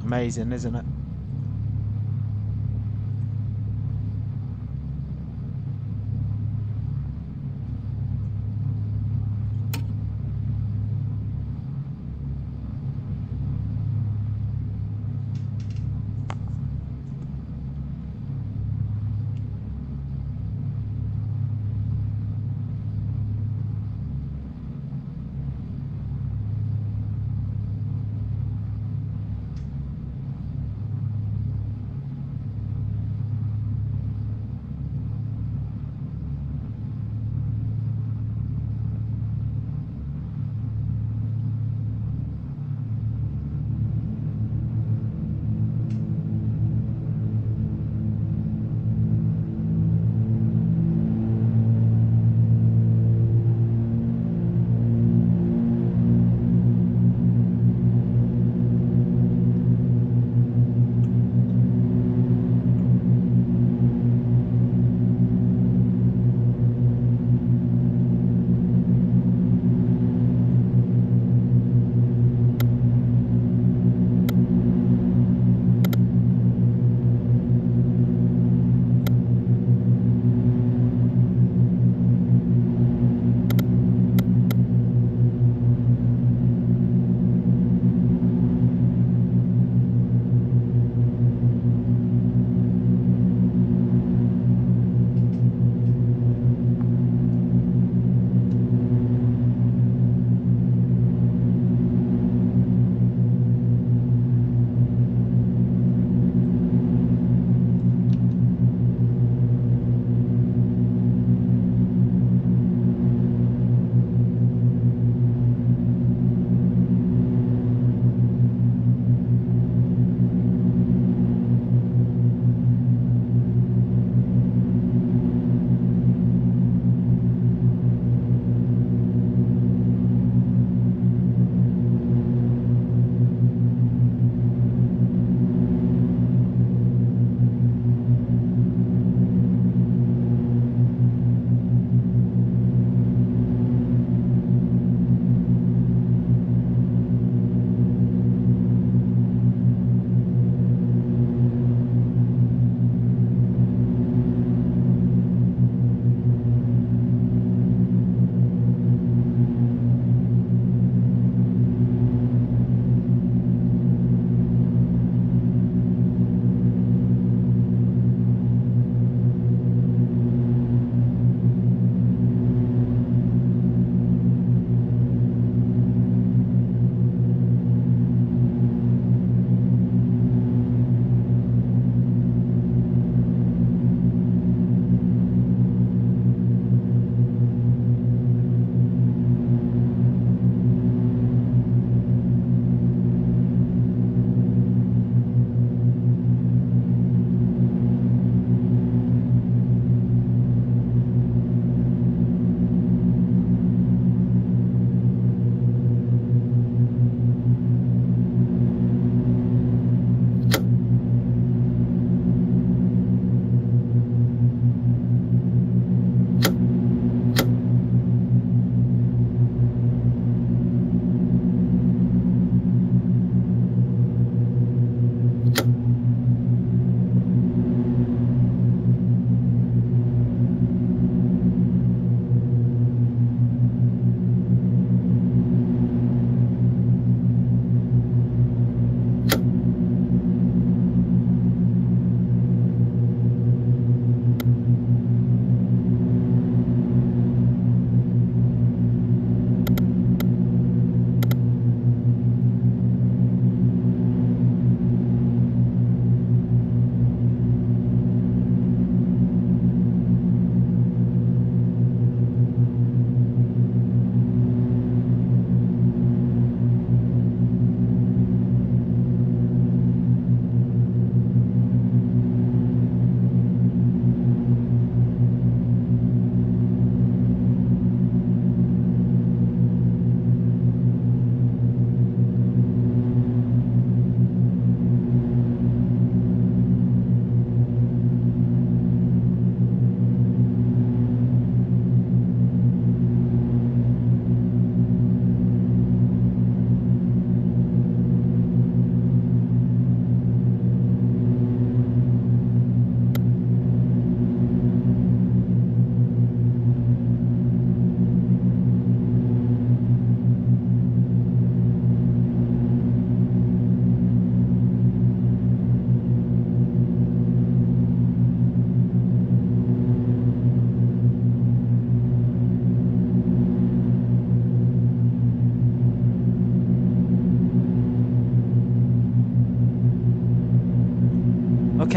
Amazing, isn't it?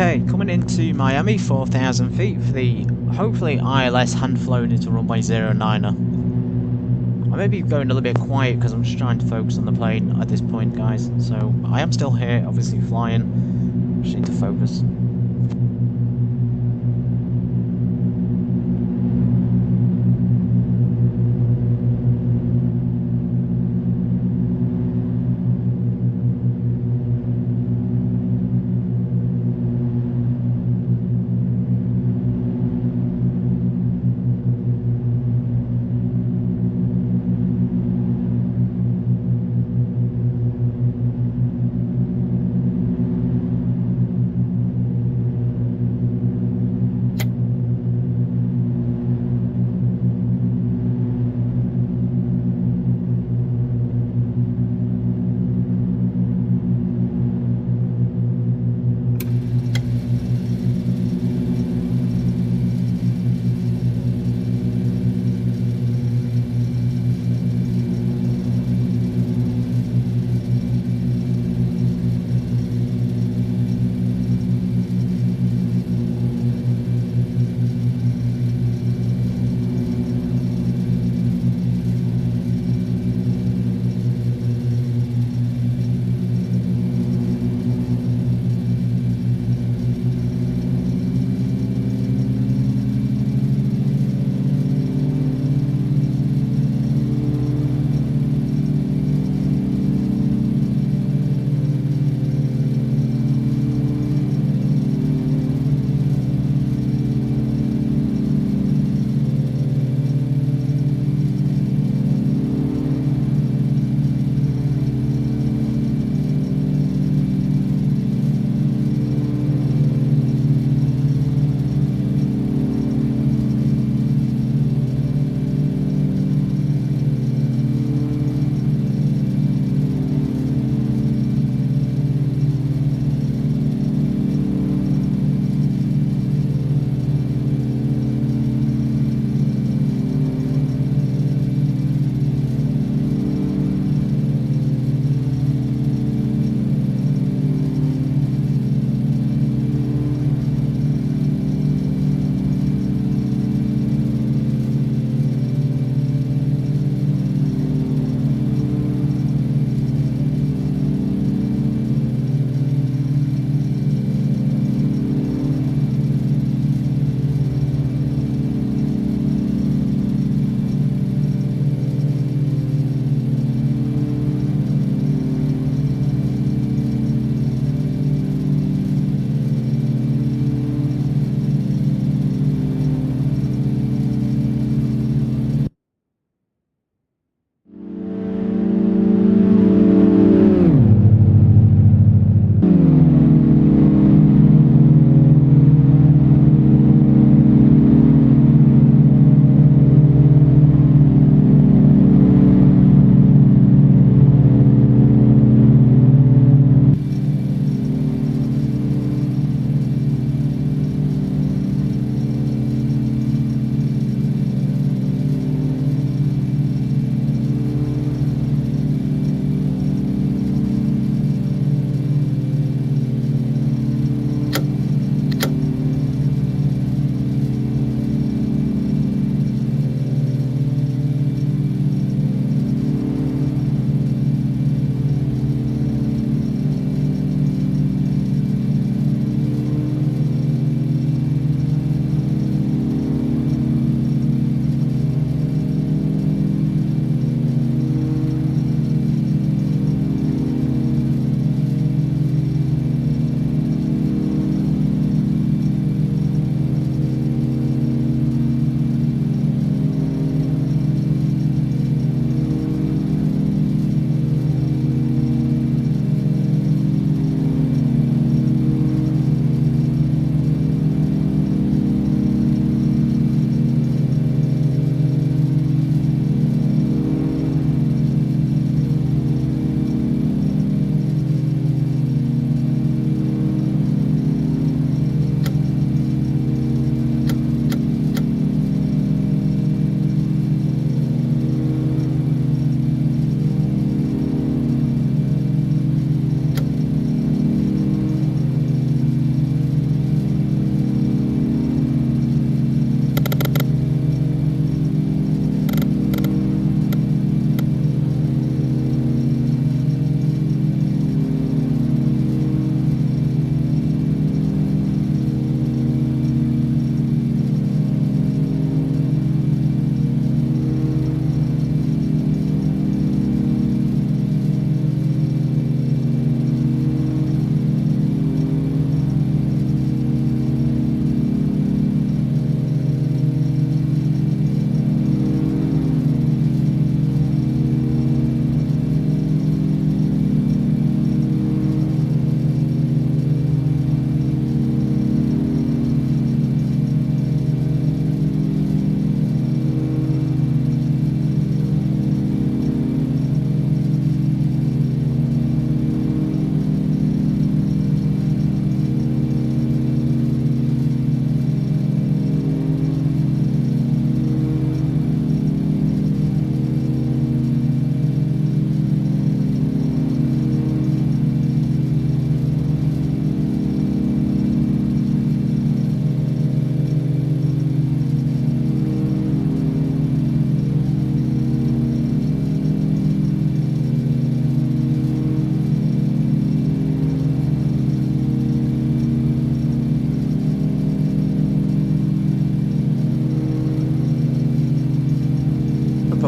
Okay, coming into Miami, 4,000 feet for the hopefully ILS hand flown into runway 09er. I may be going a little bit quiet because I'm just trying to focus on the plane at this point, guys. So I am still here, obviously flying. Just need to focus.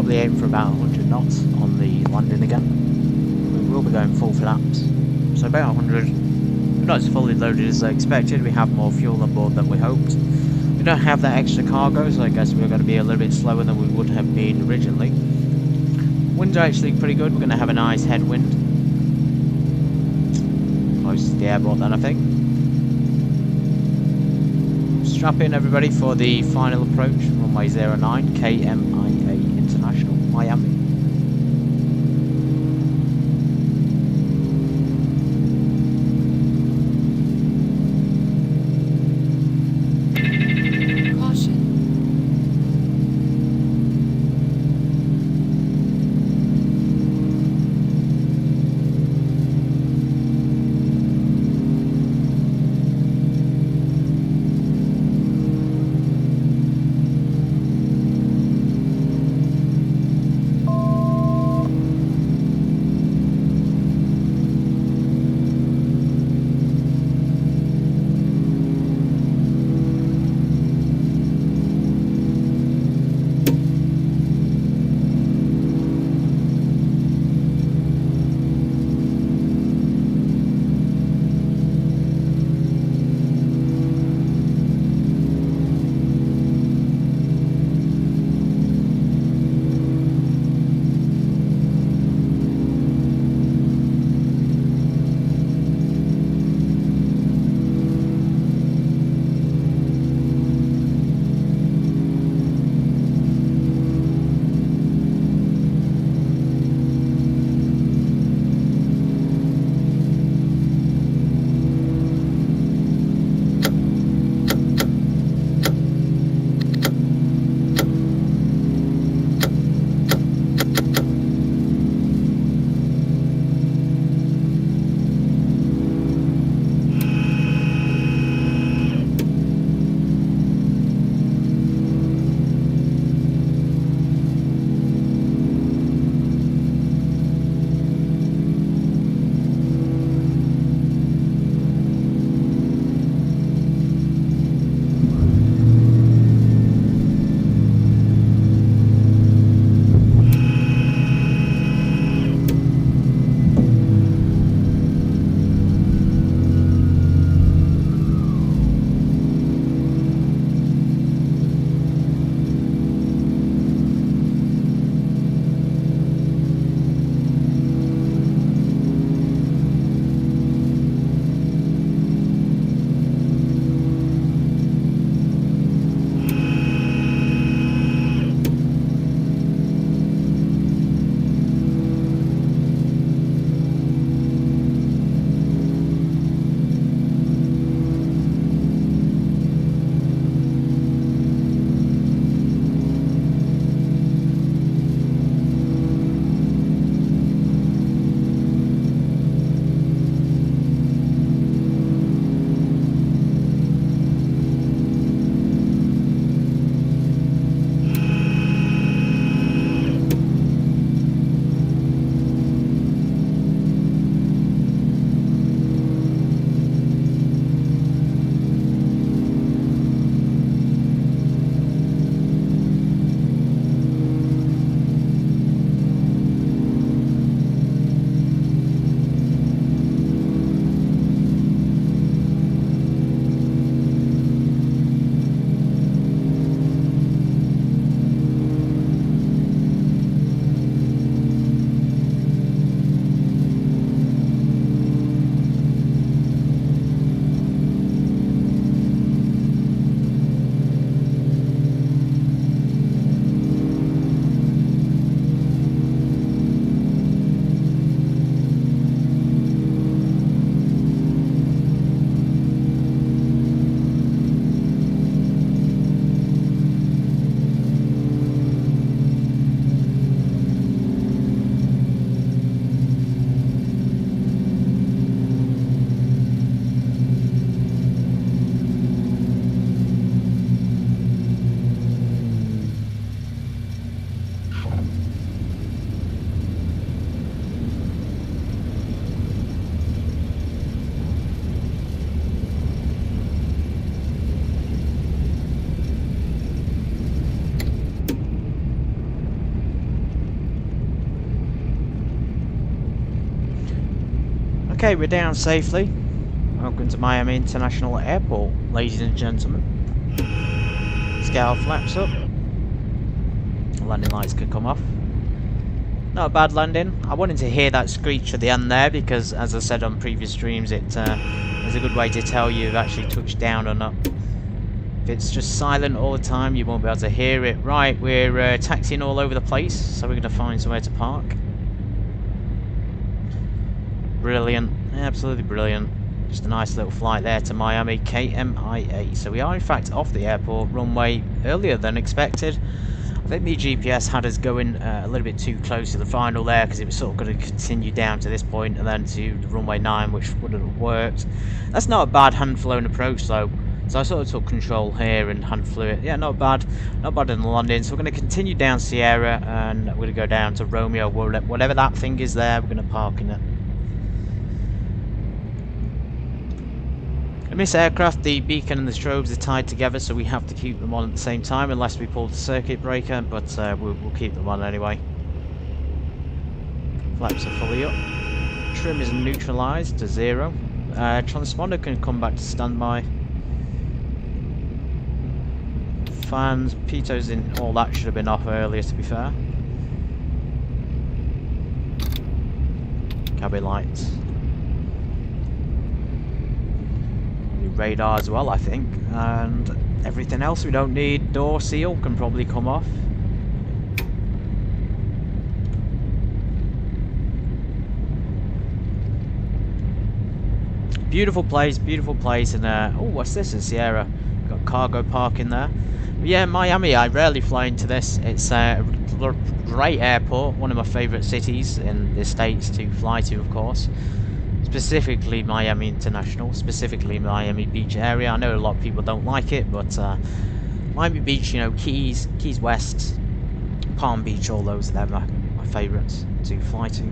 probably aim for about 100 knots on the landing again. We will be going full flaps, so about 100. We're not as fully loaded as I expected. We have more fuel on board than we hoped. We don't have that extra cargo, so I guess we're going to be a little bit slower than we would have been originally. Winds are actually pretty good. We're going to have a nice headwind. Close to the airport then, I think. Strap in everybody for the final approach, runway 09, KMIA International, Miami. Okay, we're down safely. Welcome to Miami International Airport, ladies and gentlemen. Scale flaps up. Landing lights could come off. Not a bad landing. I wanted to hear that screech at the end there because, as I said on previous streams, it is a good way to tell you've actually touched down or not. If it's just silent all the time, you won't be able to hear it. Right, we're taxiing all over the place, so we're going to find somewhere to park. Brilliant, absolutely brilliant. Just a nice little flight there to Miami, KMIA. So we are in fact off the airport runway earlier than expected. I think the GPS had us going a little bit too close to the final there because it was sort of going to continue down to this point and then to the runway 9, which wouldn't have worked. That's not a bad hand-flown approach though. So I sort of took control here and hand flew it. Yeah, not bad in the landing. So we're going to continue down Sierra and we're going to go down to Romeo. Whatever that thing is there, we're going to park in it. In this aircraft, the beacon and the strobes are tied together, so we have to keep them on at the same time unless we pull the circuit breaker, but we'll keep them on anyway. Flaps are fully up. Trim is neutralised to 0. Transponder can come back to standby. Fans, pitos in, all that should have been off earlier to be fair. Cabin lights. Radar as well, I think, and everything else we don't need. Door seal can probably come off. Beautiful place, and oh, what's this in Sierra? Got cargo parking there. But yeah, Miami, I rarely fly into this. It's a great airport, one of my favourite cities in the States to fly to, of course. Specifically Miami International, specifically Miami Beach area. I know a lot of people don't like it, but Miami Beach, you know, Keys West, Palm Beach, all those, they're my favourites to fly to.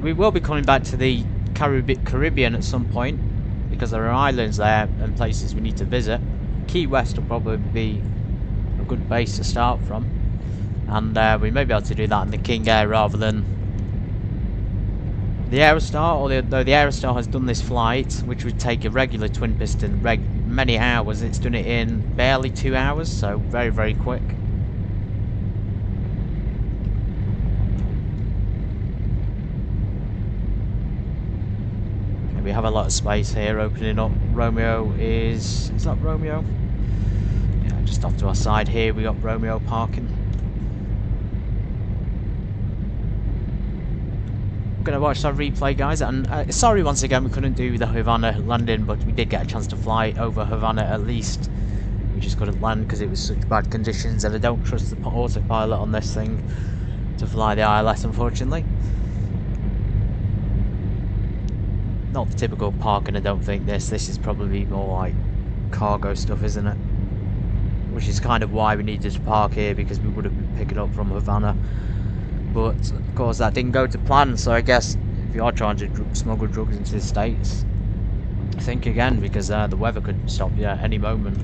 We will be coming back to the Caribbean at some point, because there are islands there and places we need to visit. Key West will probably be a good base to start from, and we may be able to do that in the King Air rather than the Aerostar, although the Aerostar has done this flight, which would take a regular twin piston many hours. It's done it in barely 2 hours, so very, very quick. Okay, we have a lot of space here opening up. Romeo is that Romeo? Yeah, just off to our side here we got Romeo parking. Gonna watch that replay, guys, and sorry once again we couldn't do the Havana landing, but we did get a chance to fly over Havana at least. We just couldn't land because it was such bad conditions, and I don't trust the autopilot on this thing to fly the ILS, unfortunately. Not the typical parking, I don't think. This is probably more like cargo stuff, isn't it? Which is kind of why we needed to park here, because we would have been picking up from Havana. But of course that didn't go to plan, so I guess if you are trying to smuggle drugs into the States, think again, because the weather could stop you at any moment.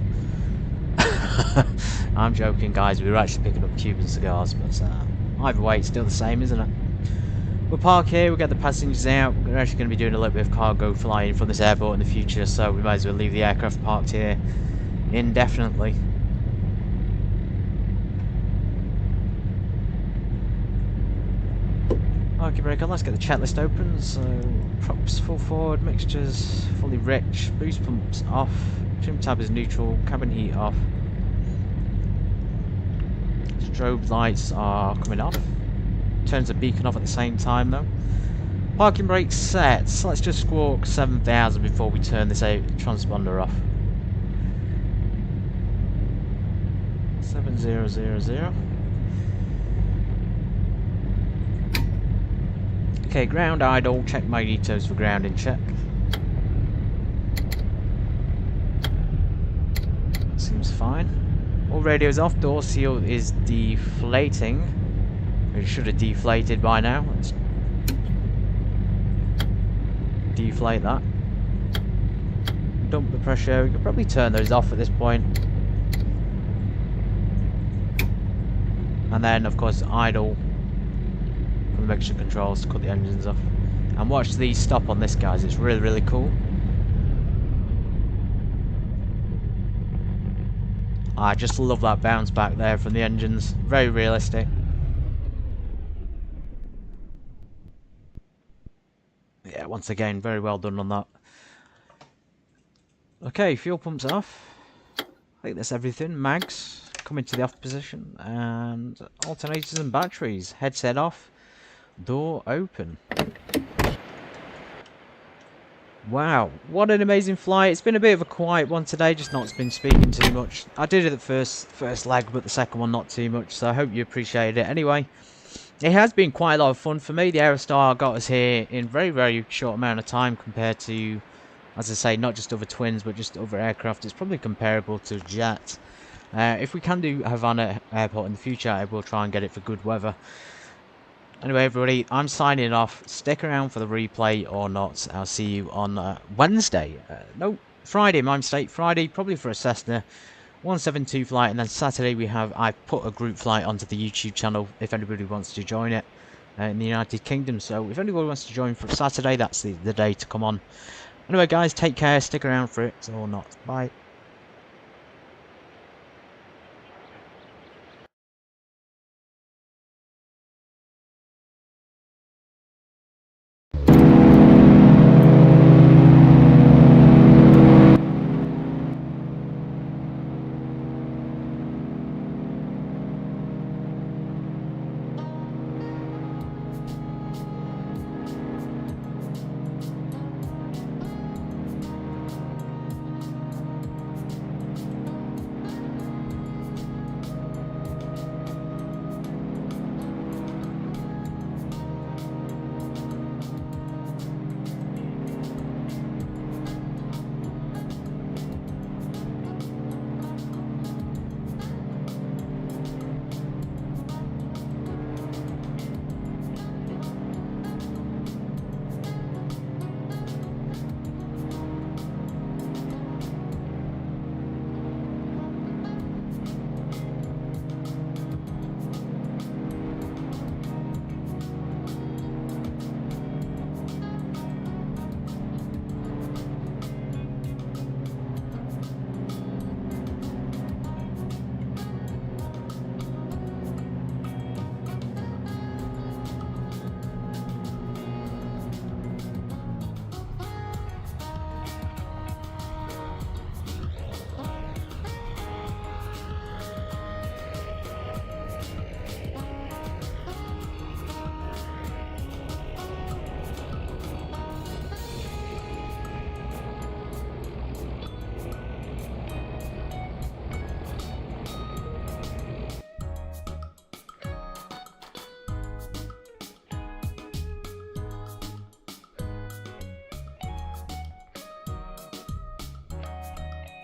I'm joking, guys, we were actually picking up Cuban cigars, but either way it's still the same, isn't it? We'll park here, we'll get the passengers out. We're actually going to be doing a little bit of cargo flying from this airport in the future, so we might as well leave the aircraft parked here indefinitely. Okay, breaker, let's get the checklist open. So, props full forward, mixtures fully rich, boost pumps off, trim tab is neutral, cabin heat off. Strobe lights are coming off. Turns the beacon off at the same time though. Parking brake set, so let's just squawk 7,000 before we turn this transponder off. 7000. Okay, ground idle, check magnetos for grounding check. Seems fine. All radios off, door seal is deflating. It should have deflated by now. Let's deflate that. Dump the pressure, we could probably turn those off at this point. And then of course idle from the mixture controls to cut the engines off. And watch the stop on this, guys. It's really, really cool. I just love that bounce back there from the engines. Very realistic. Yeah, once again, very well done on that. Okay, fuel pumps off. I think that's everything. Mags coming to the off position. And alternators and batteries. Headset off. Door open. Wow, what an amazing flight. It's been a bit of a quiet one today, just not been speaking too much. I did it the first leg, but the second one not too much, so I hope you appreciated it. Anyway, it has been quite a lot of fun for me. The Aerostar got us here in very, very short amount of time compared to, as I say, not just other twins, but just other aircraft. It's probably comparable to jet. If we can do Havana Airport in the future, I will try and get it for good weather. Anyway, everybody, I'm signing off. Stick around for the replay or not. I'll see you on Wednesday. No, Friday, my mistake. Friday, probably for a Cessna 172 flight. And then Saturday, I've put a group flight onto the YouTube channel if anybody wants to join it in the United Kingdom. So if anybody wants to join for Saturday, that's the day to come on. Anyway, guys, take care. Stick around for it or not. Bye.